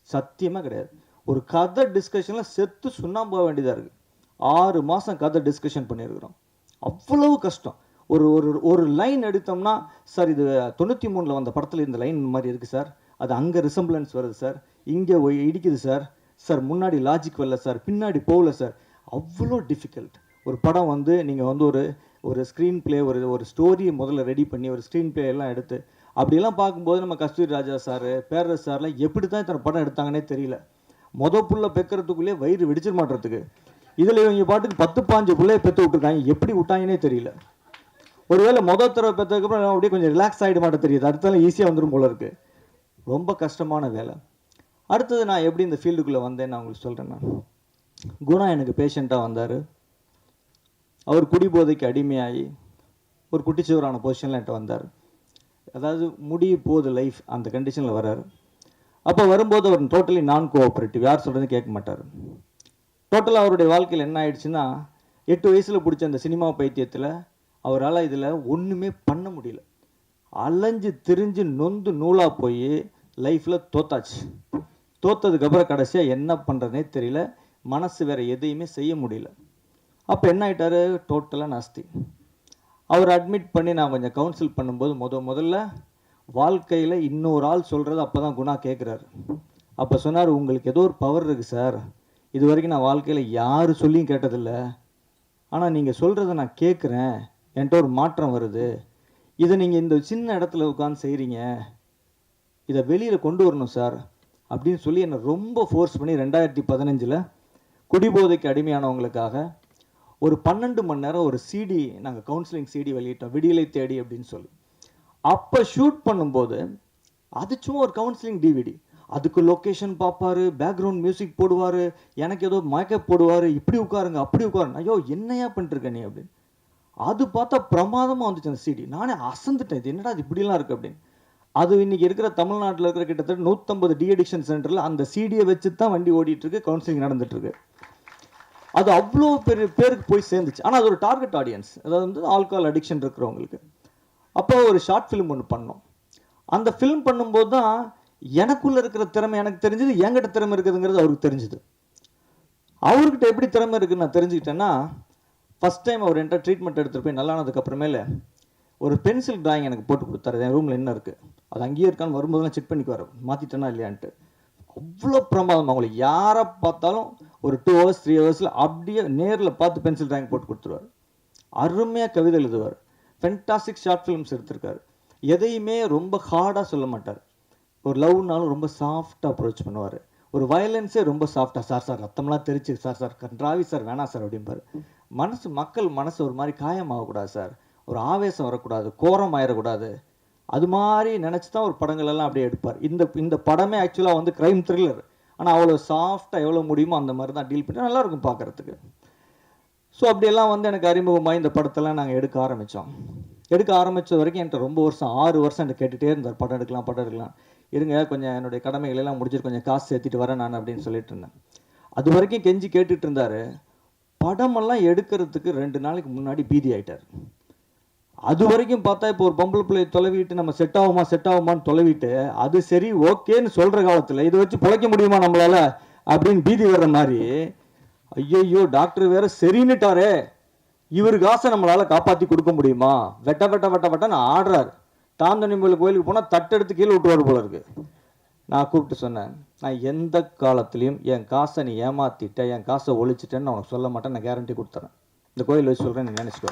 சத்தியமாக கிடையாது. ஒரு கதை டிஸ்கஷனில் செத்து சுண்ணாம்பு போக வேண்டியதாக இருக்குது. 6 மாதம் கதை டிஸ்கஷன் பண்ணியிருக்கிறோம். அவ்வளவு கஷ்டம். ஒரு ஒரு ஒரு லைன் எடுத்தோம்னா, சார் இது 93ல் வந்த படத்தில் இந்த லைன் இந்த மாதிரி இருக்குது சார், அது அங்கே ரிசம்பிளன்ஸ் வருது சார், இங்கே இடிக்குது சார், சார் முன்னாடி லாஜிக் வரல சார், பின்னாடி போகல சார். அவ்வளோ டிஃபிகல்ட். ஒரு படம் வந்து நீங்கள் வந்து ஒரு ஸ்க்ரீன் பிளே, ஒரு ஸ்டோரியை முதல்ல ரெடி பண்ணி ஒரு ஸ்க்ரீன் பிளே எல்லாம் எடுத்து அப்படியெல்லாம் பார்க்கும்போது நம்ம கஸ்தூரி ராஜா சார், பேரரசு சார்லாம் எப்படி தான் இத்தனை படம் எடுத்தாங்கன்னே தெரியல. புள்ள பெக்கிறதுக்குள்ளே வயிறு வெடிச்சிட மாட்டுறதுக்கு. இதில் இவங்க பாட்டுக்கு 10-15 பிள்ளைய பெற்று விட்டுருக்காங்க. எப்படி விட்டாங்கன்னே தெரியல. ஒருவேளை தடவை பெற்றதுக்கப்புறம் அப்படியே கொஞ்சம் ரிலாக்ஸ் ஆகிட மாட்டேன் தெரியுது. அடுத்தாலும் ஈஸியாக வந்துடும் போல இருக்குது. ரொம்ப கஷ்டமான வேலை. அடுத்தது நான் எப்படி இந்த ஃபீல்டுக்குள்ளே வந்தேன்னு நான் உங்களுக்கு சொல்கிறேன்னா, குணா எனக்கு பேஷண்ட்டாக வந்தார். அவர் குடிபோதைக்கு அடிமையாகி ஒரு குட்டிச்சுவரான பொசிஷனில் என்கிட்ட வந்தார். அதாவது முடிய போகுது லைஃப், அந்த கண்டிஷனில் வர்றார். அப்போ வரும்போது அவர் டோட்டலி நான் கோஆப்ரேட்டிவ், யார் சொல்கிறது கேட்க மாட்டார். டோட்டலாக அவருடைய வாழ்க்கையில் என்ன ஆயிடுச்சுன்னா, 8 வயசில் பிடிச்ச அந்த சினிமா பைத்தியத்தில் அவரால் இதில் ஒன்றுமே பண்ண முடியல. அலைஞ்சு திரிஞ்சு நொந்து நூலாக போய் லைஃப்பில் தோத்தாச்சு. தோத்ததுக்கப்புறம் கடைசியாக என்ன பண்ணுறதுனே தெரியல. மனசு வேறு எதையுமே செய்ய முடியல. அப்போ என்ன ஆகிட்டார், டோட்டலாக நாஸ்தி. அவர் அட்மிட் பண்ணி நான் கொஞ்சம் கவுன்சில் பண்ணும்போது முதல்ல வாழ்க்கையில் இன்னொரு ஆள் சொல்கிறது அப்போ தான் குணா கேட்குறாரு. அப்போ சொன்னார், உங்களுக்கு ஏதோ ஒரு பவர் இருக்குது சார், இது வரைக்கும் நான் வாழ்க்கையில் யார் சொல்லியும் கேட்டதில்லை, ஆனால் நீங்கள் சொல்கிறத நான் கேட்குறேன், என்கிட்ட ஒரு மாற்றம் வருது, இதை நீங்கள் இந்த சின்ன இடத்துல உட்காந்து செய்கிறீங்க, இதை வெளியில் கொண்டு வரணும் சார் அப்படின்னு சொல்லி என்னை ரொம்ப ஃபோர்ஸ் பண்ணி 2015 குடிபோதைக்கு அடிமையானவங்களுக்காக ஒரு 12 மணி நேரம் ஒரு சிடி, நாங்கள் கவுன்சிலிங் சிடி வெளியிட்டோம், விடியலை தேடி அப்படின்னு சொல்லி. அப்போ ஷூட் பண்ணும்போது அது சும்மா ஒரு கவுன்சிலிங் டிவிடி, அதுக்கு லொக்கேஷன் பார்ப்பாரு, பேக்ரவுண்ட் மியூசிக் போடுவார், எனக்கு ஏதோ மேக்கப் போடுவார், இப்படி உட்காருங்க அப்படி உட்காருங்க, ஐயோ என்னையா பண்ணிருக்க நீ அப்படின்னு. அது பார்த்தா பிரமாதமாக வந்துச்சு அந்த சிடி. நானே அசந்துட்டேன், இது என்னடா அது இப்படிலாம் இருக்குது அப்படின்னு. அது இன்னைக்கு இருக்கிற தமிழ்நாட்டில் இருக்கிற கிட்டத்தட்ட 150 டி அடிக்ஷன் சென்டரில் அந்த சிடியை வச்சு தான் வண்டி ஓடிட்டுருக்கு, கவுன்சிலிங் நடந்துட்டுருக்கு. அது அவ்வளோ பெரிய பேருக்கு போய் சேர்ந்துச்சு. ஆனால் அது ஒரு டார்கெட் ஆடியன்ஸ், அதாவது வந்து ஆல்கஹால் அடிக்ஷன் இருக்கிறவங்களுக்கு. அப்போ ஒரு ஷார்ட் ஃபிலிம் ஒன்று பண்ணோம். அந்த ஃபிலிம் பண்ணும்போது தான் எனக்குள்ளே இருக்கிற திறமை எனக்கு தெரிஞ்சது, என்கிட்ட திறமை இருக்குதுங்கிறது அவருக்கு தெரிஞ்சுது. அவர்கிட்ட எப்படி திறமை இருக்குன்னு நான் தெரிஞ்சுக்கிட்டேன்னா, ஃபஸ்ட் டைம் அவர் என்கிட்ட ட்ரீட்மெண்ட் எடுத்துகிட்டு போய் நல்லானதுக்கப்புறமேல ஒரு பென்சில் டிராயிங் எனக்கு போட்டு கொடுத்தாரு. என் ரூமில் என்ன இருக்குது அது அங்கேயே இருக்கான்னு வரும்போதெல்லாம் செக் பண்ணிக்குவார், மாற்றிட்டேன்னா இல்லையான்ட்டு. அவ்வளோ பிரமாதம். அவங்களை யாரை பார்த்தாலும் ஒரு 2 hours 3 hours அப்படியே நேரில் பார்த்து பென்சில் டிராயிங் போட்டு கொடுத்துருவார். அருமையாக கவிதை எழுதுவார். ஃபென்டாஸ்டிக் ஷார்ட் ஃபிலிம்ஸ் எடுத்திருக்காரு. எதையுமே ரொம்ப ஹார்டாக சொல்ல மாட்டார். ஒரு லவ்னாலும் ரொம்ப சாஃப்டாக அப்ரோச் பண்ணுவார். ஒரு வயலன்ஸே ரொம்ப சாஃப்டாக, சார் ரத்தம்லாம் தெரிச்சு, சார் கன்றாவி சார் வேணாம் சார் அப்படிம்பார். மக்கள் மனசு ஒரு மாதிரி காயமாகக்கூடாது சார், ஒரு ஆவேசம் வரக்கூடாது, கோரம் ஆயிடக்கூடாது, அது மாதிரி நினச்சி தான் ஒரு படங்கள் எல்லாம் அப்படியே எடுப்பார். இந்த படமே ஆக்சுவலாக வந்து க்ரைம் த்ரில்லர், ஆனால் அவ்வளோ சாஃப்டாக எவ்வளோ முடியுமோ அந்த மாதிரி தான் டீல் பண்ணி நல்லாயிருக்கும் பார்க்குறதுக்கு. ஸோ அப்படியெல்லாம் வந்து எனக்கு அறிமுகமாக இந்த படத்தெல்லாம் நாங்கள் எடுக்க ஆரம்பித்த வரைக்கும் என்கிட்ட ரொம்ப வருஷம் 6 வருஷம் என்கிட்ட கேட்டுகிட்டே இருந்தார், படம் எடுக்கலாம் இருங்க, கொஞ்சம் என்னுடைய கடமைகளெல்லாம் முடிச்சுட்டு கொஞ்சம் காசு சேர்த்துட்டு வரேன் நான் அப்படின்னு சொல்லிட்டு இருந்தேன். அது வரைக்கும் கெஞ்சி கேட்டுட்டு இருந்தார். படமெல்லாம் எடுக்கிறதுக்கு 2 நாளைக்கு முன்னாடி பீதி ஆகிட்டார். அது வரைக்கும் பார்த்தா இப்போ ஒரு பொம்பளை பிள்ளையை தொலைவிட்டு நம்ம செட் ஆகுமான்னு தொலைவிட்டு அது சரி ஓகேன்னு சொல்கிற காலத்தில் இதை வச்சு பிழைக்க முடியுமா நம்மளால அப்படின்னு பீதி வர்ற மாதிரி, ஐயோ டாக்டர் வேற சரின்னுட்டாரே, இவருக்கு ஆசை நம்மளால் காப்பாற்றி கொடுக்க முடியுமா, வெட்டன்னு ஆடுறாரு. தாந்தனிமலை கோயிலுக்கு போனால் தட்டெடுத்து கீழே விட்டுவார் போல இருக்கு. நான் கூப்பிட்டு சொன்னேன், நான் எந்த காலத்துலேயும் என் காசை நீ ஏமாற்றிட்ட, என் காசை ஒழிச்சிட்டேன்னு நான் உனக்கு சொல்ல மாட்டேன், நான் கேரண்டி கொடுத்துறேன். இந்த கோயில் வச்சு சொல்கிறேன், நீ நினச்சிக்கோ.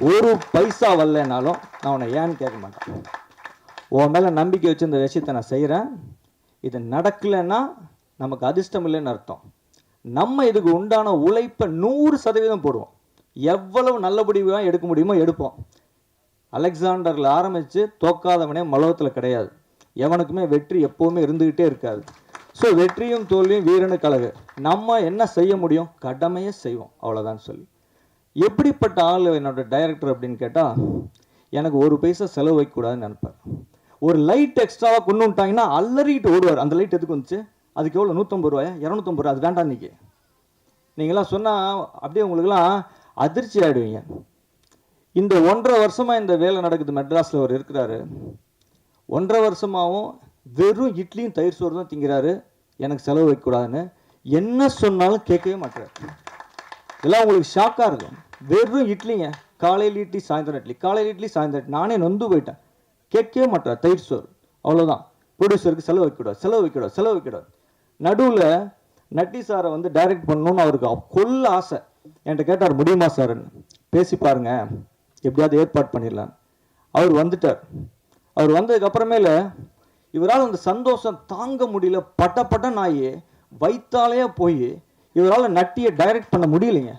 ஒரு பைசா வரலனாலும் நான் உன்னை ஏன்னு கேட்க மாட்டேன். உன் மேலே நம்பிக்கை வச்சு இந்த விஷயத்தை நான் செய்கிறேன். இது நடக்கலைன்னா நமக்கு அதிர்ஷ்டம் இல்லைன்னு அர்த்தம். நம்ம இதுக்கு உண்டான உழைப்பை 100% போடுவோம். எவ்வளவு நல்லபடியாக எடுக்க முடியுமோ எடுப்போம். அலெக்சாண்டரில் ஆரம்பித்து தோக்காதவனே மலோகத்தில் கிடையாது. எவனுக்குமே வெற்றி எப்போவுமே இருந்துக்கிட்டே இருக்காது. ஸோ வெற்றியும் தோல்வியும் வீரனுக்கு அழகு. நம்ம என்ன செய்ய முடியும், கடமையை செய்வோம், அவ்வளோதான் சொல்லி. எப்படிப்பட்ட ஆள் என்னோட டைரக்டர் அப்படின்னு கேட்டால், எனக்கு 1 பைசா செலவு வைக்கக்கூடாதுன்னு நினைப்பார். ஒரு லைட் எக்ஸ்ட்ராவாக கொண்டு வந்துட்டாங்கன்னா அல்லறிட்டு ஓடுவார். அந்த லைட் எதுக்கு வந்துச்சு, அதுக்கு எவ்வளோ 150 ரூபாயா 250 ரூபா, அது வேண்டாம் இன்றைக்கி நீங்களாம் சொன்னால் அப்படியே உங்களுக்குலாம் அதிர்ச்சி ஆகிடுவீங்க. இந்த 1.5 வருஷமாக இந்த வேலை நடக்குது. மெட்ராஸில் அவர் இருக்கிறாரு. 1.5 வருஷமாகவும் வெறும் இட்லியும் தயிர் சோறு தான் திங்கிறாரு. எனக்கு செலவு வைக்கக்கூடாதுன்னு என்ன சொன்னாலும் கேட்கவே மாட்டார். இதெல்லாம் உங்களுக்கு ஷாக்காக இருக்கும். வெறும் இட்லிங்க, காலையில் இட்லி சாயந்தரம் இட்லி, காலையில் இட்லி சாயந்தரம். நானே நொந்து போயிட்டேன். கேட்கவே மாட்டார். தயிர் சோறு அவ்வளோதான். ப்ரொடியூசருக்கு செலவு வைக்கக்கூடாது. நடுவில் நட்டி சாரை வந்து டைரக்ட் பண்ணணும்னு அவருக்கு கொள்ள ஆசை. என்கிட்ட கேட்டார், முடியுமா சார்ன்னு. பேசி பாருங்க, எப்படியாவது ஏற்பாடு பண்ணிடலாம். அவர் வந்துட்டார். அவர் வந்ததுக்கப்புறமேல இவரால் அந்த சந்தோஷம் தாங்க முடியல. பட்ட நாயே வைத்தாலேயே போய் இவரால் நட்டியை டைரக்ட் பண்ண முடியல.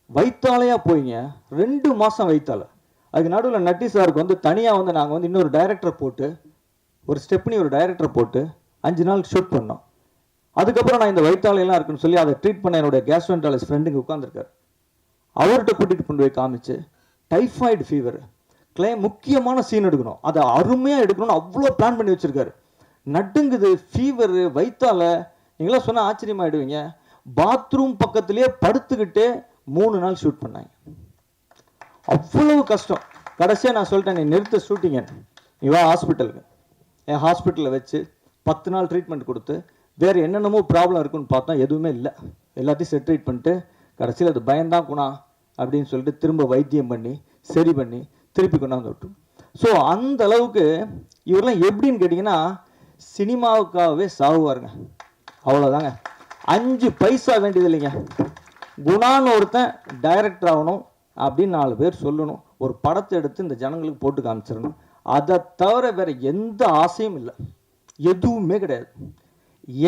வைத்தாலேயா போயிங்க 2 மாதம் வைத்தால. அதுக்கு நடுவில் நட்டி சாருக்கு வந்து தனியாக வந்து நாங்கள் வந்து இன்னொரு டைரக்டர் போட்டு, ஒரு ஸ்டெப்னி ஒரு டைரக்டர் போட்டு 5 நாள் ஷூட் பண்ணோம். அதுக்கப்புறம் நான் இந்த வைத்தாலையெல்லாம் இருக்குன்னு சொல்லி அதை ட்ரீட் பண்ண என்னுடைய கேஸ்ட்ரோஎன்டராலஜிஸ்ட் ஃப்ரெண்டுங்க உட்காந்துருக்காரு. அவர்கிட்ட கூட்டிகிட்டு கொண்டு போய் காமிச்சு, டைஃபாய்டு ஃபீவர் முக்கியமான சீன் எடுக்கணும், அதை அருமையாக எடுக்கணும்னு அவ்வளோ பிளான் பண்ணி வச்சுருக்காரு. நடுங்குது, ஃபீவரு, வைத்தால. நீங்களாம் சொன்னால் ஆச்சரியமாயிடுவீங்க. பாத்ரூம் பக்கத்துலேயே படுத்துக்கிட்டே 3 நாள் ஷூட் பண்ணாங்க. அவ்வளவு கஷ்டம். கடைசியாக நான் சொல்லிட்டேன், நீ நிறுத்த ஷூட்டிங்க, நீ வா ஹாஸ்பிட்டலுக்கு. என் ஹாஸ்பிட்டலில் வச்சு 10 நாள் ட்ரீட்மெண்ட் கொடுத்து, வேறு என்னென்னமோ ப்ராப்ளம் இருக்குன்னு பார்த்தா எதுவுமே இல்லை. எல்லாத்தையும் செட்ரேட் பண்ணிட்டு கடைசியில் அது பயந்தான் குணா அப்படின்னு சொல்லிட்டு திரும்ப வைத்தியம் பண்ணி சரி பண்ணி திருப்பி கொண்டாந்து விட்டுரும். ஸோ அந்த அளவுக்கு இவரெல்லாம் எப்படின்னு கேட்டிங்கன்னா சினிமாவுக்காகவே சாகுவாருங்க. அவ்வளோதாங்க. 5 பைசா வேண்டியது இல்லைங்க. குணான்னு ஒருத்தன் டைரக்டர் ஆகணும் அப்படின்னு 4 பேர் சொல்லணும், ஒரு படத்தை எடுத்து இந்த ஜனங்களுக்கு போட்டு காமிச்சிடணும், அதை தவிர வேற எந்த ஆசையும் இல்லை, எதுவுமே கிடையாது.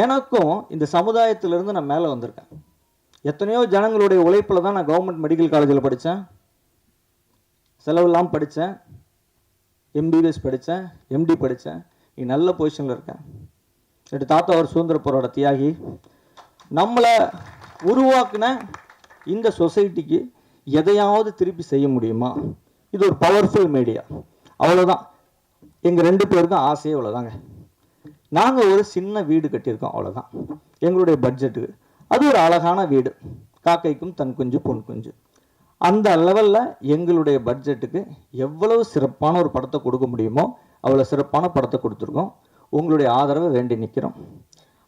எனக்கும் இந்த சமுதாயத்திலிருந்து நான் மேலே வந்திருக்கேன். எத்தனையோ ஜனங்களுடைய உழைப்பில் தான் நான் கவர்மெண்ட் மெடிக்கல் காலேஜில் படித்தேன், செலவெல்லாம் படித்தேன், MBBS படித்தேன், MD படித்தேன், நீ நல்ல பொசிஷனில் இருக்கேன். என் தாத்தா ஒரு சுதந்திர போராட்ட தியாகி. நம்மளை உருவாக்குன இந்த சொசைட்டிக்கு எதையாவது திருப்பி செய்ய முடியுமா? இது ஒரு பவர்ஃபுல் மீடியா. அவ்வளோதான். எங்கள் 2 பேருக்கும் ஆசையே அவ்வளோதாங்க. நாங்கள் ஒரு சின்ன வீடு கட்டியிருக்கோம், அவ்வளோதான் எங்களுடைய பட்ஜெட்டுக்கு. அது ஒரு அழகான வீடு, காக்கைக்கும் தன் குஞ்சு பொன் குஞ்சு. அந்த லெவலில் எங்களுடைய பட்ஜெட்டுக்கு எவ்வளவு சிறப்பான ஒரு படத்தை கொடுக்க முடியுமோ அவ்வளோ சிறப்பான படத்தை கொடுத்துருக்கோம். உங்களுடைய ஆதரவை வேண்டி நிற்கிறோம்.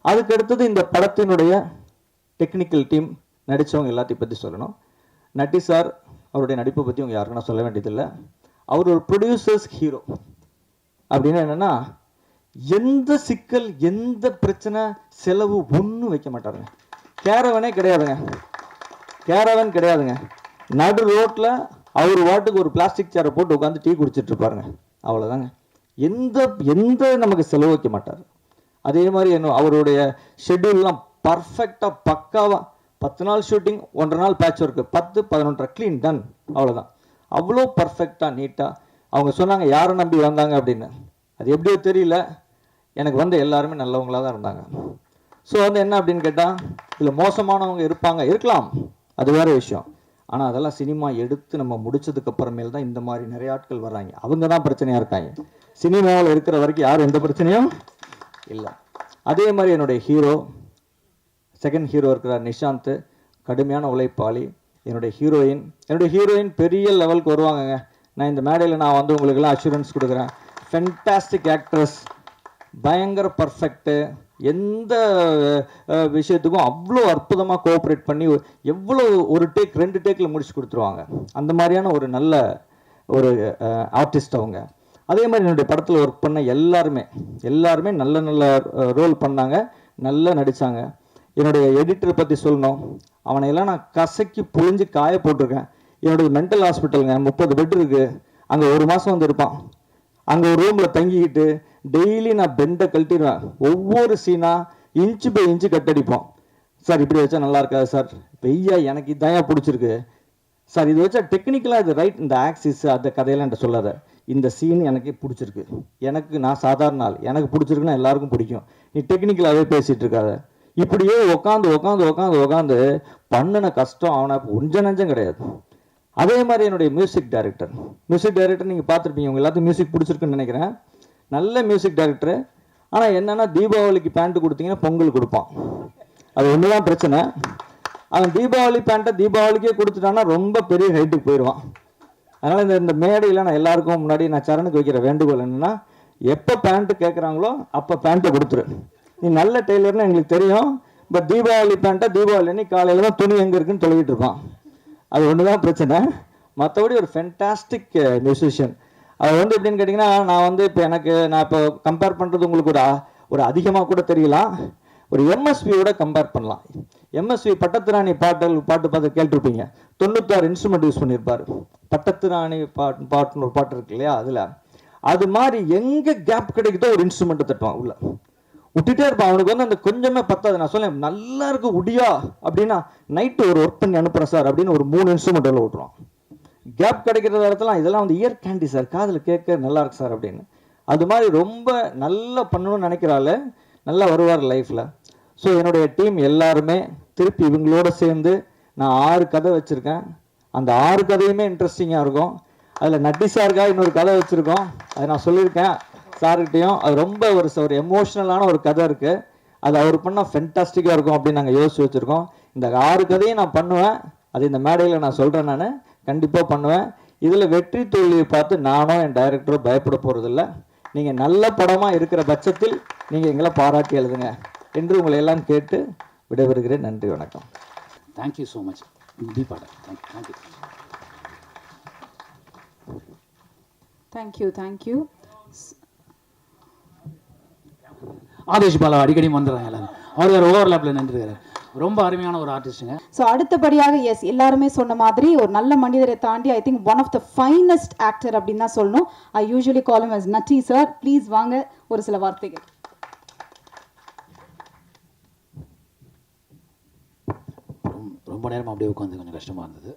அதுக்கடுத்தது இந்த படத்தினுடைய டெக்னிக்கல் டீம், நடித்தவங்க எல்லாத்தையும் பற்றி சொல்லணும். நட்டி சார் அவருடைய நடிப்பை பற்றி உங்கள் யாருக்குன்னா சொல்ல வேண்டியதில்லை. அவர் ஒரு ப்ரொடியூசர்ஸ் ஹீரோ. அப்படின்னா என்னென்னா, எந்த சிக்கல், எந்த பிரச்சனை, செலவு ஒன்றும் வைக்க மாட்டாருங்க. கேரவனே கிடையாதுங்க, கேரவன் கிடையாதுங்க. நடு ரோட்டில் அவர் வாட்டுக்கு ஒரு பிளாஸ்டிக் சேரை போட்டு உட்காந்து டீ குடிச்சிட்டு இருப்பாருங்க, அவ்வளோதாங்க. எந்த நமக்கு செலவு வைக்க மாட்டார். அதே மாதிரி அவருடைய ஷெட்யூல்லாம் பர்ஃபெக்டாக பக்காவாக 10 நாள் ஷூட்டிங், 1.5 நாள் பேட்ச் ஒர்க்கு, 10-11 க்ளீன் டன், அவ்வளோதான். அவ்வளோ பர்ஃபெக்டாக நீட்டாக. அவங்க சொன்னாங்க யாரை நம்பி வந்தாங்க அப்படின்னு. அது எப்படியோ தெரியல, எனக்கு வந்து எல்லாருமே நல்லவங்களாக தான் இருந்தாங்க. ஸோ வந்து என்ன அப்படின்னு கேட்டால், இதில் மோசமானவங்க இருக்கலாம், அது வேறு விஷயம். ஆனால் அதெல்லாம் சினிமா எடுத்து நம்ம முடிச்சதுக்கு அப்புறமேல் தான் இந்த மாதிரி நிறைய ஆட்கள் வர்றாங்க. அவங்க தான் பிரச்சனையாக இருக்காங்க. சினிமாவில் இருக்கிற வரைக்கும் யாரும் எந்த பிரச்சனையும் இல்லை. அதே மாதிரி என்னுடைய ஹீரோ, செகண்ட் ஹீரோ இருக்கிறார் நிஷாந்த், கடுமையான உழைப்பாளி. என்னுடைய ஹீரோயின் பெரிய லெவலுக்கு வருவாங்கங்க. நான் இந்த மேடையில் நான் வந்து உங்களுக்கெல்லாம் அஷூரன்ஸ் கொடுக்குறேன். ஃபென்டாஸ்டிக் ஆக்ட்ரஸ், பயங்கர பர்ஃபெக்ட்டு, எந்த விஷயத்துக்கும் அவ்வளோ அற்புதமாக கோஆப்ரேட் பண்ணி எவ்வளோ ஒரு டேக் 2 டேக்கில் முடிச்சு கொடுத்துருவாங்க. அந்த மாதிரியான ஒரு நல்ல ஒரு ஆர்டிஸ்ட் அவங்க. அதே மாதிரி என்னுடைய படத்தில் ஒர்க் பண்ண எல்லாருமே நல்ல ரோல் பண்ணாங்க, நல்லா நடித்தாங்க. என்னுடைய எடிட்டரை பற்றி சொல்லணும், அவனையெல்லாம் நான் கசக்கி புழிஞ்சு காய போட்டிருக்கேன். என்னுடைய மென்டல் ஹாஸ்பிட்டலுங்க, 30 பெட் இருக்குது. அங்கே 1 மாதம் வந்து இருப்பான். அங்கே ஒரு ரூமில் தங்கிக்கிட்டு டெய்லி நான் பெண்டை கழட்டிடுவேன். ஒவ்வொரு சீனாக இன்ச்சு பை இன்ச்சு கட்டடிப்போம். சார் இப்படி வச்சா நல்லா இருக்காது சார், வெய்யா எனக்கு இதான் பிடிச்சிருக்கு சார், இது வச்சா டெக்னிக்கலாக இது ரைட், இந்த ஆக்சிஸ் அந்த கதையெல்லாம் என்கிட்ட சொல்லாத, இந்த சீன் எனக்கு பிடிச்சிருக்கு, நான் சாதாரண ஆள், எனக்கு பிடிச்சிருக்குன்னா எல்லாருக்கும் பிடிக்கும், நீ டெக்னிக்கலாகவே பேசிகிட்டு இருக்காத. இப்படியே உட்காந்து பண்ணின கஷ்டம் அவனை கொஞ்சம் நஞ்சம் கிடையாது. அதே மாதிரி என்னுடைய மியூசிக் டைரக்டர் நீங்கள் பார்த்துருப்பீங்க, உங்கள் எல்லாத்தையும் மியூசிக் பிடிச்சிருக்குன்னு நினைக்கிறேன். நல்ல மியூசிக் டைரக்டரு. ஆனால் என்னென்னா, தீபாவளிக்கு பேண்ட்டு கொடுத்தீங்கன்னா பொங்கல் கொடுப்பான். அது ஒன்று தான் பிரச்சனை. அவன் தீபாவளி பேண்ட்டை தீபாவளிக்கே கொடுத்துட்டான்னா ரொம்ப பெரிய ஹைட்டுக்கு போயிடுவான். அதனால் இந்த மேடையில் நான் எல்லாருக்கும் முன்னாடி நான் சரணுக்கு வைக்கிற வேண்டுகோள் என்னென்னா, எப்போ பேண்ட்டு கேட்குறாங்களோ அப்போ பேண்ட்டை கொடுத்துரு. நீ நல்ல டெய்லர்னு எங்களுக்கு தெரியும், பட் தீபாவளி பேண்ட்டை தீபாவளி அன்னைக்கு காலையில் தான் துணி எங்கே இருக்குன்னு தொலைகிட்டு இருப்பான். அது ஒன்று தான் பிரச்சனை. மற்றபடி ஒரு ஃபென்டாஸ்டிக் மியூசிஷியன். அது வந்து எப்படின்னு கேட்டிங்கன்னா, நான் இப்போ கம்பேர் பண்ணுறது உங்களுக்கு ஒரு அதிகமாக கூட தெரியலாம். ஒரு எம்எஸ்வியோட கம்பேர் பண்ணலாம். எம்எஸ்வி பட்டத்திராணி பாட்டு பார்த்து கேட்டிருப்பீங்க. 96 இன்ஸ்ட்ருமெண்ட் யூஸ் பண்ணியிருப்பார். பட்டத்திராணி பாட்டுன்னு ஒரு பாட்டு இருக்கு இல்லையா, அதில் அது மாதிரி எங்கே கேப் கிடைக்குதோ ஒரு இன்ஸ்ட்ருமெண்ட்டை தட்டுவான், உள்ள விட்டுட்டே இருப்பான். அவனுக்கு வந்து அந்த கொஞ்சமே பத்தாது. நான் சொல்லேன் நல்லா இருக்கு உடியா அப்படின்னா, நைட்டு ஒரு ஒர்க் பண்ணி அனுப்புகிறேன் சார் அப்படின்னு ஒரு 3 இன்ஸ்ட்ருமெண்ட் எல்லாம் விட்டுருவான். கேப் கிடைக்கிற இடத்துல இதெல்லாம் வந்து இயர் கேண்டி சார், காதில் கேட்க நல்லா இருக்கு சார் அப்படின்னு. அது மாதிரி ரொம்ப நல்லா பண்ணணும்னு நினைக்கிறாள், நல்லா வருவார் லைஃப்பில். ஸோ என்னுடைய டீம் எல்லாருமே திருப்பி இவங்களோட சேர்ந்து நான் 6 கதை வச்சுருக்கேன். அந்த 6 கதையுமே இன்ட்ரெஸ்டிங்காக இருக்கும். அதில் நட்டி சாருக்காக இன்னொரு கதை வச்சுருக்கோம், அதை நான் சொல்லியிருக்கேன் சார்கிட்டையும். அது ரொம்ப ஒரு எமோஷ்னலான ஒரு கதை இருக்குது. அது அவர் பண்ணால் ஃபென்டாஸ்டிக்காக இருக்கும் அப்படின்னு நாங்கள் யோசிச்சு வச்சுருக்கோம். இந்த 6 கதையும் நான் பண்ணுவேன். அது இந்த மேடையில் நான் சொல்கிறேன், நான் கண்டிப்பாக பண்ணுவேன். இதில் வெற்றி தோல்வியை பார்த்து நானோ என் டைரக்டரோ பயப்பட போகிறதில்ல. நீங்கள் நல்ல படமாக இருக்கிற பட்சத்தில் நீங்கள் எங்களை பாராட்டி எழுதுங்க என்று உங்களை எல்லாம் கேட்டு விடைபெறுகிறேன். நன்றி, வணக்கம். தேங்க்யூ ஸோ மச் தீபாடா. தேங்க்யூ. தேங்க்யூ. ஆதேஷ் பாலா அடிக்கடி வந்துடுறாங்க எல்லாரும். அவர் வேறு ஓவர்லேப்பில் நின்றுருக்காரு. ரொம்ப அருமையான ஒரு ஆர்டிஸ்ட்டுங்க. ஸோ அடுத்தபடியாக எஸ் எல்லாருமே சொன்ன மாதிரி ஒரு நல்ல மனிதரை தாண்டி I think one of the finest actor அப்படின்னு தான் சொல்லணும். I usually call him as Natty sir. Please வாங்க ஒரு சில வார்த்தைகள். ரொம்ப நேரம் அப்படியே உட்காந்து கொஞ்சம் கஷ்டமாக இருந்தது.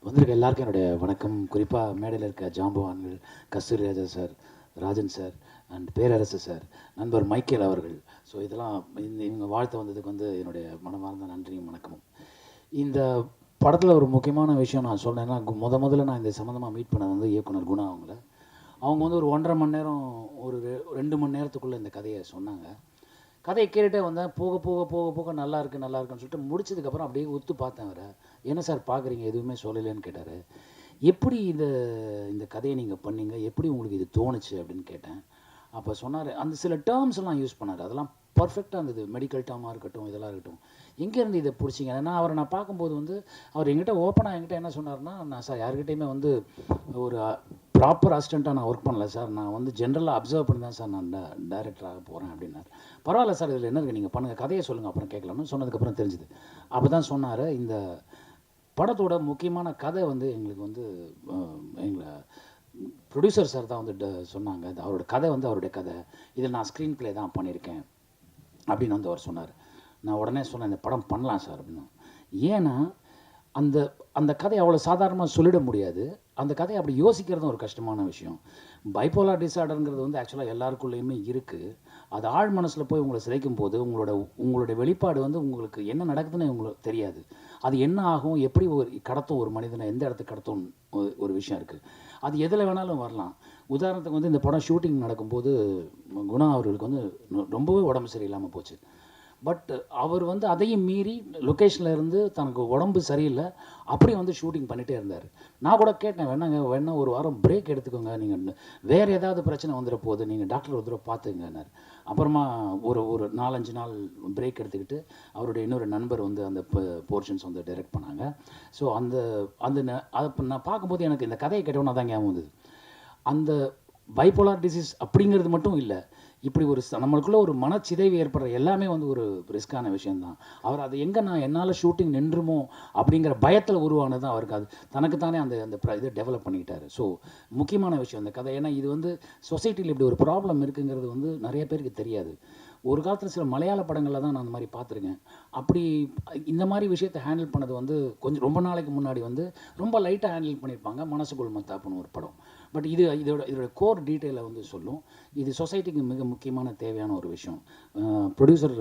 வந்திருக்க எல்லாருக்கும் என்னுடைய வணக்கம். குறிப்பாக மேடையில் இருக்க ஜாம்பவான்கள், Kasthuri Raja sir, Rajan sir and Perarasu sir, நண்பர் மைக்கேல் அவர்கள். ஸோ இதெல்லாம் இவங்க வாழ்த்து வந்ததுக்கு என்னுடைய மனமார்ந்த நன்றியும் வணக்கமும். இந்த படத்தில் ஒரு முக்கியமான விஷயம் நான் சொன்னேன்னா, முதல்ல நான் இந்த சம்மந்தமாக மீட் பண்ணது இயக்குனர் குணா அவங்கள. அவங்க ஒரு 1.5 மணி நேரம் ஒரு 2 மணி நேரத்துக்குள்ளே இந்த கதையை சொன்னாங்க. கதையை கேட்டுகிட்டே வந்தேன். போக போக போக போக நல்லா இருக்குன்னு சொல்லிட்டு முடிச்சதுக்கப்புறம் அப்படியே ஒத்து பார்த்தேன். அவரை என்ன சார் பார்க்குறீங்க, எதுவுமே சொல்லலைன்னு கேட்டார். எப்படி இந்த கதையை நீங்கள் பண்ணீங்க, எப்படி உங்களுக்கு இது தோணுச்சு அப்படின்னு கேட்டேன். அப்போ சொன்னார், அந்த சில டேர்ம்ஸ் எல்லாம் யூஸ் பண்ணார். அதெல்லாம் பர்ஃபெக்டாக இருந்தது. மெடிக்கல் டேர்மாக இருக்கட்டும், இதெல்லாம் இருக்கட்டும். எங்கேருந்து இதை பிடிச்சிங்க? ஏன்னா அவரை நான் பார்க்கும்போது அவர் என்கிட்ட ஓப்பனாக என்கிட்ட என்ன சொன்னார்னா, நான் சார் யார்கிட்டையுமே ஒரு ப்ராப்பர் அசிஸ்டண்ட்டாக நான் ஒர்க் பண்ணல சார், நான் ஜென்ரலாக அப்சர்வ் பண்ணி தான் சார் நான் டைரக்டராக போகிறேன் அப்படின்னார். பரவாயில்ல சார், இதில் என்ன இருக்குது, நீங்கள் பண்ணுங்கள், கதையை சொல்லுங்கள், அப்புறம் கேட்கலாம்னு சொன்னதுக்கப்புறம் தெரிஞ்சுது. அப்போ தான் சொன்னார், இந்த படத்தோட முக்கியமான கதை எங்களுக்கு எங்களை ப்ரொடியூசர் சார் தான் சொன்னாங்க. அவரோட கதை அவருடைய கதை, இதில் நான் ஸ்க்ரீன் ப்ளே தான் பண்ணியிருக்கேன் அப்படின்னு அவர் சொன்னார். நான் உடனே சொன்னேன், இந்த படம் பண்ணலாம் சார் அப்படின்னு. ஏன்னா அந்த கதையை அவ்வளோ சாதாரணமாக சொல்லிட முடியாது. அந்த கதையை அப்படி யோசிக்கிறதும் ஒரு கஷ்டமான விஷயம். பைப்போலார் டிஸார்டருங்கிறது ஆக்சுவலாக எல்லாருக்குள்ளேயுமே இருக்குது. அது ஆழ் மனசில் போய் உங்களை சிதைக்கும் போது உங்களுடைய வெளிப்பாடு உங்களுக்கு என்ன நடக்குதுன்னு உங்களுக்கு தெரியாது. அது என்ன ஆகும், எப்படி கடத்தும் ஒரு மனிதனை, எந்த இடத்துக்கு கடத்தும் ஒரு விஷயம் இருக்குது. அது எதில் வேணாலும் வரலாம். உதாரணத்துக்கு இந்த படம் ஷூட்டிங் நடக்கும்போது குணா அவர்களுக்கு ரொம்பவே உடம்பு சரியில்லாமல் போச்சு. பட் அவர் அதையும் மீறி லொக்கேஷனில் இருந்து தனக்கு உடம்பு சரியில்லை, அப்படி ஷூட்டிங் பண்ணிகிட்டே இருந்தார். நான் கூட கேட்டேன், வேணா ஒரு வாரம் பிரேக் எடுத்துக்கோங்க, நீங்கள் வேறு ஏதாவது பிரச்சனை வந்துட போகுது, நீங்கள் டாக்டர் ஒரு தடவை பார்த்துங்கன்னார். அப்புறமா ஒரு 4-5 நாள் பிரேக் எடுத்துக்கிட்டு அவருடைய இன்னொரு நண்பர் அந்த போர்ஷன்ஸ் டைரக்ட் பண்ணாங்க. ஸோ அதை நான் பார்க்கும்போது எனக்கு இந்த கதையை கேட்டோன்னா தான் ஞாபகம் வந்தது. அந்த பைப்போலார் டிசீஸ் அப்படிங்கிறது மட்டும் இல்லை, இப்படி நம்மளுக்குள்ள ஒரு மனச்சிதைவு ஏற்படுற எல்லாமே ஒரு ரிஸ்கான விஷயந்தான். அவர் அதை என்னால் ஷூட்டிங் நின்றுமோ அப்படிங்கிற பயத்தில் உருவானது தான் அவருக்கு. அது தனக்குத்தானே அந்த இதை டெவலப் பண்ணிக்கிட்டாரு. ஸோ முக்கியமான விஷயம் இந்த கதை. ஏன்னா இது சொசைட்டியில் இப்படி ஒரு ப்ராப்ளம் இருக்குங்கிறது நிறைய பேருக்கு தெரியாது. ஒரு காலத்தில் சில மலையாள படங்களில் தான் நான் அந்த மாதிரி பார்த்துருக்கேன். அப்படி இந்த மாதிரி விஷயத்தை ஹேண்டில் பண்ணது கொஞ்சம் ரொம்ப நாளைக்கு முன்னாடி ரொம்ப லைட்டாக ஹேண்டில் பண்ணியிருப்பாங்க. மனசுக்குள் மத்தாப்புன்னு ஒரு படம். பட் இதோட கோர் டீட்டெயிலை சொல்லும். இது சொசைட்டிக்கு மிக முக்கியமான தேவையான ஒரு விஷயம். ப்ரொடியூசர்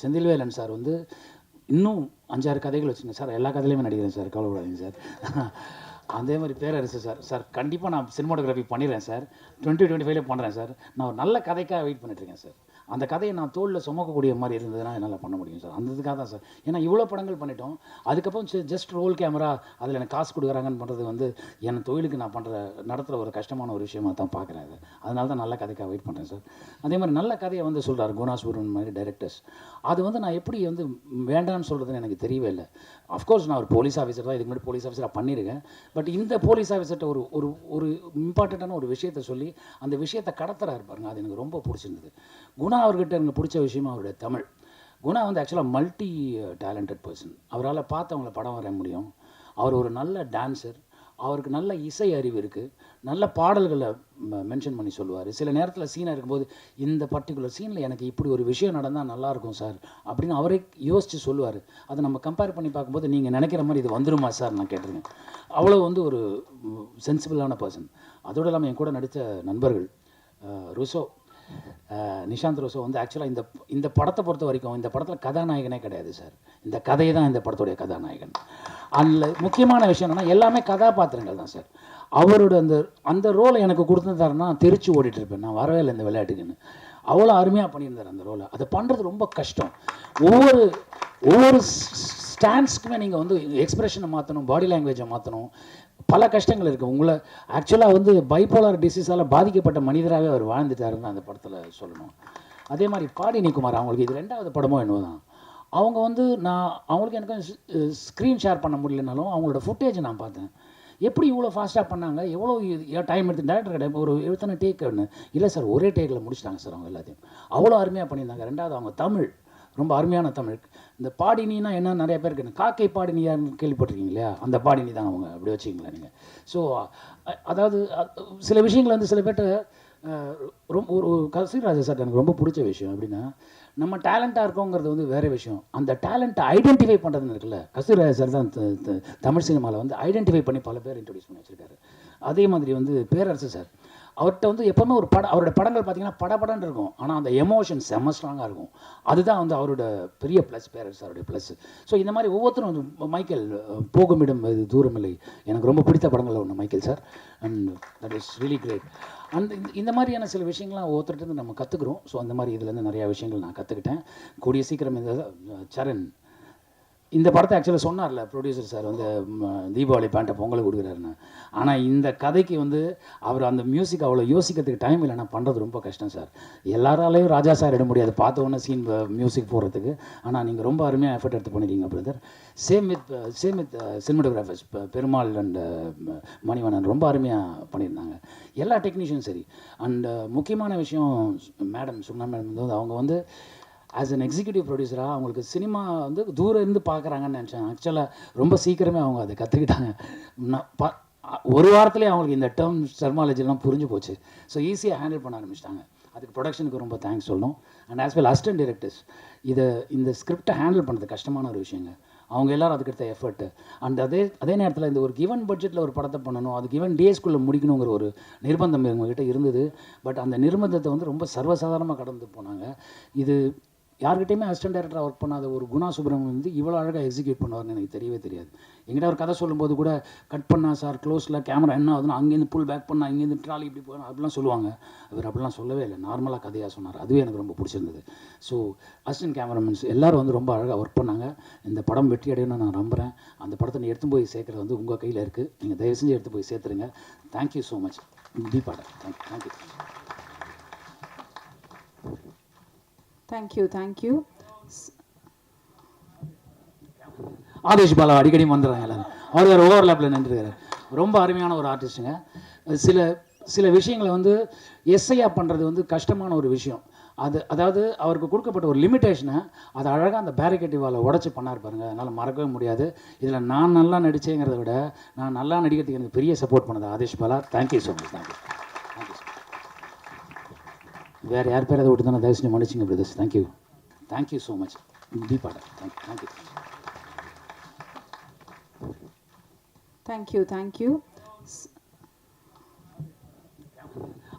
செந்தில்வேலன் சார் இன்னும் 5-6 கதைகள் வச்சுருங்க சார், எல்லா கதையிலையுமே நடிக்கிறேன் சார், கவலைப்படாதீங்க சார். அதே மாதிரி பேரரசு சார் கண்டிப்பாக நான் சினிமாட்டோகிராஃபி பண்ணிடுறேன் சார், 2025 பண்ணுறேன் சார். நான் ஒரு நல்ல கதைக்காக வெயிட் பண்ணிட்டுருக்கேன் சார். அந்த கதையை நான் தோளில் சுமக்கக்கூடிய மாதிரி இருந்ததுன்னா என்னால் பண்ண முடியும் சார். அந்த இதுக்காக தான் சார். ஏன்னா இவ்வளோ படங்கள் பண்ணிட்டோம், அதுக்கப்புறம் ஜஸ்ட் ரோல் கேமரா அதில் எனக்கு காசு கொடுக்குறாங்கன்னு பண்ணுறது என் தொழிலுக்கு நான் நடத்துகிற ஒரு கஷ்டமான ஒரு விஷயமாக தான் பார்க்குறேன். அது அதனால தான் நல்ல கதைக்காக வெயிட் பண்ணுறேன் சார். அதே மாதிரி நல்ல கதையை சொல்கிறார் குணா சூரன் மாதிரி டைரக்டர்ஸ். அது நான் எப்படி வேண்டான்னு சொல்கிறதுன்னு எனக்கு தெரியவே இல்லை. அஃப்கோர்ஸ் நான் ஒரு போலீஸ் ஆஃபீஸர் தான், இதுக்கு முன்னாடி போலீஸ் ஆஃபீஸராக பண்ணியிருக்கேன். பட் இந்த போலீஸ் ஆஃபீஸர்கிட்ட ஒரு இம்பார்ட்டண்ட்டான ஒரு விஷயத்தை சொல்லி அந்த விஷயத்தை கடத்துறாரு பாருங்க, அது எனக்கு ரொம்ப பிடிச்சிருந்தது. குணா அவர்கிட்ட எனக்கு பிடிச்ச விஷயமா அவருடைய தமிழ். குணா ஆக்சுவலாக மல்டி டேலண்டட் பர்சன். அவரால் பார்த்தவங்கள படம் வரைய முடியும். அவர் ஒரு நல்ல டான்ஸர், அவருக்கு நல்ல இசை அறிவு இருக்குது, நல்ல பாடல்களை மென்ஷன் பண்ணி சொல்லுவார். சில நேரத்தில் சீனாக இருக்கும்போது இந்த பர்டிகுலர் சீனில் எனக்கு இப்படி ஒரு விஷயம் நடந்தால் நல்லாயிருக்கும் சார் அப்படின்னு அவரே யோசித்து சொல்லுவார். அதை நம்ம கம்பேர் பண்ணி பார்க்கும்போது நீங்கள் நினைக்கிற மாதிரி இது வந்துருமா சார் நான் கேட்டிருக்கேன். அவ்வளோ ஒரு சென்சிபிளான பர்சன். அதோடு இல்லாமல் என் கூட நடித்த நண்பர்கள் ருசோ, நிஷாந்த் ரோசோ ஆக்சுவலாக இந்த படத்தை பொறுத்த வரைக்கும் இந்த படத்தில் கதாநாயகனே கிடையாது சார். இந்த கதையை தான் இந்த படத்துடைய கதாநாயகன். அதில் முக்கியமான விஷயம் என்னென்னா எல்லாமே கதாபாத்திரங்கள் தான் சார். அவரோட அந்த ரோலை எனக்கு கொடுத்துருந்தாருன்னா தெரிச்சு ஓடிட்டு இருப்பேன், நான் வரவே இல்லை இந்த விளையாட்டுக்குன்னு. அவ்வளோ அருமையாக பண்ணியிருந்தார் அந்த ரோலை. அதை பண்ணுறது ரொம்ப கஷ்டம். ஒவ்வொரு ஸ்டாண்ட்ஸ்க்குமே நீங்கள் எக்ஸ்பிரஷனை மாற்றணும், பாடி லாங்குவேஜை மாற்றணும், பல கஷ்டங்கள் இருக்குது. உங்களை ஆக்சுவலாக பைப்போலார் டிசீஸால் பாதிக்கப்பட்ட மனிதராகவே அவர் வாழ்ந்துட்டாருன்னு அந்த படத்தில் சொல்லணும். அதே மாதிரி பாடினி குமார், அவங்களுக்கு இது 2வது படமோ என்னவோ தான். அவங்க நான் அவங்களுக்கு எனக்கு ஸ்க்ரீன் ஷேர் பண்ண முடியலனாலும் அவங்களோட ஃபுட்டேஜை நான் பார்த்தேன். எப்படி இவ்வளோ ஃபாஸ்ட்டாக பண்ணாங்க, எவ்வளோ டைம் எடுத்து டேரக்டர் ஒரு எத்தனை டேக்குன்னு? இல்லை சார், ஒரே டேக்கில் முடிச்சிட்டாங்க சார் அவங்க எல்லாத்தையும். அவ்வளோ அருமையாக பண்ணியிருந்தாங்க. ரெண்டாவது அவங்க தமிழ் ரொம்ப அருமையான தமிழ். இந்த பாடினின்னா என்ன, நிறைய பேருக்கு என்ன காக்கை பாடினியான்னு கேள்விப்பட்டிருக்கீங்க இல்லையா, அந்த பாடினி தான் அவங்க, அப்படி வச்சுக்கிங்களா நீங்கள். ஸோ அதாவது சில விஷயங்கள் வந்து சில பேர்ட்ட ரொம்ப ஒரு கஸ்தூரிராஜா சார் எனக்கு ரொம்ப பிடிச்ச விஷயம் அப்படின்னா, நம்ம டேலண்ட்டாக இருக்கோங்கிறது வந்து வேறு விஷயம். அந்த டேலண்ட்டை ஐடென்டிஃபை பண்ணுறதுன்னு இருக்குல்ல, கஸ்தூரிராஜா சார் தான் தமிழ் சினிமாவில் வந்து ஐடென்டிஃபை பண்ணி பல பேர் இன்ட்ரடியூஸ் பண்ணி வச்சுருக்காரு. அதே மாதிரி வந்து பேரரசு சார், அவர்கிட்ட வந்து எப்போவுமே ஒரு அவரோட படங்கள் பார்த்தீங்கன்னா படபடன்னு இருக்கும், ஆனால் அந்த எமோஷன் செம்ம ஸ்ட்ராங்காக இருக்கும். அதுதான் வந்து அவரோட பெரிய ப்ளஸ், பேரரசு சாருடைய ப்ளஸ். ஸோ இந்த மாதிரி ஒவ்வொருத்தரும் வந்து மைக்கேல் போகுமிடம் இது தூரமில்லை எனக்கு ரொம்ப பிடித்த படங்களில் ஒன்று Michael sir, and that is really great. அந்த இந்த மாதிரியான சில விஷயங்கள்லாம் ஒவ்வொருத்தர்கிட்ட நம்ம கற்றுக்குறோம். ஸோ அந்த மாதிரி இதுலேருந்து நிறையா விஷயங்கள் நான் கற்றுக்கிட்டேன். கூடிய சீக்கிரம் இந்த சரண் இந்த படத்தை ஆக்சுவலாக சொன்னார்ல ப்ரொடியூசர் சார் வந்து தீபாவளி பேண்ட்டை பொங்கலுக்கு கொடுக்குறாருன்னு. ஆனால் இந்த கதைக்கு வந்து அவர் அந்த மியூசிக் அவ்வளோ யோசிக்கிறதுக்கு டைம் இல்லைன்னா பண்ணுறது ரொம்ப கஷ்டம் சார். எல்லாராலையும் ராஜா சார் இட முடியாது பார்த்த உடனே சீன் மியூசிக் போடுறதுக்கு. ஆனால் நீங்கள் ரொம்ப அருமையாக எஃபர்ட் எடுத்து பண்ணியிருக்கீங்க brother. Same with cinematographers Perumal and Manivannan ரொம்ப அருமையாக பண்ணியிருந்தாங்க. எல்லா டெக்னீஷியனும் சரி. அண்ட் முக்கியமான விஷயம் மேடம் சுகுணா மேடம் வந்து அவங்க வந்து ஆஸ் அன் எக்ஸிக்யூட்டிவ் ப்ரொடியூசராக அவங்களுக்கு சினிமா வந்து தூரம் இருந்து பார்க்குறாங்கன்னு நினச்சேன். ஆக்சுவலாக ரொம்ப சீக்கிரமே அவங்க அதை கற்றுக்கிட்டாங்க. ஒரு வாரத்துலேயே அவங்களுக்கு இந்த டேர்ம் டெர்மாலஜிலாம் புரிஞ்சு போச்சு. ஸோ ஈஸியாக ஹேண்டில் பண்ண ஆரம்பிச்சிட்டாங்க. அதுக்கு ப்ரொடக்ஷனுக்கு ரொம்ப தேங்க்ஸ் சொல்லணும். And as well assistant directors, இந்த ஸ்கிரிப்டை ஹேண்டில் பண்ணுறது கஷ்டமான ஒரு விஷயங்க. அவங்க எல்லோரும் அதுக்கடுத்த எஃபர்ட்டு. அண்ட் அதே நேரத்தில் இந்த ஒரு கிவன் பட்ஜெட்டில் ஒரு படத்தை பண்ணணும், அது கிவன் டேஸ்க்குள்ளே முடிக்கணுங்கிற ஒரு நிர்பந்தம் இவங்ககிட்ட இருந்தது. பட் அந்த நிர்பந்தத்தை வந்து ரொம்ப சர்வசாதாரணமாக கடந்து போனாங்க. இது யார்கிட்டையுமே அசிஸ்டன்ட் டைரக்டராக ஒர்க் பண்ணாத ஒரு குணா சுப்ரமணியன் வந்து இவ்வளோ அழகாக எக்ஸிக்யூட் பண்ணுவார்னு எனக்கு தெரியவே தெரியாது. எங்கிட்ட ஒரு கதை சொல்லும்போது கூட கட் பண்ணா சார் க்ளோஸில் கேமரா என்ன ஆகுதுன்னா அங்கேருந்து புல் பேக் பண்ணால் இங்கேருந்து ட்ராலி இப்படி போகணும் அப்படிலாம் சொல்லுவாங்க. அவர் அப்படிலாம் சொல்லவே இல்லை, நார்மலாக கதையாக சொன்னார். அதுவே எனக்கு ரொம்ப பிடிச்சிருந்தது. ஸோ அசிஸ்டன்ட் கேமராமேன்ஸ் எல்லோரும் வந்து ரொம்ப அழகாக ஒர்க் பண்ணாங்க. இந்த படம் வெற்றி அடையணும்னு நான் நம்புகிறேன். அந்த படத்தை நீ எடுத்து போய் சேர்க்குறது வந்து உங்கள் கையில் இருக்குது. நீங்கள் தயவு செஞ்சு எடுத்து போய் சேர்த்துருங்க. Thank you so much. தீபாடா, தேங்க்யூ. தேங்க்யூ. ஆதேஷ் பாலா அடிக்கடி வந்துடுறாங்க எல்லாரும். அவர் வேறு ஓவர்லேப்பில் நின்றுருக்காரு. ரொம்ப அருமையான ஒரு ஆர்டிஸ்ட்டுங்க. சில விஷயங்களை வந்து எஸ்ஐயாக பண்ணுறது வந்து கஷ்டமான ஒரு விஷயம். அதாவது அவருக்கு கொடுக்கப்பட்ட ஒரு லிமிட்டேஷனை அதை அழகாக அந்த பேரிகேட்டிவால் உடச்சி பண்ணார் பாருங்கள். அதனால் மறக்கவே முடியாது. இதில் நான் நல்லா நடித்தேங்கிறத விட நான் நல்லா நடிக்கிறதுக்கு எனக்கு பெரிய சப்போர்ட் பண்ணது Aadesh Bala. Thank you so much. Thank you. வேறு யார் பேர் அதை விட்டு தானே தயவு செஞ்சு மன்னிச்சிங்க பிரதர்ஸ். Thank you so much. தீபாடா, தேங்க்யூ.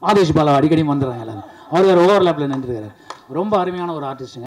ஆதேஷ் பாலா அடிக்கடி வந்துடுறாங்க எல்லாரும். அவர் வேறு ஓவர்லேப்பில் நின்றுருக்காரு. ரொம்ப அருமையான ஒரு ஆர்டிஸ்ட்டுங்க.